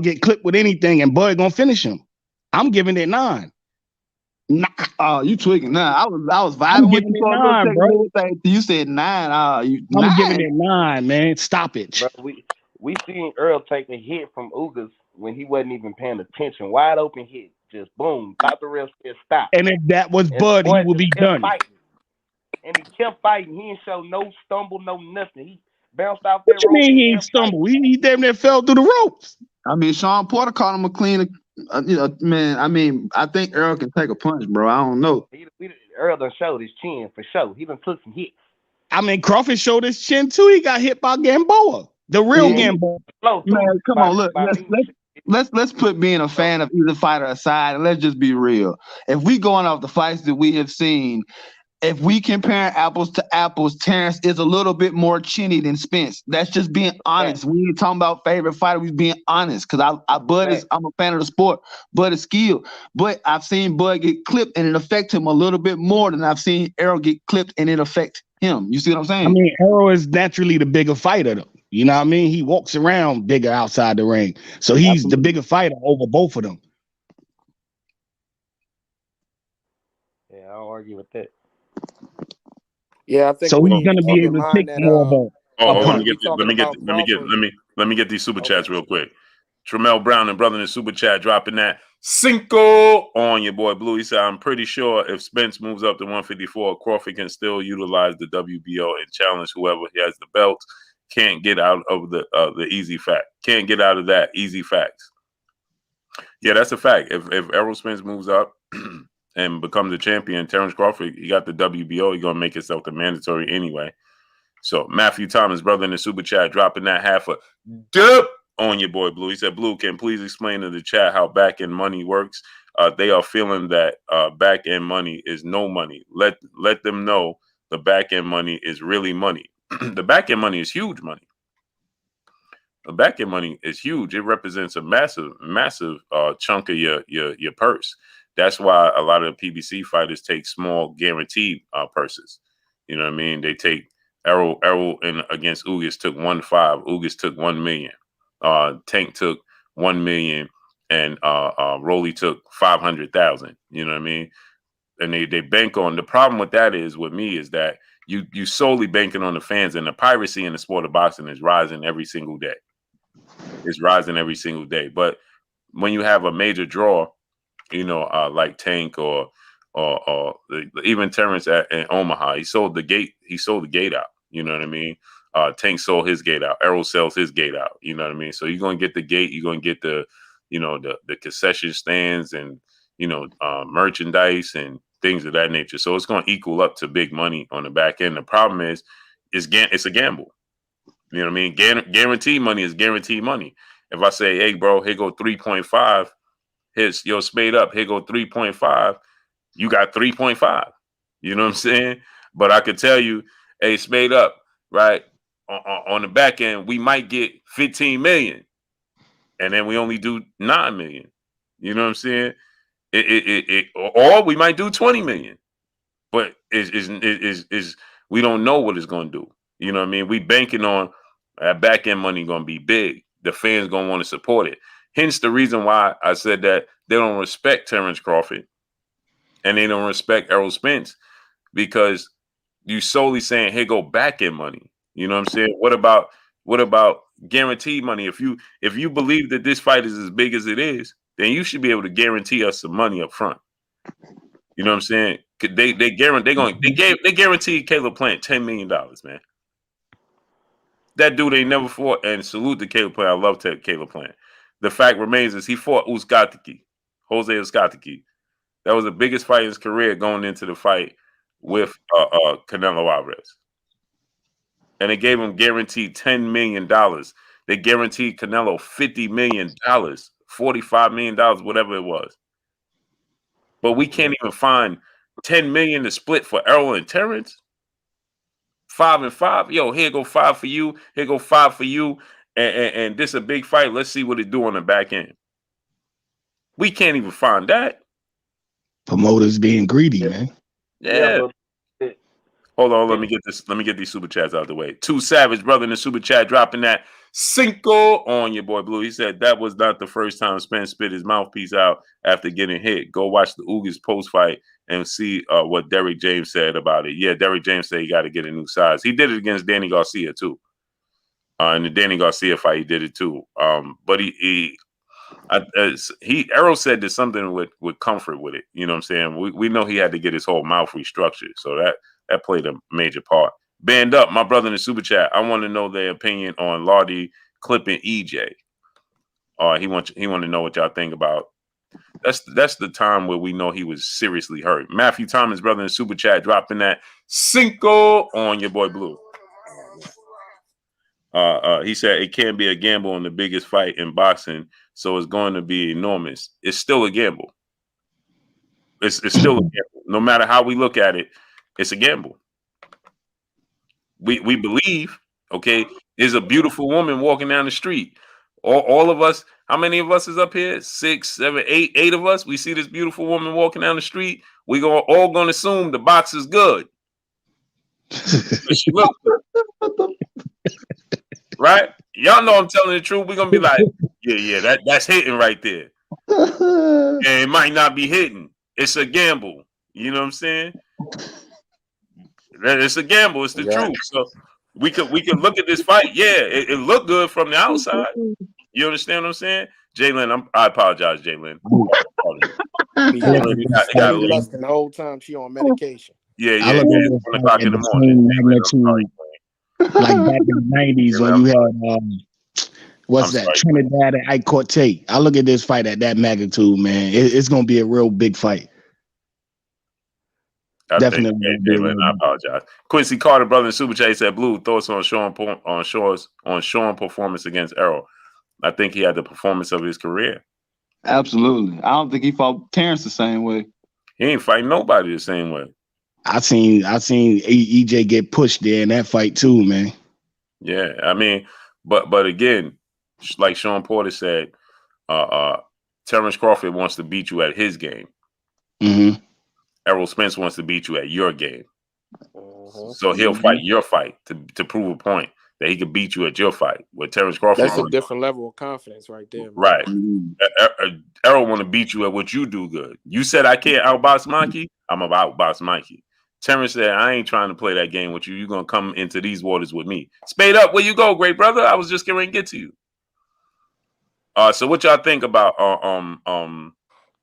get clipped with anything, and Bud gonna finish him. I'm giving it 9. You tweaking? Nah, I was I'm vibing with giving you it for a little 9, second. bro. You said 9. You I'm giving 9? it 9, man. Stop it. bro, we seen Earl take a hit from Ugas when he wasn't even paying attention. Wide open hit, just boom. Thought the ref said stop. And if that was And the Bud, he boy would just be kept done. fighting. And he kept fighting. He didn't show no stumble, no nothing. He bounced off What that you rope mean and he ain't kept fighting. stumbled? He damn near fell through the ropes. I mean, Sean Porter called him a clean. Man. I mean, I think Errol can take a punch, bro. I don't know. Earl done showed his chin for sure. He done took some hits. I mean, Crawford showed his chin too. He got hit by Gamboa, the real Gamboa. Man, come on, look. Let's put being a fan of either fighter aside, and let's just be real. If we going off the fights that we have seen, if we compare apples to apples, Terrence is a little bit more chinny than Spence. That's just being honest. We ain't talking about favorite fighter. We being honest, because I'm a fan of the sport. Bud is skilled, but I've seen Bud get clipped and it affect him a little bit more than I've seen Errol get clipped and it affect him. You see what I'm saying? I mean, Errol is naturally the bigger fighter, though. You know what I mean? He walks around bigger outside the ring. So he's the bigger fighter over both of them. Yeah, I don't argue with that. Yeah, I think So we he's need to gonna be keep in able to take mind that more of a let me punch. get let me get these super chats real quick. Tremel Brown and brother in the super chat dropping that Cinco on your boy Blue. He said, I'm pretty sure if Spence moves up to 154, Crawford can still utilize the WBO and challenge whoever he has the belt. Can't get out of the easy fact. Can't get out of that easy facts. Yeah, that's a fact. If Errol Spence moves up and becomes a champion, Terrence Crawford, he got the WBO, he's gonna make himself the mandatory anyway. So Matthew Thomas, brother in the super chat, dropping that half a dip on your boy Blue. He said, Blue, can please explain to the chat how back end money works? They are feeling that back end money is no money. Let them know the back end money is really money. The back end money is huge money. The back end money is huge. It represents a massive chunk of your purse. That's why a lot of the PBC fighters take small guaranteed purses. You know what I mean? They take Errol against Ugas took 1.5. Ugas took 1 million. Tank took 1 million, and Rolly took 500,000. You know what I mean? And they bank on. The problem with that is with me is that you solely banking on the fans, and the piracy in the sport of boxing is rising every single day. It's rising every single day. But when you have a major draw, you know, like Tank or even Terrence in Omaha, he sold the gate. He sold the gate out. You know what I mean? Tank sold his gate out. Errol sells his gate out. You know what I mean? So you're gonna get the gate. You're gonna get the, you know, the concession stands and, you know, merchandise and things of that nature. So it's gonna equal up to big money on the back end. The problem is, it's a gamble. You know what I mean? Guaranteed money is guaranteed money. If I say, hey, bro, here go 3.5. Here's your spade up. Here go 3.5. You got 3.5. You know what I'm saying? But I could tell you, hey, spade up, right? On the back end, we might get 15 million, and then we only do 9 million. You know what I'm saying? Or we might do 20 million, but is we don't know what it's going to do. You know what I mean? We banking on that back end money going to be big. The fans going to want to support it. Hence the reason why I said that they don't respect Terrence Crawford and they don't respect Errol Spence, because you solely saying, hey, go back end money. You know what I'm saying? What about guaranteed money? If you believe that this fight is as big as it is, then you should be able to guarantee us some money up front. You know what I'm saying? They guaranteed Caleb Plant $10 million, man. That dude ain't never fought, and salute to Caleb Plant. I love Caleb Plant. The fact remains is he fought Jose Uzcategui. That was the biggest fight in his career going into the fight with Canelo Alvarez. And they gave him guaranteed $10 million. They guaranteed Canelo $50 million, $45 million, whatever it was. But we can't even find $10 million to split for Errol and Terrence. 5 and 5. Yo, here go 5 for you. Here go 5 for you. And this is a big fight. Let's see what it do on the back end. We can't even find that. Promoters being greedy, man. Yeah. Hold on, let me get these super chats out of the way. Too Savage, brother, in the super chat, dropping that Cinco on your boy Blue. He said that was not the first time Spence spit his mouthpiece out after getting hit. Go watch the Ugas post fight and see what Derrick James said about it. Yeah, Derrick James said he got to get a new size. He did it against Danny Garcia too. In the Danny Garcia fight, he did it too. But Errol said there's something with comfort with it. You know what I'm saying? We know he had to get his whole mouth restructured, so that played a major part. Band up, my brother in the super chat. I want to know their opinion on Lardy clipping EJ. He want to know what y'all think about. That's the time where we know he was seriously hurt. Matthew Thomas, brother in the super chat, dropping that Cinco on your boy Blue. He said it can be a gamble on the biggest fight in boxing, so it's going to be enormous. It's still a gamble. It's still a gamble. No matter how we look at it, it's a gamble. We believe, okay, there's a beautiful woman walking down the street. All of us, how many of us is up here? 6, 7, 8 of us. We see this beautiful woman walking down the street. We all gonna assume the box is good. She looked good. Right? Y'all know I'm telling the truth. We're gonna be like, yeah, that's hitting right there. And it might not be hitting. It's a gamble. You know what I'm saying? It's a gamble. It's the truth. So we could look at this fight. Yeah, it looked good from the outside. You understand what I'm saying? Jalen, I apologize, Jalen. He got lusting the whole time she on medication. Yeah. I look at It's this 1 o'clock in the morning. Like back in the 90s when you had Trinidad and Ike Cortez. I look at this fight at that magnitude, man. It's gonna be a real big fight. Definitely. Jalen, I apologize. Quincy Carter, brother in Super Chat, said, "Blue, thoughts on Sean's performance against Errol? I think he had the performance of his career. Absolutely. I don't think he fought Terrence the same way. He ain't fighting nobody the same way. I seen EJ get pushed there in that fight too, man. Yeah, I mean, but again, like Sean Porter said, Terrence Crawford wants to beat you at his game. Mm-hmm. Errol Spence wants to beat you at your game. So he'll fight your fight to prove a point that he could beat you at your fight. With Terrence Crawford, that's a different level of confidence right there, man. Right. Errol want to beat you at what you do good. You said I can't outbox Mikey. I'm about outbox Mikey. Terrence said, I ain't trying to play that game with you. You're going to come into these waters with me. Spade up. Where you go, great brother? I was just going to get to you. So what y'all think about,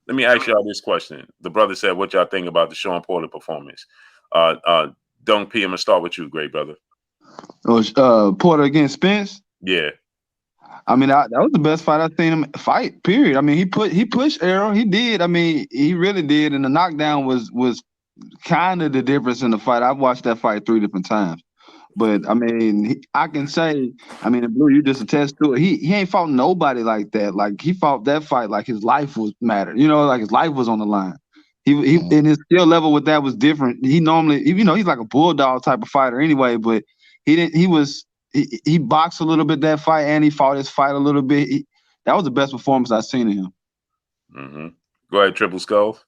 let me ask y'all this question. The brother said, what y'all think about the Sean Porter performance? Dunk P, I'm going to start with you, great brother. Porter against Spence? Yeah. I mean, that was the best fight I've seen him fight, period. I mean, he pushed Errol. He did. I mean, he really did. And the knockdown was kind of the difference in the fight. I've watched that fight 3 different times. But, I mean, I can say, I mean, Blue, you just attest to it. He ain't fought nobody like that. Like, he fought that fight like his life was mattered. You know, like his life was on the line. He and his skill level with that was different. He normally, you know, he's like a bulldog type of fighter anyway, but he boxed a little bit that fight and he fought his fight a little bit. That was the best performance I've seen of him. Mm-hmm. Go ahead, Triple Skull.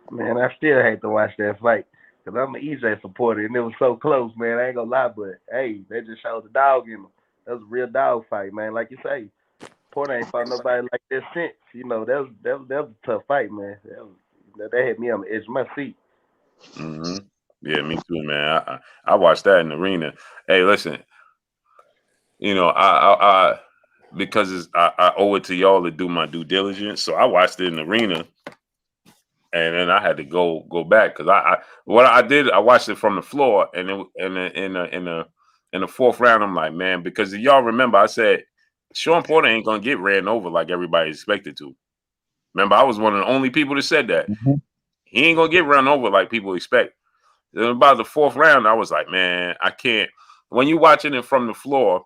Man, I still hate to watch that fight because I'm an EJ supporter and it was so close, man. I ain't gonna lie, but hey, they just showed the dog in them. That was a real dog fight, man. Like you say, Porter ain't fought nobody like that since. You know, that was a tough fight, man. That had me on the edge of my seat. Mm-hmm. Yeah, me too, man. I watched that in the arena. Hey, listen, you know, I because I owe it to y'all to do my due diligence, so I watched it in the arena, and then I had to go back because I watched it from the floor, and in the fourth round, I'm like, man, because y'all remember I said Sean Porter ain't gonna get ran over like everybody expected to. Remember, I was one of the only people that said that. Mm-hmm. He ain't gonna get run over like people expect. Then about the fourth round, I was like, man, I can't. When you're watching it from the floor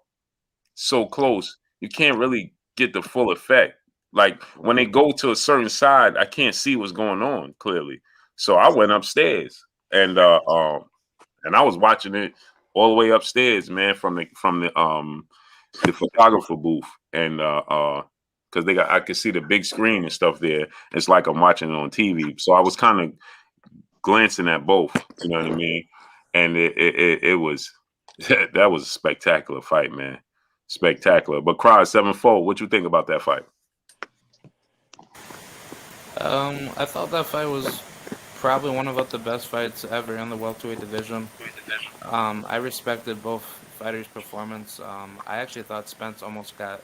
so close, you can't really get the full effect. Like when they go to a certain side, I can't see what's going on clearly. So I went upstairs and I was watching it all the way upstairs, man, from the photographer booth, and because I could see the big screen and stuff there. It's like I'm watching it on TV. So I was kind of glancing at both, you know what I mean? And it was that was a spectacular fight, man. Spectacular. But Cry 7-4, what you think about that fight? I thought that fight was probably one of the best fights ever in the welterweight division. I respected both fighters' performance. I actually thought Spence almost got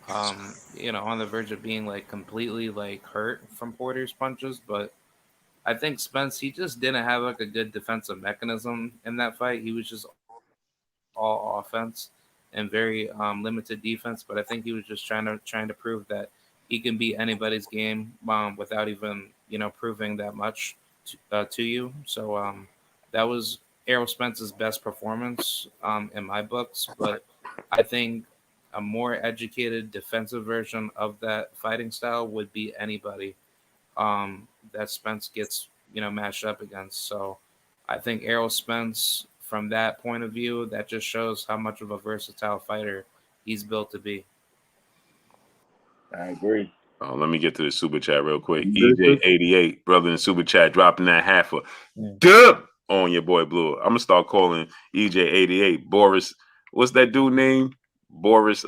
on the verge of being like completely like hurt from Porter's punches, but I think Spence, he just didn't have like a good defensive mechanism in that fight. He was just all offense and very limited defense. But I think he was just trying to prove that he can beat anybody's game without even proving that much to you. So that was Errol Spence's best performance in my books. But I think a more educated defensive version of that fighting style would beat anybody that Spence gets, matched up against. So I think Errol Spence, from that point of view, that just shows how much of a versatile fighter he's built to be. I agree. Oh, let me get to the super chat real quick. EJ88, brother in the super chat, dropping that half a dub on your boy Blue. I'm gonna start calling EJ88 Boris. What's that dude name? Boris.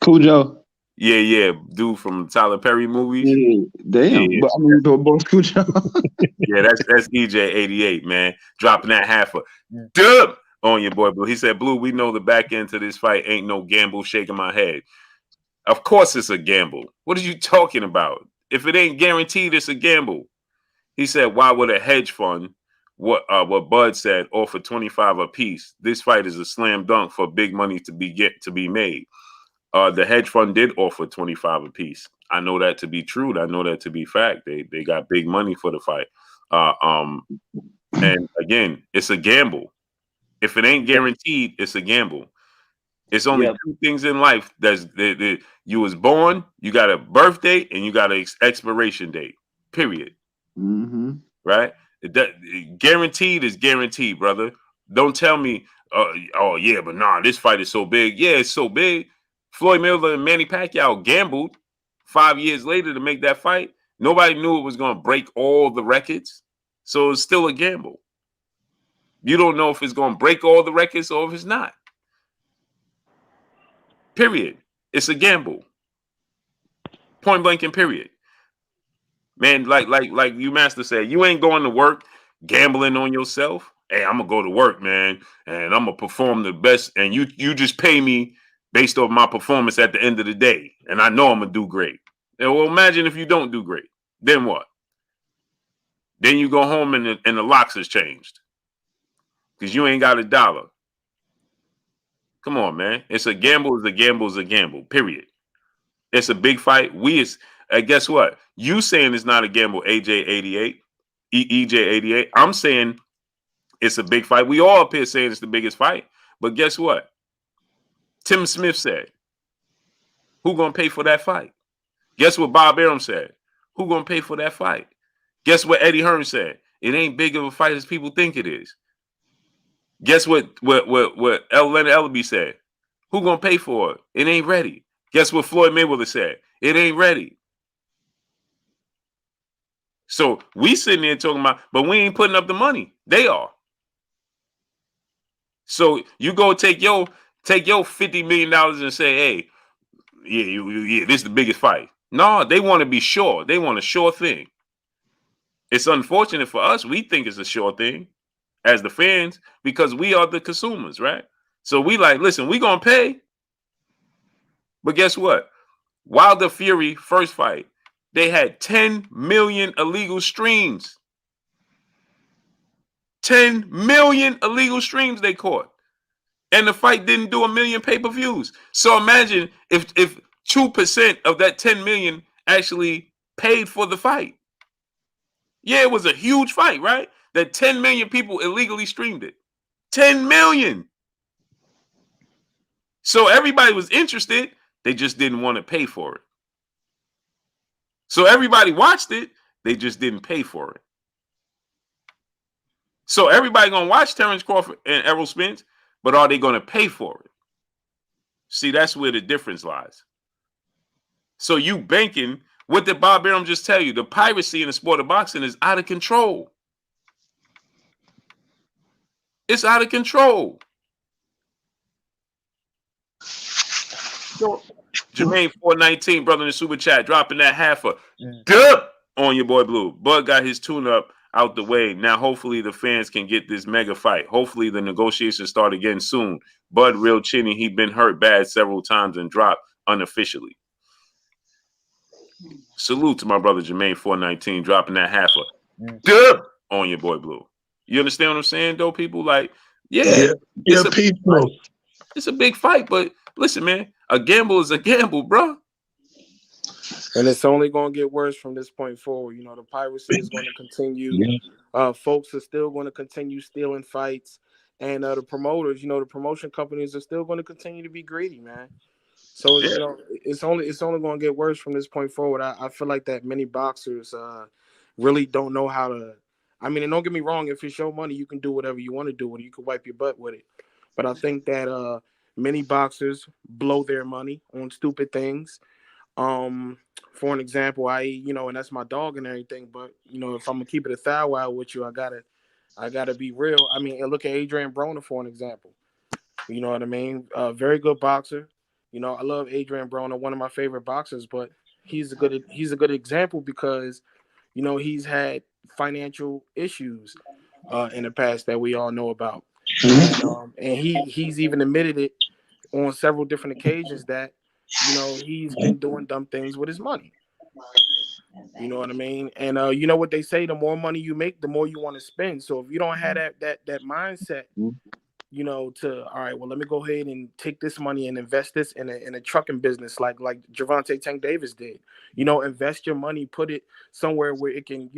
Cujo. Yeah, dude from Tyler Perry movies. Yeah, damn. Yeah. But I mean, Boris Cujo. Yeah, that's EJ88, man. Dropping that half a dub on your boy Blue. He said, Blue, we know the back end to this fight ain't no gamble. Shaking my head. Of course it's a gamble. What are you talking about? If it ain't guaranteed, it's a gamble. He said, why would a hedge fund, what Bud said, offer 25 a piece? This fight is a slam dunk for big money to be made. The hedge fund did offer 25 a piece. I know that to be true. I know that to be fact. They got big money for the fight. And again, it's a gamble. If it ain't guaranteed, it's a gamble. It's only two things in life that you was born, you got a birthday, and you got an expiration date. Period. Mm-hmm. Right? Guaranteed is guaranteed, brother. Don't tell me, oh yeah, but nah, this fight is so big. Yeah, it's so big. Floyd Mayweather and Manny Pacquiao gambled 5 years later to make that fight. Nobody knew it was going to break all the records, so it's still a gamble. You don't know if it's going to break all the records or if it's not. Period. It's a gamble. Point blank and period. Man, like you master said, you ain't going to work gambling on yourself. Hey, I'm gonna go to work, man, and I'm gonna perform the best. And you just pay me based off my performance at the end of the day, and I know I'm gonna do great. And well, imagine if you don't do great, then what? Then you go home and the locks has changed because you ain't got a dollar. Come on, man. It's a gamble. Is a gamble. Is a gamble. Period. It's a big fight. Guess what? You saying it's not a gamble, AJ88, EJ88. I'm saying it's a big fight. We all up here saying it's the biggest fight. But guess what? Tim Smith said, who gonna pay for that fight? Guess what Bob Arum said? Who gonna pay for that fight? Guess what Eddie Hearn said? It ain't big of a fight as people think it is. Guess what Leonard Ellaby said? Who gonna pay for it? It ain't ready. Guess what Floyd Mayweather said? It ain't ready. So we sitting there talking about, but we ain't putting up the money. They are. So you go take your $50 million and say, hey, yeah, this is the biggest fight. No, they want to be sure. They want a sure thing. It's unfortunate for us. We think it's a sure thing as the fans because we are the consumers, right? So we like, listen, we gonna pay. But guess what? Wilder Fury first fight, they had 10 million illegal streams. 10 million illegal streams they caught. And the fight didn't do 1 million pay-per-views. So imagine if 2% of that 10 million actually paid for the fight. Yeah, it was a huge fight, right? That 10 million people illegally streamed it. 10 million. So everybody was interested. They just didn't want to pay for it. So everybody watched it. They just didn't pay for it. So everybody going to watch Terrence Crawford and Errol Spence, but are they going to pay for it? See, that's where the difference lies. So you banking, what did Bob Arum just tell you? The piracy in the sport of boxing is out of control. It's out of control. So, Jermaine 419, brother in the super chat, dropping that half a dub on your boy Blue. Bud got his tune-up out the way. Now, hopefully the fans can get this mega fight. Hopefully the negotiations start again soon. Bud real chinny. He been hurt bad several times and dropped unofficially. Salute to my brother Jermaine 419, dropping that half a dub on your boy Blue. You understand what I'm saying, though, people? Like, it's a big fight, but listen, man, a gamble is a gamble, bro. And it's only going to get worse from this point forward. You know, the piracy is going to continue. Folks are still going to continue stealing fights. And the promoters, you know, the promotion companies are still going to continue to be greedy, man. So, you know, it's only going to get worse from this point forward. I feel like that many boxers really don't know how to. I mean, and don't get me wrong. If it's your money, you can do whatever you want to do with it. You can wipe your butt with it. But I think that many boxers blow their money on stupid things. For an example, and that's my dog and everything. But if I'm gonna keep it a thou out with you, I gotta be real. I mean, and look at Adrian Broner for an example. You know what I mean? Very good boxer. I love Adrian Broner, one of my favorite boxers. But he's a good example because he's had financial issues in the past that we all know about, and he's even admitted it on several different occasions that he's been doing dumb things with his money. You know what I mean? And you know what they say, the more money you make, the more you want to spend. So if you don't have that mindset, to all right, well, let me go ahead and take this money and invest this in a trucking business like Gervonta Tank Davis did. Invest your money, put it somewhere where it can,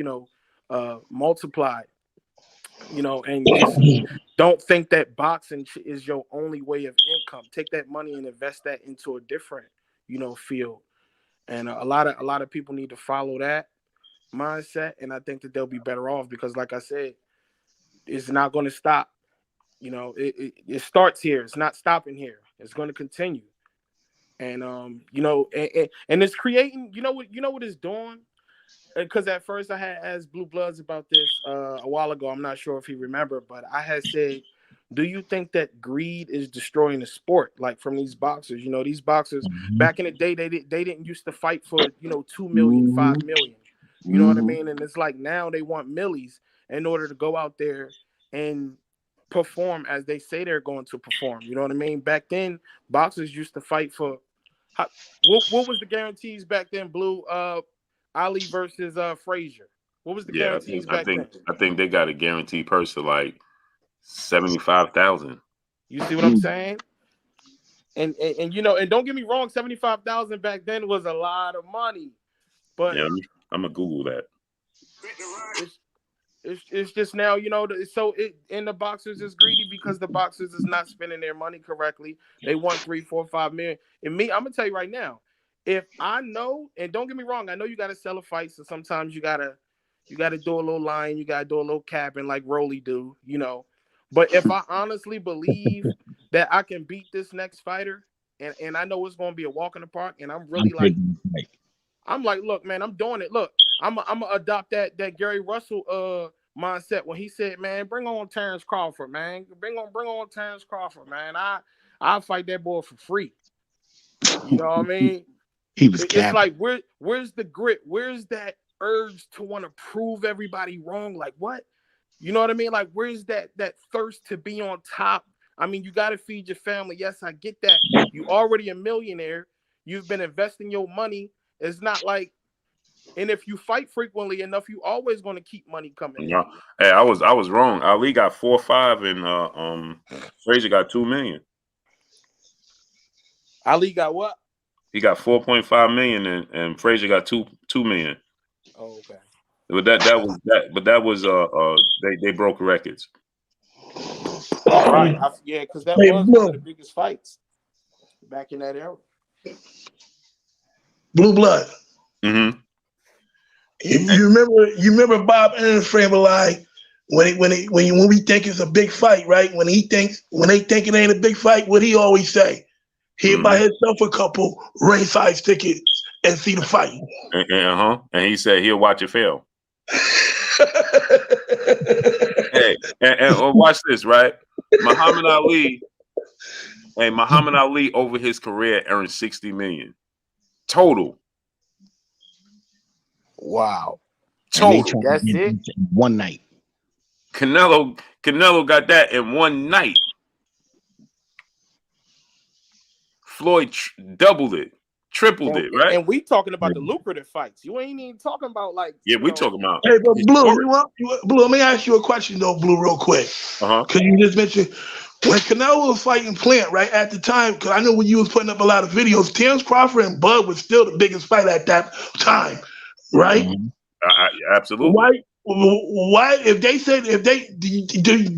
multiply. And just don't think that boxing is your only way of income. Take that money and invest that into a different, field. And a lot of people need to follow that mindset, and I think that they'll be better off because, like I said, it's not going to stop. It starts here. It's not stopping here. It's going to continue. And and it's creating. You know what it's doing. Because at first I had asked Blue Bloods about this a while ago. I'm not sure if he remembered, but I had said, do you think that greed is destroying the sport? Like from these boxers, these boxers back in the day, they didn't used to fight for, 2 million, 5 million. You know what I mean? And it's like now they want millies in order to go out there and perform as they say they're going to perform. You know what I mean? Back then, boxers used to fight for what was the guarantees back then, Blue? Ali versus Frazier. What was the guarantees back then? I think they got a guaranteed purse of like 75,000. You see what I'm saying? And and don't get me wrong, 75,000 back then was a lot of money. But yeah, I'm gonna Google that. It's just now, and the boxers is greedy because the boxers is not spending their money correctly. They want 3, 4, 5 million. And me, I'm gonna tell you right now. If I know, and don't get me wrong, I know you got to sell a fight, so sometimes you gotta do a little lying, you gotta do a little capping like Rolly do, But if I honestly believe that I can beat this next fighter, and I know it's gonna be a walk in the park, and I'm really I'm like, look, man, I'm doing it. Look, I'm gonna adopt that Gary Russell mindset when he said, man, bring on Terrence Crawford, man, bring on Terrence Crawford, man. I'll fight that boy for free. You know what I mean? He was It's like where's the grit? Where's that urge to want to prove everybody wrong? Like what? You know what I mean? Like where's that thirst to be on top? I mean, you got to feed your family. Yes, I get that. You already a millionaire. You've been investing your money. It's not like, and if you fight frequently enough, you always going to keep money coming in. Hey, I was wrong. Ali got 4.5 and Frazier got 2 million. Ali got what? He got 4.5 million and Frazier got 2 million. Oh, okay. But that was they broke records. Right. Because that was one of the biggest fights back in that era. Blue Blood. Mm-hmm. You remember Bob Aaron's like when we think it's a big fight, right? When they think it ain't a big fight, what he always say? He'll buy himself a couple ringside tickets and see the fight. And he said he'll watch it fail. Hey, and watch this, right? Muhammad Ali over his career earned 60 million total. Wow. Total. That's it. One night. Canelo got that in one night. Floyd doubled it, tripled it, right? And we talking about the lucrative fights. You ain't even talking about like. Yeah, we talking about. Hey, but Blue, let me ask you a question though, Blue, real quick. Because you just mentioned when Canelo was fighting Plant, right at the time. Because I know when you was putting up a lot of videos, Terrence Crawford and Bud was still the biggest fight at that time, right? Absolutely. Why? If do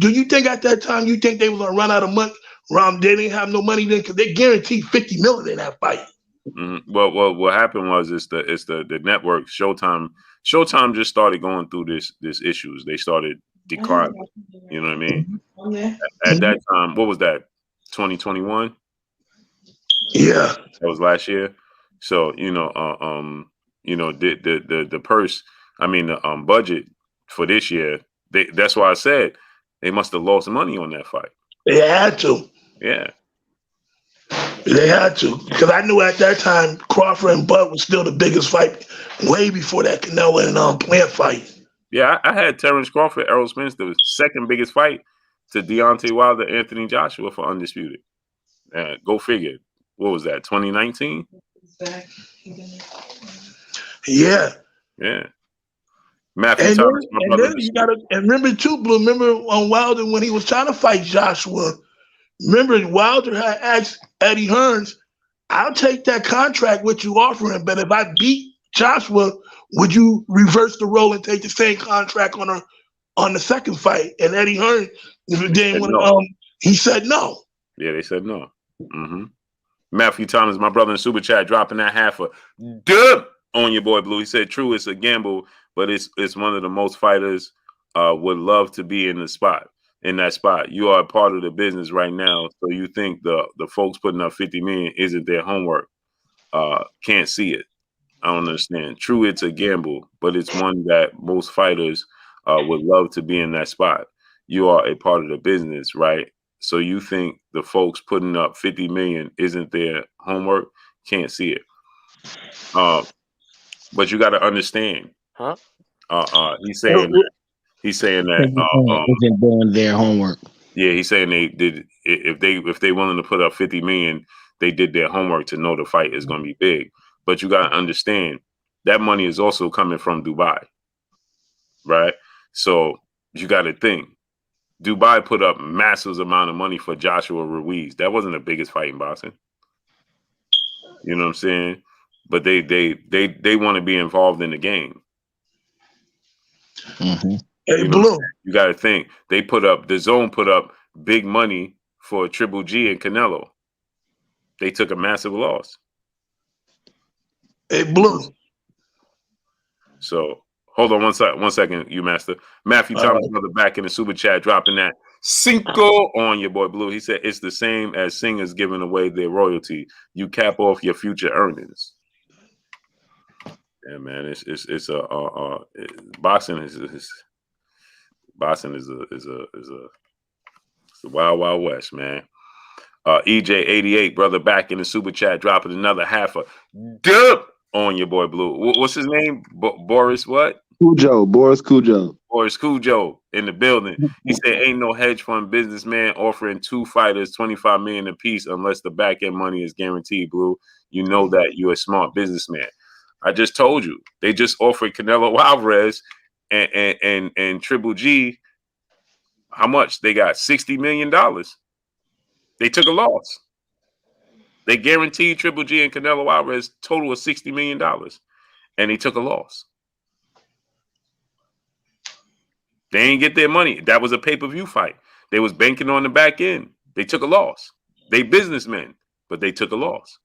you think at that time you think they was gonna run out of money? They didn't have no money then because they guaranteed 50 million in that fight. Mm-hmm. Well, what happened was it's the network Showtime. Showtime just started going through this issues. They started declining. You know what I mean? At that time, what was that? 2021. Yeah, that was last year. So the purse. I mean the budget for this year. That's why I said they must have lost money on that fight. They had to. Yeah. They had to, because I knew at that time Crawford and Bud was still the biggest fight, way before that Canelo and Plant fight. Yeah, I had Terrence Crawford, Errol Spence, the second biggest fight to Deontay Wilder, Anthony Joshua for undisputed. Go figure. What was that? 2019? Yeah. Yeah. Matthew Thomas, my brother. Then you gotta remember too, Blue. Remember on Wilder when he was trying to fight Joshua. Remember Wilder had asked Eddie Hearns, "I'll take that contract with you offering, but if I beat Joshua, would you reverse the role and take the same contract on the second fight?" And Eddie Hearns he said no. Yeah, they said no. Mm-hmm. Matthew Thomas, my brother in Super Chat, dropping that half a dub on your boy Blue. He said, "True, it's a gamble, but it's one of the most fighters would love to be in that spot. You are a part of the business right now, so you think the folks putting up 50 million isn't their homework? Can't see it. I don't understand. True, it's a gamble, but it's one that most fighters would love to be in that spot. You are a part of the business, right? So you think the folks putting up 50 million isn't their homework? Can't see it. But you got to understand. He's saying that isn't doing their homework. Yeah, he's saying they did. If they willing to put up 50 million, they did their homework to know the fight is going to be big. But you got to understand that money is also coming from Dubai, right? So you got to think. Dubai put up massive amount of money for Joshua Ruiz. That wasn't the biggest fight in boxing. You know what I'm saying? But they want to be involved in the game. Mm-hmm. Hey, Blue. You got to think. The Zone put up big money for Triple G and Canelo. They took a massive loss. Hey, Blue. So hold on one second, you master. Matthew Thomas, brother, back in the Super Chat, dropping that cinco on your boy Blue. He said it's the same as singers giving away their royalty. You cap off your future earnings. Yeah, man, boxing is the wild west, man. EJ88, brother, back in the Super Chat, dropping another half a dub on your boy Blue. What's his name? Boris what? Boris Cujo. Boris Cujo in the building. He said, "Ain't no hedge fund businessman offering two fighters 25 million apiece unless the back end money is guaranteed." Blue, you know that you're a smart businessman. I just told you they just offered Canelo Alvarez and Triple G. How much? They got $60 million. They took a loss. They guaranteed Triple G and Canelo Alvarez total of $60 million, and they took a loss. They ain't get their money. That was a pay-per-view fight. They was banking on the back end. They took a loss. They businessmen, but they took a loss.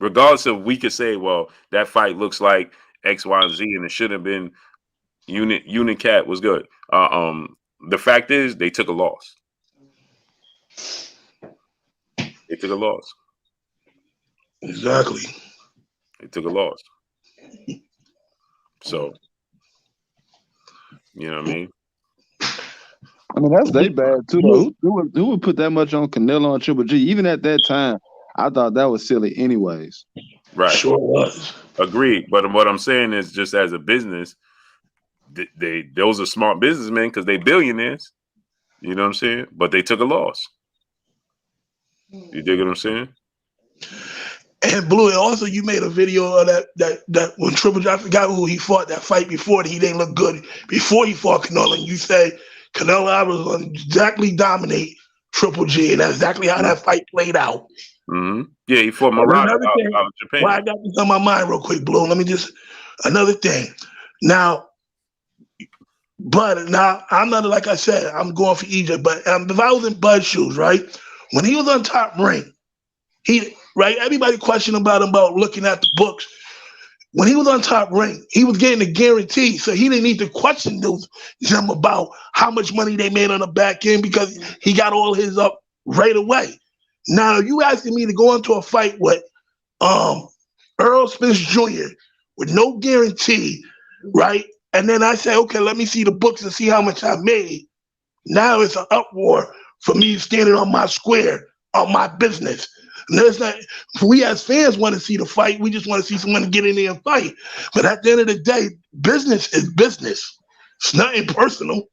Regardless of, we could say, well, that fight looks like X, Y, and Z, and it should have been Unicat was good. The fact is, they took a loss. They took a loss. Exactly. They took a loss. So, you know what I mean? I mean, that's they bad too, though. Who would put that much on Canelo and Triple G? Even at that time, I thought that was silly anyways. Right. Sure was. Agreed. But what I'm saying is, just as a business, those are smart businessmen because they billionaires. You know what I'm saying? But they took a loss. You dig what I'm saying? And Blue, and also you made a video of that when Triple G, I forgot who he fought that fight before, that he didn't look good before he fought Canelo. And you say Canelo Alvarez was going to exactly dominate Triple G, and that's exactly how that fight played out. Mm-hmm. Yeah, he fought Murata out of Japan. Well, I got this on my mind real quick, Blue. Let me just, another thing. Now, I'm not, like I said, I'm going for Egypt, but if I was in Bud's shoes, right, when he was on Top Rank, everybody questioned about him about looking at the books. When he was on Top Rank, he was getting a guarantee, so he didn't need to question them about how much money they made on the back end because he got all his up right away. Now you asking me to go into a fight with Errol Spence Jr. with no guarantee, right? And then I say, okay, let me see the books and see how much I made. Now it's an uproar for me standing on my square, on my business. And there's not, we as fans want to see the fight. We just want to see someone get in there and fight. But at the end of the day, business is business. It's nothing personal.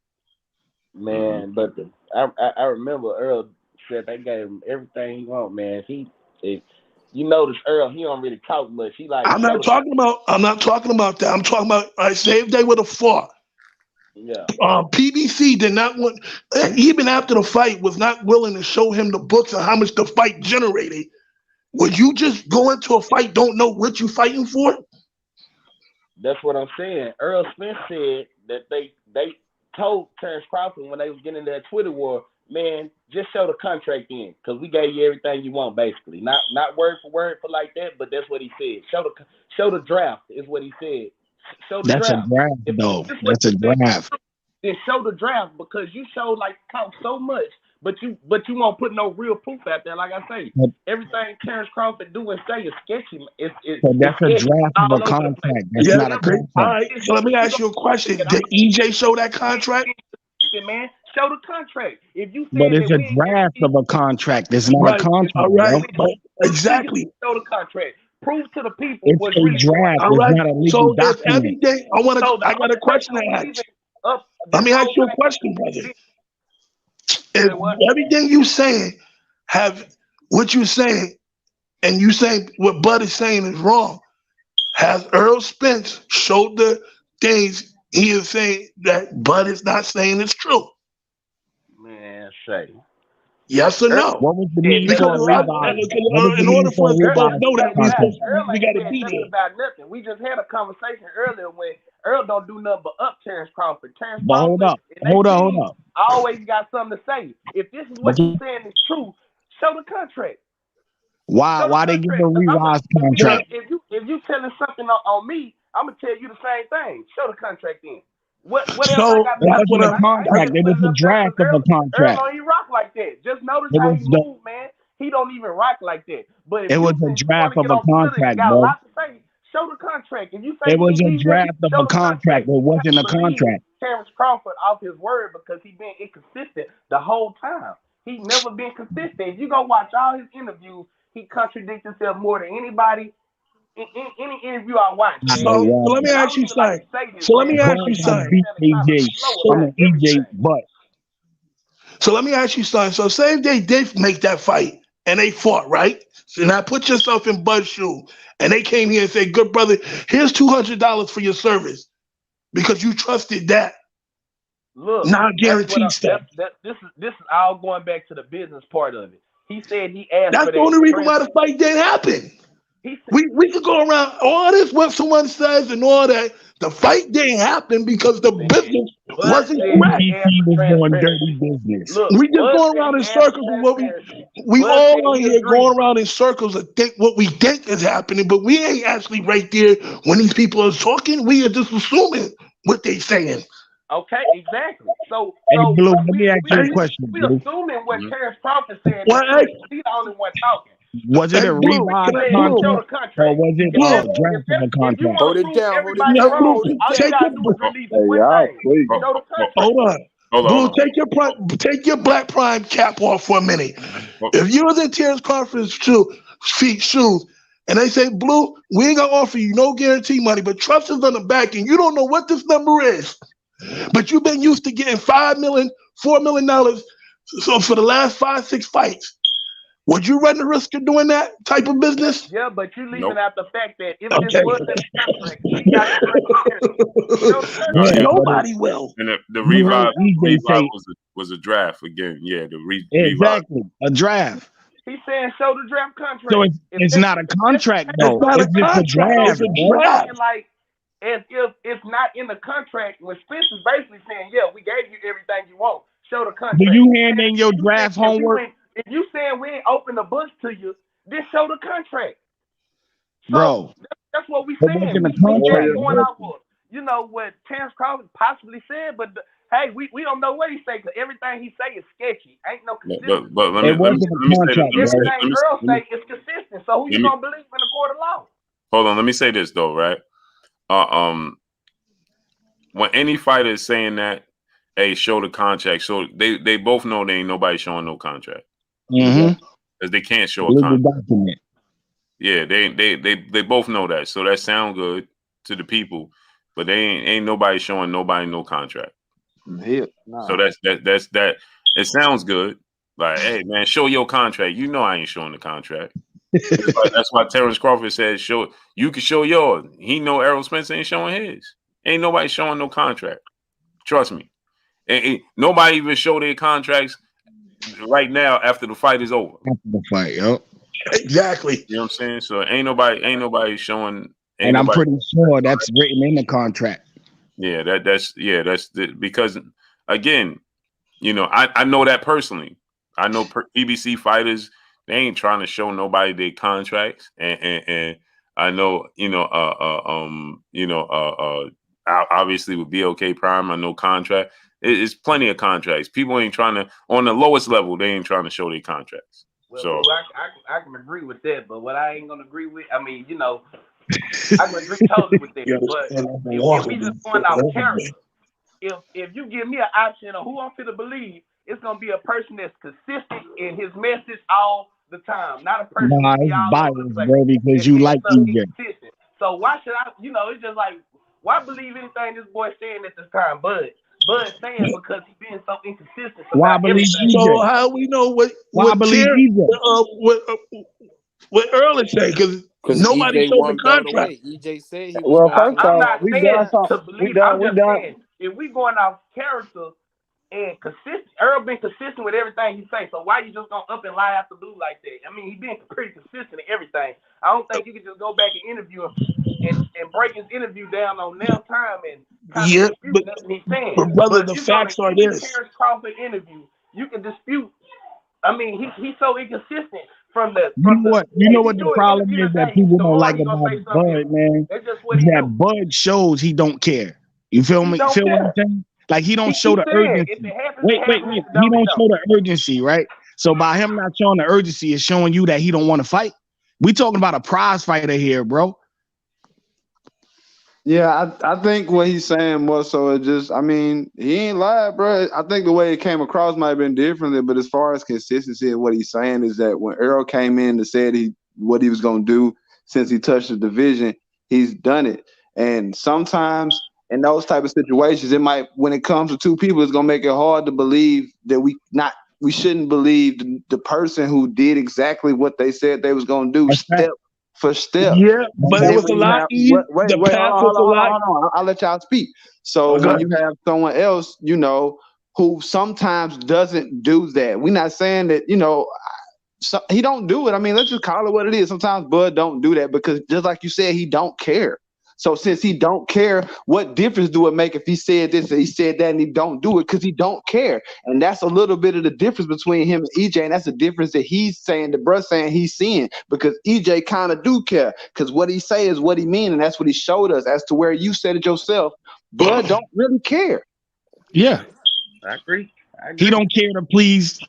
Man, but I remember Earl said they gave him everything he want, man. You notice Earl, he don't really talk much. He like I'm not talking about that. I'm talking about same day with a fought. Yeah. PBC did not want, even after the fight, was not willing to show him the books on how much the fight generated. Would you just go into a fight, don't know what you're fighting for? That's what I'm saying. Earl Spence said that they told Terrence Crawford when they was getting that Twitter war, man, just show the contract in, because we gave you everything you want, basically. Not word for word for like that, but that's what he said. Show the draft is what he said. Show the That's draft. a draft, though. That's a draft. Then show the draft, because you showed like count so much, but you won't put no real proof out there. Like I say, everything Terrence Crawford do and say is sketchy. So that's a draft of a contract. That's not a contract. All right. So let me ask you a question. Did EJ show that contract? Man, show the contract. If you But it's a draft of a contract. It's not a contract. All right. Bro. Exactly. Show the contract. Prove to the people It's what's a really draft. All It's right. not a legal So if document. everything, I got a question to ask. Let me ask you a question, brother. If everything you saying have what you saying, and you saying what Bud is saying is wrong, has Earl Spence showed the things he is saying that Bud is not saying is true? Man, say. Yes or no? What was the need for a revive? In order for us to both know that, we got to be nothing there. about nothing. We just had a conversation earlier when Earl don't do nothing but up Terrence Crawford. But hold up. Hold up. Always got something to say. If this is what you're saying is true, show the contract. Why they give a revised contract? If you telling something on me, I'm gonna tell you the same thing. Show the contract in. What else I got to It wasn't a contract. It was a draft of a contract. Earl don't even rock like that. Just notice It how was he move, man. He don't even rock like that. But if It you was a draft of a contract, got a bro. lot to say, show the contract. If you say It was you a need draft this, of a contract. It wasn't a believe contract. Terrence Crawford off his word because he been inconsistent the whole time. He never been consistent. If you go watch all his interviews, he contradicts himself more than anybody in any interview I watch. So let me ask you something. So let me ask you something. So let me ask you something. So say if they did make that fight and they fought, right? So now put yourself in Bud's shoe, and they came here and said, "Good brother, here's $200 for your service because you trusted that." Look, not guaranteed stuff. This is all going back to the business part of it. He said he asked That's for the that. only reason why the fight didn't happen. We could go around all this what someone says and all that. The fight didn't happen because the business wasn't correct. was doing dirty business. We just going around in circles of what we all on here going around in circles of think what we think is happening, but we ain't actually right there when these people are talking. We are just assuming what they saying. Okay, exactly. So Blue, let me ask you a question. We Blue. assuming what Terrence Crawford said. Well, He's the only one talking. Was it a revised contract, or was it a draft of a contract? Hold it down. Hold it down. Hold it All you gotta do is release one thing. Show the contract. Hold on. Blue, take your Black Prime cap off for a minute. If you was in Terrence Crawford's shoes, and they say, "Blue, we ain't gonna offer you no guarantee money, but trust is on the back, and you don't know what this number is, but you've been used to getting $5 million, $4 million so for the last 5-6 fights." Would you run the risk of doing that type of business? Yeah, but you leaving out the fact that if this was a contract, nobody will. And the revive was a draft again. Yeah, exactly a draft. He's saying show the draft contract. So it's not a contract though. It's just a draft. Like if it's not in the contract, when Spence is basically saying, "Yeah, we gave you everything you want. Show the contract." Do you hand in your draft homework? If you saying we ain't open the books to you, then show the contract. So bro, that's what we saying. You know what Terrence Crawford possibly said, but hey, we don't know what he say because everything he say is sketchy. Ain't no consistency. But let It me wasn't a say contract, bro. Everything Earl let me, say is consistent. So who you let me gonna believe in the court of law? hold on. Let me say this though, right? When any fighter is saying that, hey, show the contract. So they both know they ain't nobody showing no contract. Mm-hmm. Because they can't show a Legal contract. document. Yeah, they both know that. So that sound good to the people, but they ain't nobody showing nobody no contract. Hell, nah. So that's that. It sounds good. Like, hey man, show your contract. You know I ain't showing the contract. That's why Terrence Crawford said, "Show you can show yours." He know Errol Spence ain't showing his. Ain't nobody showing no contract. Trust me. Nobody even show their contracts right now after the fight is over. After the fight, yo. Exactly. You know what I'm saying? So ain't nobody showing. And I'm pretty sure that's written in the contract. Yeah, that's because again, you know, I know that personally. I know PBC fighters, they ain't trying to show nobody their contracts, and I know, obviously with BOK Prime, I know contract. It's plenty of contracts. People ain't trying to, on the lowest level, they ain't trying to show their contracts. Well, So I can agree with that, but what I ain't gonna agree with, I mean, you know, I can agree totally with that. But if we just going off character, if you give me an option of who I'm fit to believe, it's gonna be a person that's consistent in his message all the time, not a person Nah, who be it's all over the biased, place. bro, because you like EJ. Inconsistent. So why should I? You know, it's just like, why believe anything this boy saying at this time, Bud saying, because he being so inconsistent Why about believe everything. EJ? So how we know what what Earl is saying? Because nobody EJ showed the one belt contract. away. EJ said he was Well, going first to. I'm off, not we saying done to talk. believe. I'm just saying if we going off character and consistent, Earl been consistent with everything he say. So why you just gonna up and lie after blue like that? I mean, he been pretty consistent in everything. I don't think you can just go back and interview him and break his interview down on now time and kind of Yeah, dispute nothing he's saying. but brother, But the if you go to facts are any this. Terrence Crawford interview, you can dispute. I mean, he's so inconsistent from the. You know If he what the do an problem interview is that today, people don't tomorrow like he gonna about say something Bud, else. man. That's just what Is he that do. Bud shows he don't care. You feel He me? don't Feel what I'm care. saying? Like he don't He show keeps the saying, if urgency. it happens, Wait. it happens. If it He don't, it don't don't. show the urgency, right? So by him not showing the urgency, is showing you that he don't want to fight. We talking about a prize fighter here, bro. Yeah, I think what he's saying more so it just, I mean, he ain't lied, bro. I think the way it came across might have been differently, but as far as consistency of what he's saying is that when Errol came in and said what he was gonna do since he touched the division, he's done it. And sometimes in those type of situations, it might, when it comes to two people, it's gonna make it hard to believe that we shouldn't believe the person who did exactly what they said they was gonna do step for step. Yeah, but And it was a when you lot have easier. wait, The path was a lot. hold on. I'll let y'all speak. So when you have someone else, you know, who sometimes doesn't do that. We're not saying that, you know, he don't do it. I mean, let's just call it what it is. Sometimes Bud don't do that because just like you said, he don't care. So since he don't care, what difference do it make if he said this or he said that and he don't do it? Because he don't care. And that's a little bit of the difference between him and EJ. And that's the difference that he's saying, the bruh saying he's seeing. Because EJ kind of do care. Because what he say is what he mean. And that's what he showed us as to where you said it yourself. Bud don't really care. Yeah. I agree. He don't care to please,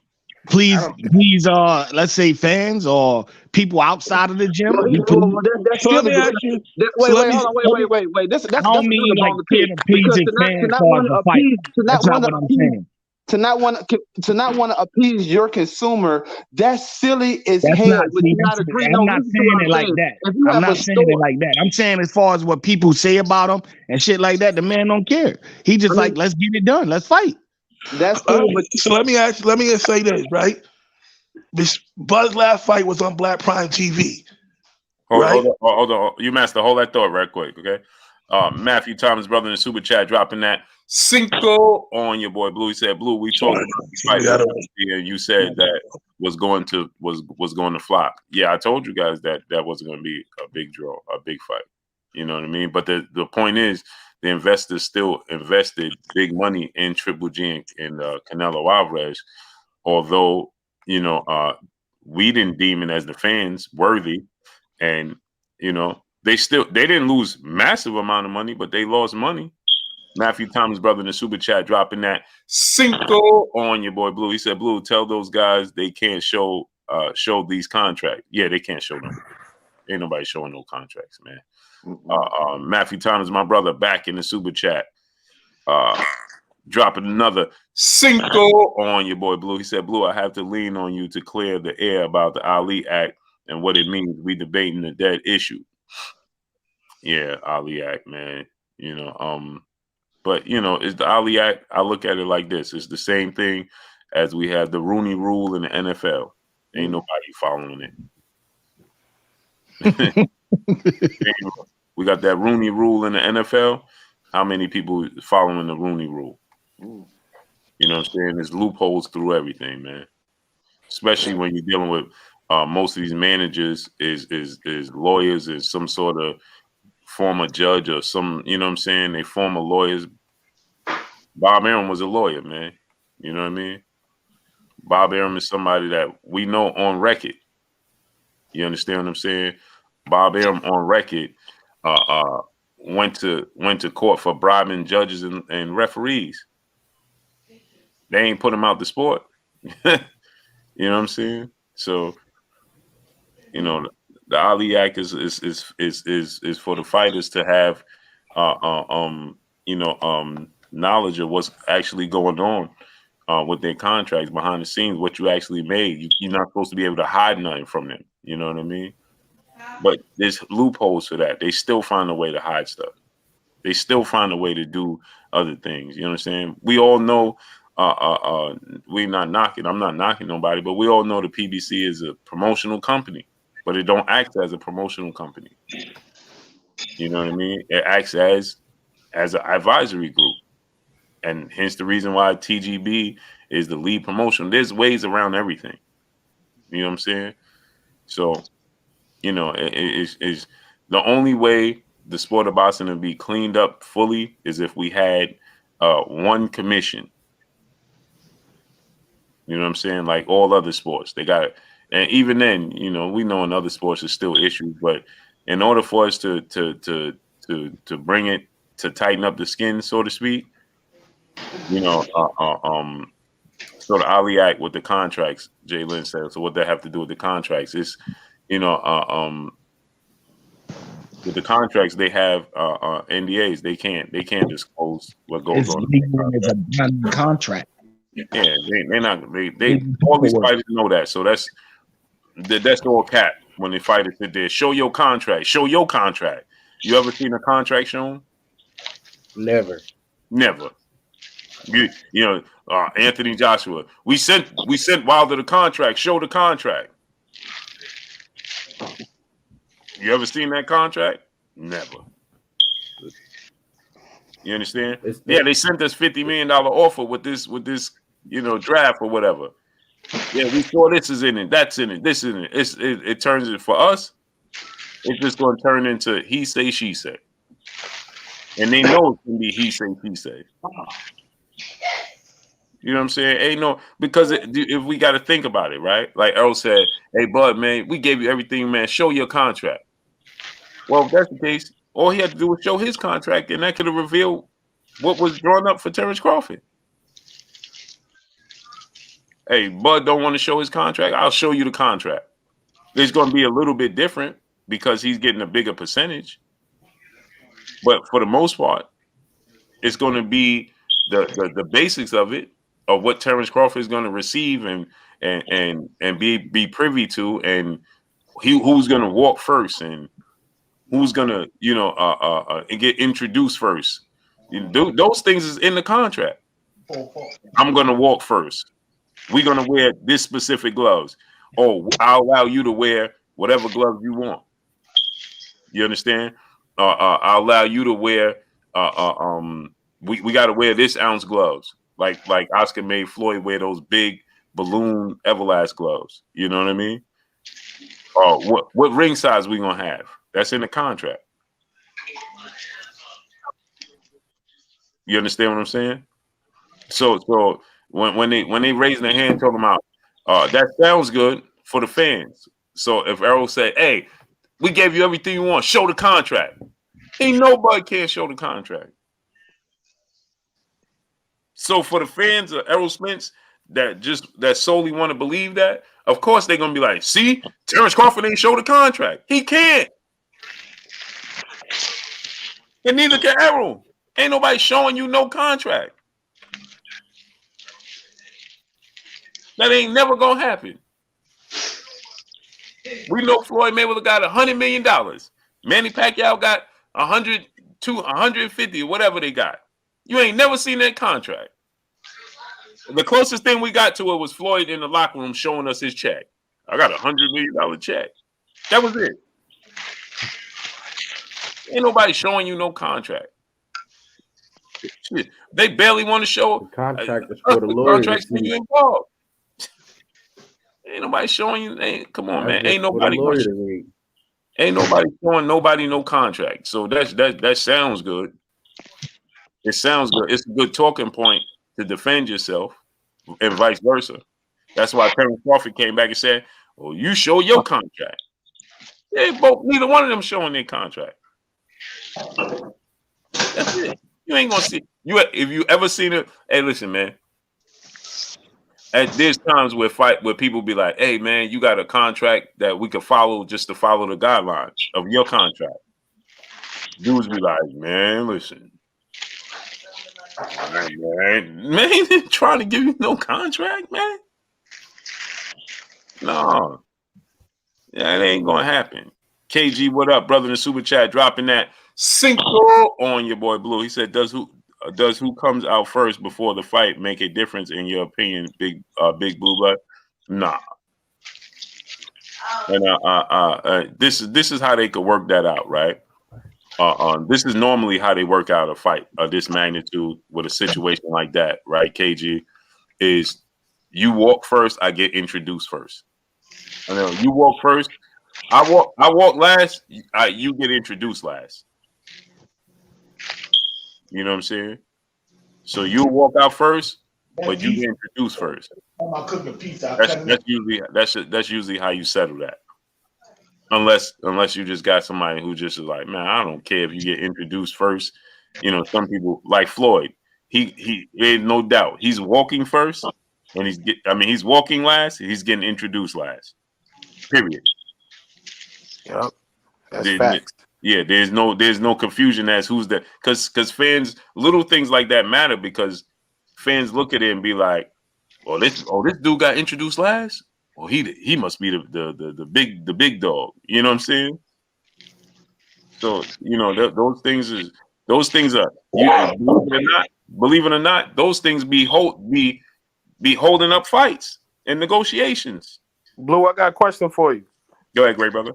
let's say fans or people outside of the gym. That's So still let me ask you. Wait, hold on. Wait. That's I don't mean like care to please his fans cause the fight. That's not what I'm saying. To not want to appease your consumer, that's silly as That's hell. not. Would you not agree? No, I'm not listen to saying what it I'm like saying. that. If you I'm have not a saying it store, like that. I'm saying as far as what people say about him and shit like that, the man don't care. He just like, let's get it done. Let's fight. That's cool. So let me just say this, right? This Bud's last fight was on Black Prime TV. Hold on. You master, hold that thought right quick, okay? Matthew Thomas, brother in the super chat, dropping that cinco on your boy Blue. He said, Blue, we talked about the fight and you said that was going to flop. Yeah, I told you guys that wasn't going to be a big draw, a big fight. You know what I mean? But the point is, the investors still invested big money in Triple G and Canelo Alvarez, although you know we didn't deem it as the fans worthy, and you know they didn't lose massive amount of money, but they lost money. Matthew Thomas, brother, in the super chat, dropping that Cinco on your boy Blue. He said, Blue, tell those guys they can't show these contracts. Yeah, they can't show them. Ain't nobody showing no contracts, man. Matthew Thomas, my brother, back in the super chat. Dropping another Cinco on your boy Blue. He said, Blue, I have to lean on you to clear the air about the Ali Act and what it means. We debating the dead issue. Yeah, Ali Act, man. But it's the Ali Act. I look at it like this: it's the same thing as we have the Rooney Rule in the NFL. Ain't nobody following it. We got that Rooney Rule in the NFL. How many people following the Rooney Rule? You know what I'm saying? There's loopholes through everything, man. Especially when you're dealing with most of these managers is lawyers, is some sort of former judge or some, you know what I'm saying? They former lawyers. Bob Arum was a lawyer, man. You know what I mean? Bob Arum is somebody that we know on record. You understand what I'm saying? Bob Arum on record went to court for bribing judges and referees. They ain't put him out the sport. You know what I'm saying? So, the Ali Act is for the fighters to have knowledge of what's actually going on with their contracts behind the scenes, what you actually made. You're not supposed to be able to hide nothing from them. You know what I mean? But there's loopholes for that. They still find a way to hide stuff. They still find a way to do other things. You know what I'm saying? We all know. We're not knocking. I'm not knocking nobody, but we all know the PBC is a promotional company, but it don't act as a promotional company. You know what I mean? It acts as an advisory group, and hence the reason why TGB is the lead promotion. There's ways around everything. You know what I'm saying? So, it's the only way the sport of boxing to be cleaned up fully is if we had one commission. You know what I'm saying? Like all other sports, they got it. And even then, we know in other sports there's still issues, but in order for us to bring it to tighten up the skin, so to speak, so the Ali Act with the contracts, Jay Lynn said. So what they have to do with the contracts is, with the contracts they have NDAs. They can't disclose what goes on. It's a binding contract. Yeah, they're not. They all these fighters know that. So that's all cap. When the fighters sit there, show your contract. Show your contract. You ever seen a contract shown? Never. Anthony Joshua. We sent Wilder the contract. Show the contract. You ever seen that contract? Never. You understand? Yeah, they sent us $50 million offer with this draft or whatever. Yeah, we saw this is in it, that's in it, this is in it. It turns it for us. It's just going to turn into he say, she say, and they know it's going to be he say, she say. You know what I'm saying? Ain't no, because if we got to think about it, right? Like Errol said, "Hey, Bud, man, we gave you everything, man. Show your contract." Well, if that's the case, all he had to do was show his contract, and that could have revealed what was drawn up for Terrence Crawford. Hey, Bud don't want to show his contract. I'll show you the contract. It's going to be a little bit different because he's getting a bigger percentage. But for the most part, it's going to be the basics of it, of what Terrence Crawford is going to receive and be privy to, and who's going to walk first and who's going to get introduced first. Those things is in the contract. I'm going to walk first. We're going to wear this specific gloves. Oh, I'll allow you to wear whatever gloves you want. You understand? I'll allow you to wear. We got to wear this ounce gloves, like Oscar made Floyd wear those big balloon Everlast gloves. You know what I mean? What ring size we gonna have? That's in the contract. You understand what I'm saying? So when they raise their hand talking about that sounds good for the fans. So if Errol said, "Hey, we gave you everything you want. Show the contract." Ain't nobody can show the contract. So for the fans of Errol Spence that solely want to believe that, of course they're gonna be like, see, Terrence Crawford ain't show the contract. He can't. And neither can Errol. Ain't nobody showing you no contract. That ain't never gonna happen. We know Floyd Mayweather got $100 million. Manny Pacquiao got 100, 150, whatever they got. You ain't never seen that contract. The closest thing we got to it was Floyd in the locker room showing us his check. I got $100 million check. That was it. Ain't nobody showing you no contract. Shit, they barely want to show the contract is for the lawyer. Contracts when you involved. Ain't nobody showing you. Come on, man. Ain't nobody showing nobody no contract. So that sounds good. It sounds good. It's a good talking point to defend yourself, and vice versa. That's why Terrence Crawford came back and said, "Well, you show your contract." Neither one of them showing their contract. That's it. You ain't gonna see if you ever seen it. Hey, listen, man. There's times where people be like, "Hey, man, you got a contract that we could follow just to follow the guidelines of your contract." Dudes be like, "Man, listen, man, he didn't try to give you no contract, man. No, yeah, it ain't gonna happen." KG, what up, brother? In the super chat, dropping that Cinco on your boy Blue. He said, "Does who comes out first before the fight make a difference in your opinion, big Blue Blood?" Nah. And this is how they could work that out, right? This is normally how they work out a fight of this magnitude with a situation like that, right? KG is you walk first, I get introduced first. I know you walk first, I walk last, you get introduced last. You know what I'm saying? So you walk out first, but you get introduced first. That's usually how you settle that. Unless you just got somebody who just is like, man, I don't care if you get introduced first. You know, some people like Floyd. He no doubt he's walking first, and he's walking last. He's getting introduced last. Period. Yep, that's facts. Yeah, there's no confusion as who's that, because fans, little things like that matter because fans look at it and be like, this dude got introduced last. Well, he must be the big dog. You know what I'm saying? So you know those things are believe it or not, those things be holding up fights and negotiations. Blue, I got a question for you. Go ahead, great brother.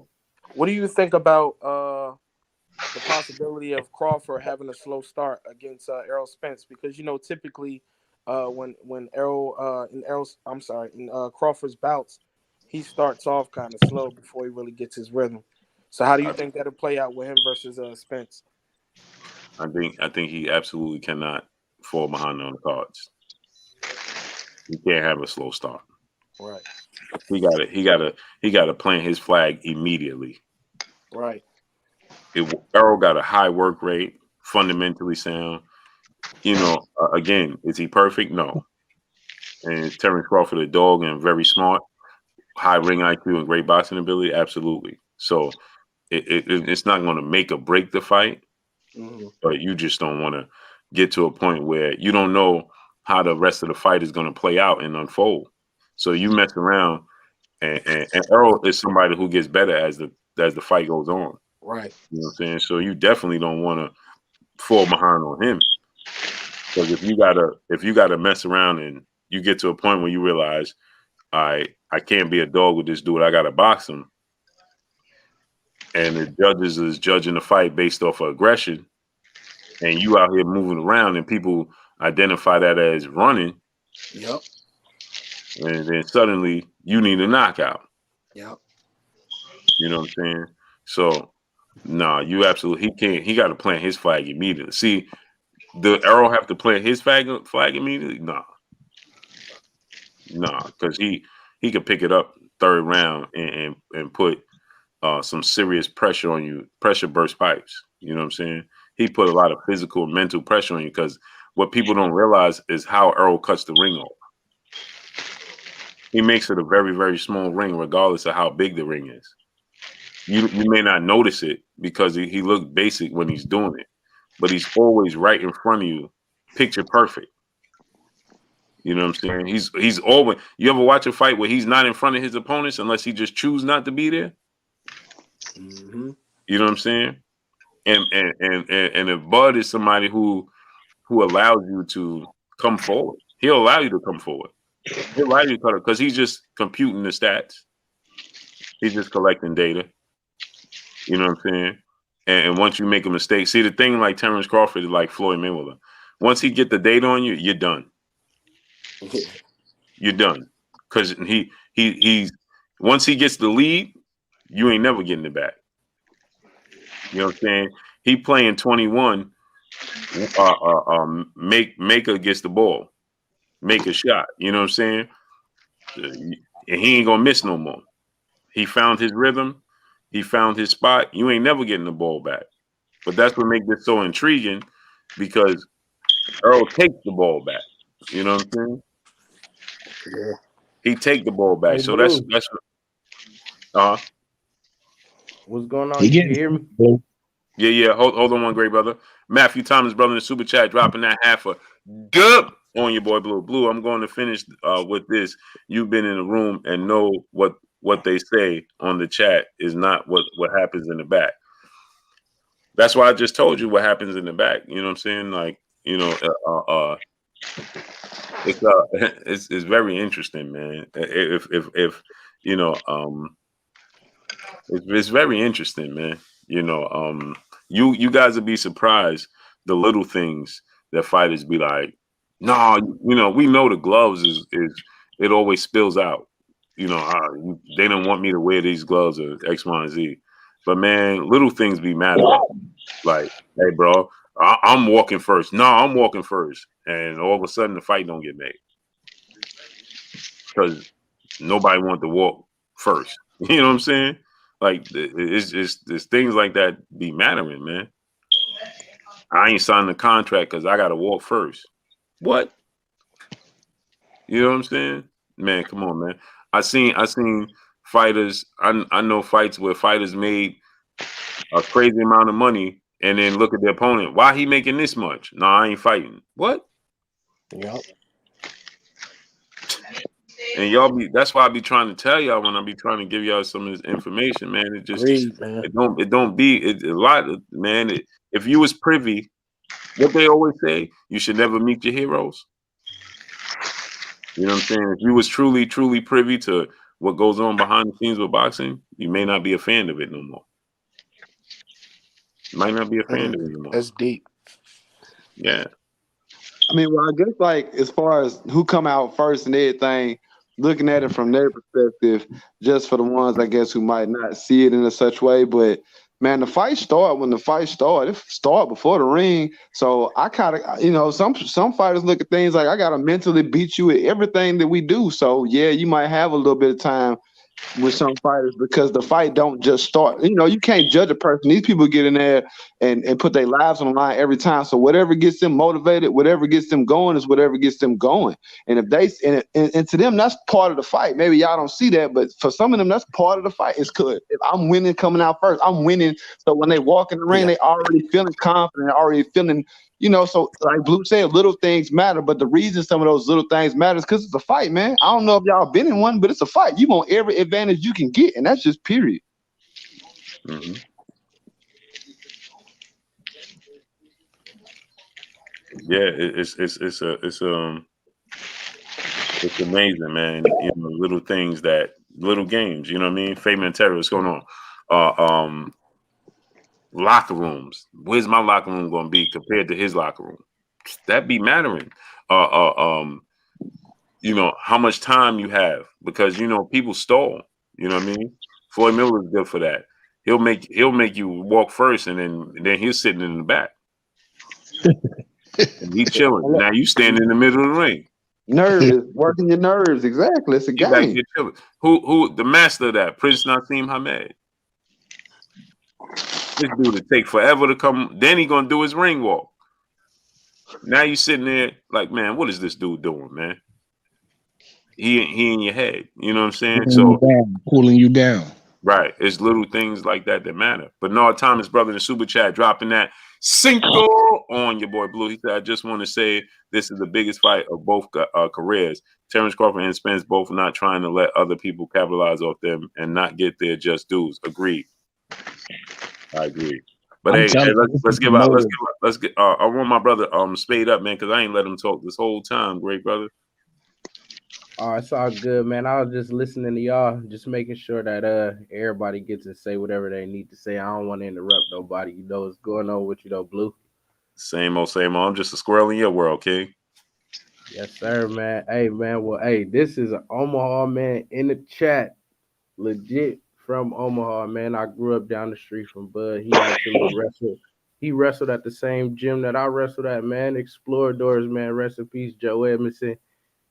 What do you think about the possibility of Crawford having a slow start against Errol Spence? Because typically when Errol in Crawford's bouts, he starts off kind of slow before he really gets his rhythm. So how do you think that'll play out with him versus Spence? I think he absolutely cannot fall behind on the cards. He can't have a slow start. Right. He got to plant his flag immediately. Right. Errol got a high work rate, fundamentally sound. Again, is he perfect? No. And is Terrence Crawford a dog and very smart, high ring IQ and great boxing ability? Absolutely. So it's not going to make or break the fight, but you just don't want to get to a point where you don't know how the rest of the fight is going to play out and unfold. So you mess around, and Errol is somebody who gets better as the fight goes on. Right. You know what I'm saying? So you definitely don't want to fall behind on him. Because if you gotta mess around and you get to a point where you realize I can't be a dog with this dude, I gotta box him. And the judges is judging the fight based off of aggression, and you out here moving around and people identify that as running. Yep. And then suddenly you need a knockout. Yep. You know what I'm saying? So you absolutely he got to plant his flag immediately. See, the Errol have to plant his flag immediately? Nah, because he could pick it up third round and put some serious pressure on you, pressure burst pipes. You know what I'm saying? He put a lot of physical and mental pressure on you because what people don't realize is how Errol cuts the ring off. He makes it a very, very small ring, regardless of how big the ring is. You may not notice it because he looks basic when he's doing it, but he's always right in front of you, picture perfect. You know what I'm saying? He's always. You ever watch a fight where he's not in front of his opponents unless he just choose not to be there? Mm-hmm. You know what I'm saying? And if Bud is somebody who allows you to come forward, he'll allow you to come forward. He'll allow you to cut it because he's just computing the stats. He's just collecting data. You know what I'm saying? And once you make a mistake, see the thing like Terrence Crawford is like Floyd Mayweather. Once he get the data on you, you're done. You're done. Because he's once he gets the lead, you ain't never getting it back. You know what I'm saying? He playing 21. Maker gets the ball, make a shot. You know what I'm saying? And he ain't gonna miss no more. He found his rhythm. He found his spot. You ain't never getting the ball back. But that's what makes it so intriguing because Errol takes the ball back. You know what I'm saying? Yeah. He take the ball back. Hey, So Blue. that's What's going on? He You can getting hear me? yeah. Hold on one great brother. Matthew Thomas, brother in the super chat, dropping that half a dub on your boy Blue. Blue, I'm going to finish with this. You've been in the room and know what they say on the chat is not what happens in the back. That's why I just told you what happens in the back. You know what I'm saying? Like, you know, it's very interesting, man. If you know, it's very interesting, man. You know, you guys would be surprised the little things that fighters be like, no, you know, we know the gloves is it always spills out. You know, they don't want me to wear these gloves or X, Y, and Z. But man, little things be mattering. Like, hey, bro, I'm walking first. No, I'm walking first, and all of a sudden the fight don't get made because nobody wanted to walk first. You know what I'm saying? Like, it's things like that be mattering, man. I ain't signed the contract because I got to walk first. What? You know what I'm saying? Man, come on, man. I seen fighters. I know fights where fighters made a crazy amount of money and then look at their opponent. Why he making this much? No, I ain't fighting. What? Yep. And y'all that's why I be trying to tell y'all when I be trying to give y'all some of this information, man. It just Agreed, man. it don't be a lot of, man. If you was privy, what they always say, you should never meet your heroes. You know what I'm saying? If you was truly privy to what goes on behind the scenes with boxing, you may not be a fan of it no more. You might not be a fan of it no more. That's deep. Yeah. I mean, well, I guess like as far as who come out first and everything, looking at it from their perspective, just for the ones I guess who might not see it in a such way, but man, the fight start when the fight start. It start before the ring. So I kind of, you know, some fighters look at things like I gotta mentally beat you at everything that we do. So yeah, you might have a little bit of time with some fighters because the fight don't just start. You know, you can't judge a person. These people get in there and put their lives on the line every time. So whatever gets them motivated, whatever gets them going is whatever gets them going. And if they and to them, that's part of the fight. Maybe y'all don't see that, but for some of them, that's part of the fight. It's good. If I'm winning coming out first, I'm winning. So when they walk in the ring, they already feeling confident, already feeling, you know, so like Blue said, little things matter, but the reason some of those little things matter is because it's a fight, man. I don't know if y'all been in one, but it's a fight. You want every advantage you can get, and that's just period. Mm-hmm. Yeah, it's amazing, man. You know, little things little games. You know what I mean? Faye Montero, what's going on? Locker rooms. Where's my locker room going to be compared to his locker room? That be mattering. You know, how much time you have because, you know, people stall. You know what I mean? Floyd Miller is good for that. He'll make you walk first and then he's sitting in the back. And he's chilling. Now you stand in the middle of the ring. Nerves, working your nerves. Exactly. It's a game. Who the master of that? Prince Nassim Hamed. This dude would take forever to come. Then he gonna do his ring walk. Now you sitting there like, man, what is this dude doing, man? He in your head. You know what I'm saying? So Cooling you down. right, it's little things like that that matter. But no, Thomas brother in the super chat dropping that cinco on your boy Blue. He said, I just want to say this is the biggest fight of both careers. Terrence Crawford and Spence both not trying to let other people capitalize off them and not get their just dues. Agreed. I agree. But hey, let's get. I want my brother Spade up, man, because I ain't let him talk this whole time. Great brother. Oh, it's all good, man. I was just listening to y'all, just making sure that everybody gets to say whatever they need to say. I don't want to interrupt nobody. You know what's going on with you, though, Blue. Same old, same old. I'm just a squirrel in your world, King. Yes, sir, man. Hey, man. Well, hey, this is an Omaha man in the chat, legit from Omaha, man. I grew up down the street from Bud. He actually wrestled. He wrestled at the same gym that I wrestled at, man. Exploradors, man. Rest in peace, Joe Edmondson.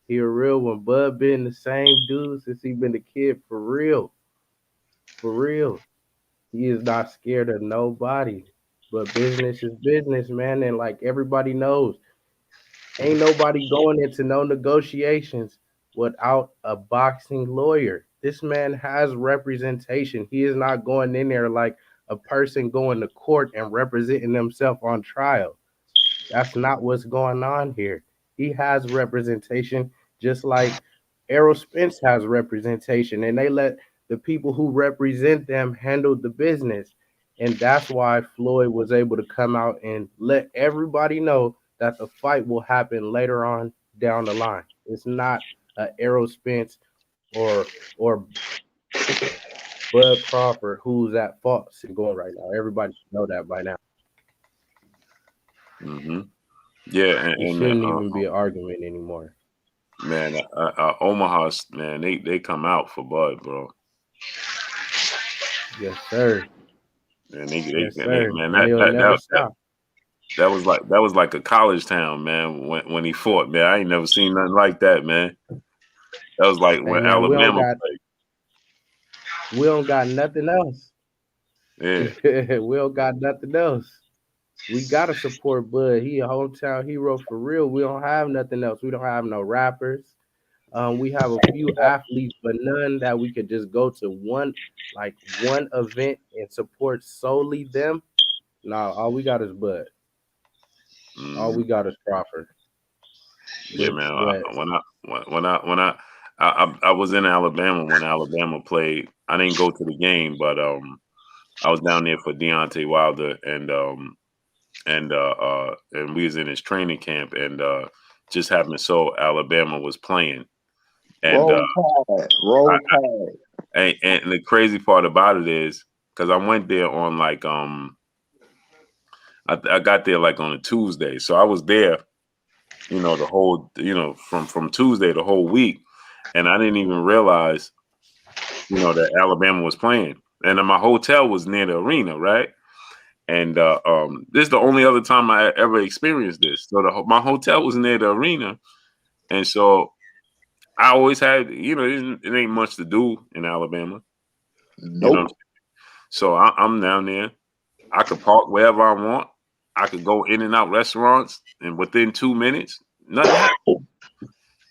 He a real one. Bud been the same dude since he been a kid, for real. For real. He is not scared of nobody. But business is business, man. And like everybody knows, ain't nobody going into no negotiations without a boxing lawyer. This man has representation. He is not going in there like a person going to court and representing himself on trial. That's not what's going on here. He has representation, just like Errol Spence has representation, and they let the people who represent them handle the business. And that's why Floyd was able to come out and let everybody know that the fight will happen later on down the line. It's not a Errol Spence or Bud Crawford who's at fault going right now. Everybody should know that by now. Mm-hmm. Yeah, it shouldn't even be an argument anymore. Man, Omaha, man, they come out for Bud, bro. Yes, sir. Man, yes, sir. man, that was like a college town, man. When he fought, man, I ain't never seen nothing like that, man. That was like when Alabama played. We don't got nothing else. Yeah, we don't got nothing else. We gotta support Bud. He a hometown hero for real. We don't have nothing else. We don't have no rappers. We have a few athletes, but none that we could just go to one event and support solely them. No, all we got is Bud. All we got is Crawford. Yeah, man. I was in Alabama when Alabama played. I didn't go to the game, but I was down there for Deontay Wilder, and we was in his training camp, and just happened so Alabama was playing, and roll tide. And the crazy part about it is because I went there on like I got there like on a Tuesday, so I was there, the whole from Tuesday the whole week, and I didn't even realize that Alabama was playing, and my hotel was near the arena, right? And this is the only other time I ever experienced this. So my hotel was near the arena, and so I always had, it ain't much to do in Alabama. Nope. So I'm down there. I could park wherever I want. I could go in and out restaurants, and within 2 minutes, nothing happened.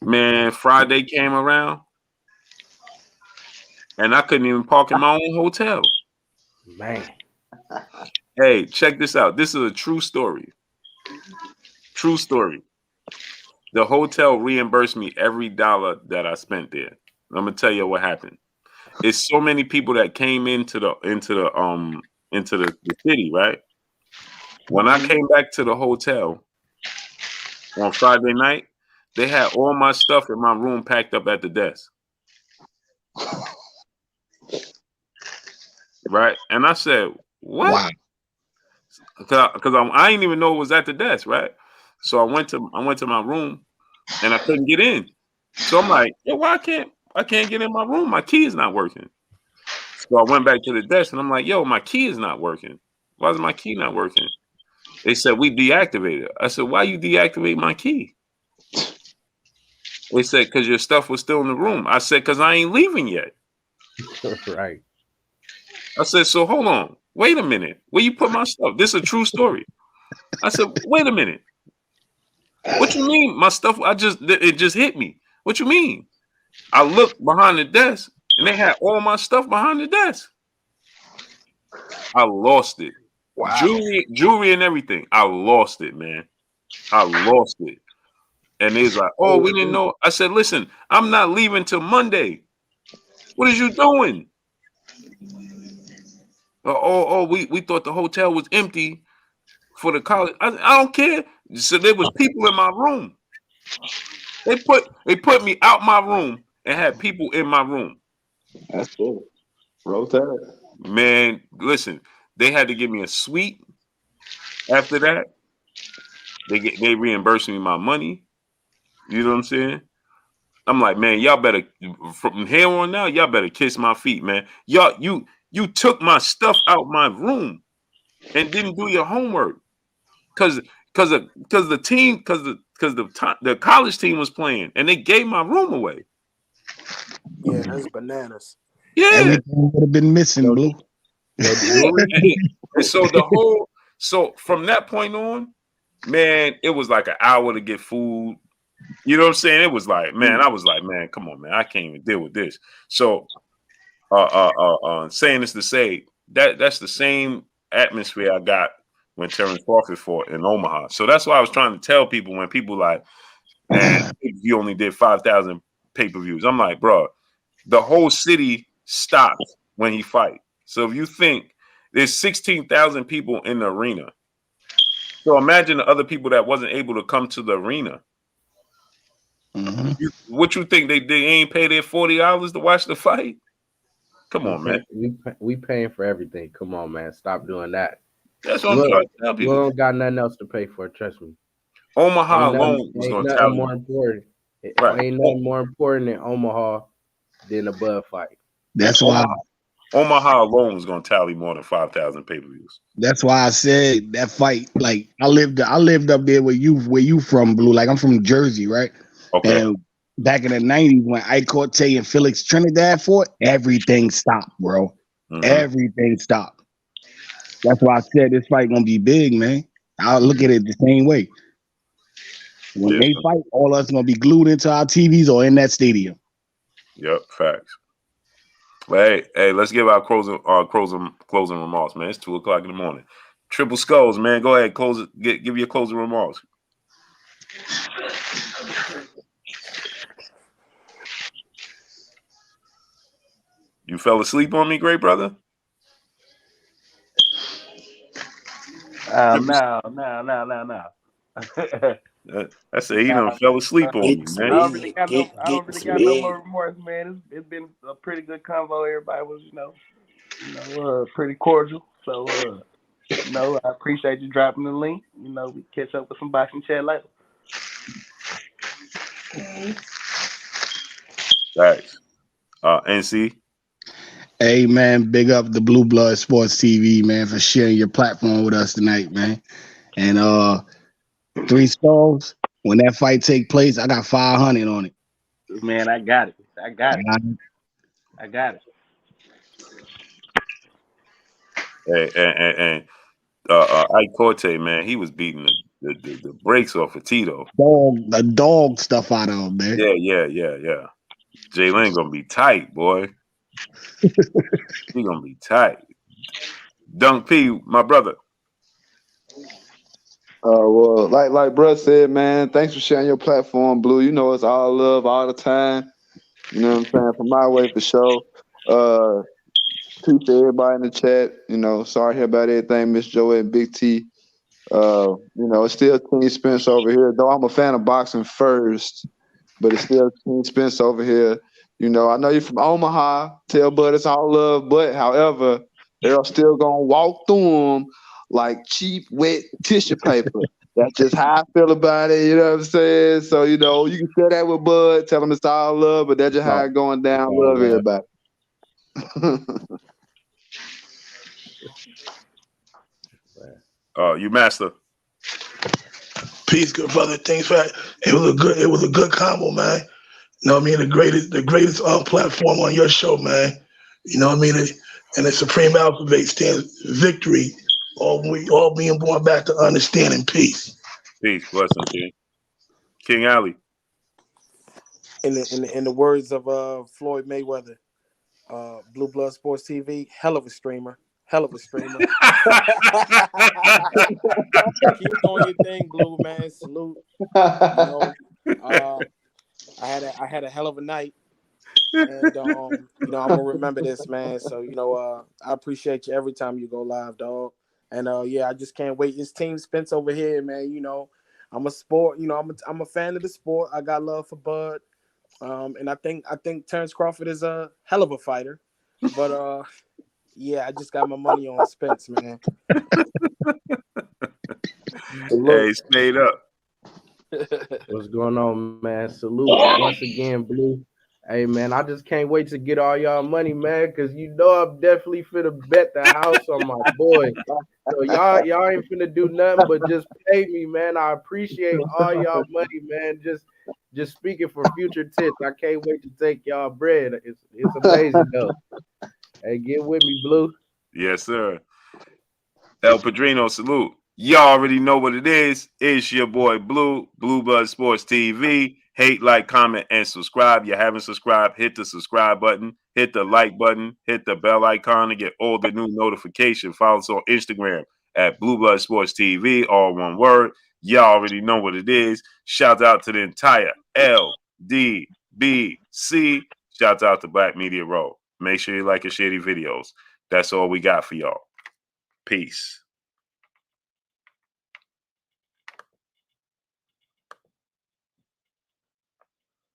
Man, Friday came around, and I couldn't even park in my own hotel. Man. Hey, check this out. This is a true story. True story. The hotel reimbursed me every dollar that I spent there. I'm gonna tell you what happened. It's so many people that came into the city, right? When I came back to the hotel on Friday night, they had all my stuff in my room packed up at the desk. Right? And I said, what? Wow. Because I didn't even know it was at the desk, right? So I went to my room and I couldn't get in. So I'm like, yo, why I can't get in my room? My key is not working. So I went back to the desk and I'm like, yo, my key is not working. Why is my key not working? They said we deactivated it. I said, why you deactivate my key? They said, because your stuff was still in the room. I said, because I ain't leaving yet. Right. I said, so hold on. Wait a minute. Where you put my stuff? This is a true story. I said, wait a minute. What you mean? My stuff, it just hit me. What you mean? I looked behind the desk and they had all my stuff behind the desk. I lost it. Wow. Jewelry and everything. I lost it, man. I lost it. And they was like, oh, we didn't know. I said, listen, I'm not leaving till Monday. What is you doing? We thought the hotel was empty for the college. I don't care. So there was people in my room. They put me out my room and had people in my room. That's cool. Rotate. Man, listen, they had to give me a suite. After that, they reimbursed me my money. You know what I'm saying? I'm like, man, y'all better from here on now, y'all better kiss my feet, man. Y'all, you took my stuff out my room and didn't do your homework because the college team was playing and they gave my room away. Yeah, that's bananas. Yeah, everything would have been missing, Blue. And so from that point on, man, it was like an hour to get food. You know what I'm saying? It was like, man, I was like, man, come on, man, I can't even deal with this. So, saying this to say that's the same atmosphere I got when Terrence Crawford fought in Omaha. So that's why I was trying to tell people when people like, man, you only did 5,000 pay-per-views. I'm like, bro, the whole city stopped when he fight. So if you think there's 16,000 people in the arena, so imagine the other people that wasn't able to come to the arena. Mm-hmm. What you think they ain't pay their $40 to watch the fight? Come on, man. We paying for everything. Come on, man. Stop doing that. That's what I'm trying to tell people. We don't got nothing else to pay for. Trust me. Omaha alone was going to tell you. Ain't nothing more important in Omaha than a Bud fight. That's why Omaha alone was going to tally more than 5,000 pay-per-views. That's why I said that fight. Like I lived up there where you from, Blue. Like I'm from Jersey, right? Okay. And back in the 90s when Ike Corte and Felix Trinidad fought, everything stopped, bro. Mm-hmm. Everything stopped. That's why I said this fight gonna be big, man. I'll look at it the same way. When they fight, all of us gonna be glued into our TVs or in that stadium. Yep, facts. Well, hey, let's give our closing remarks, man. It's 2:00 in the morning. Triple Skulls, man. Go ahead, close it. Give your closing remarks. You fell asleep on me, great brother? No. I said he done fell asleep on me, man. I don't really got no more remorse, man. It's been a pretty good convo. Everybody was, pretty cordial. So, I appreciate you dropping the link. We catch up with some boxing chat later. Thanks. NC. Hey man, big up the Blue Blood Sports TV, man, for sharing your platform with us tonight, man. And 3 Skulls, when that fight take place, I got 500 on it. Man, I got it. Hey, and Ike Corte, man, he was beating the brakes off of Tito. The dog stuff out of him, man. Yeah. Jalen gonna be tight, boy. He gonna be tight. Dunk P, my brother. Well, like Bruh said, man, thanks for sharing your platform, Blue. You know it's all love all the time. You know what I'm saying? From my way for sure. Peace to everybody in the chat. Sorry to hear about everything, Miss Joey and Big T. It's still Team Spence over here, though I'm a fan of boxing first, but it's still Team Spence over here. I know you're from Omaha. Tell Bud it's all love, but however, they're still gonna walk through them like cheap, wet tissue paper. That's just how I feel about it. You know what I'm saying? So you can share that with Bud. Tell him it's all love, but that's just how it's going down. Love everybody. You master. Peace, good brother. Thanks for that. It was a good combo, man. You know what I mean? The greatest platform on your show, man. You know what I mean? And the Supreme Alphabet stands victory. All being born back to understanding peace. Peace, blessing, G. King Ali. In the words of Floyd Mayweather, Blue Blood Sports TV, hell of a streamer. Keep doing your thing, Blue, man. Salute. I had a hell of a night. And I'm gonna remember this, man. So I appreciate you every time you go live, dog. And I just can't wait. It's Team Spence over here, man. I'm a sport. I'm a fan of the sport. I got love for Bud. And I think Terrence Crawford is a hell of a fighter. But I just got my money on Spence, man. Hey, stayed up. What's going on, man? Salute once again, Blue. Hey, man, I just can't wait to get all y'all money, man, because I'm definitely finna bet the house on my boy. So y'all ain't finna do nothing but just pay me, man. I appreciate all y'all money, man. Just speaking for future tips. I can't wait to take y'all bread. It's amazing, though. Hey, get with me, Blue. Yes, sir. El Padrino, salute. Y'all already know what it is. It's your boy Blue Blood Sports TV. Hate, like, comment, and subscribe. You haven't subscribed, hit the subscribe button, hit the like button, hit the bell icon to get all the new notifications. Follow us on Instagram at Blue Blood Sports TV, all one word. Y'all already know what it is. Shout out to the entire LDBC. Shout out to Black Media Row. Make sure you like and share these videos. That's all we got for y'all. Peace.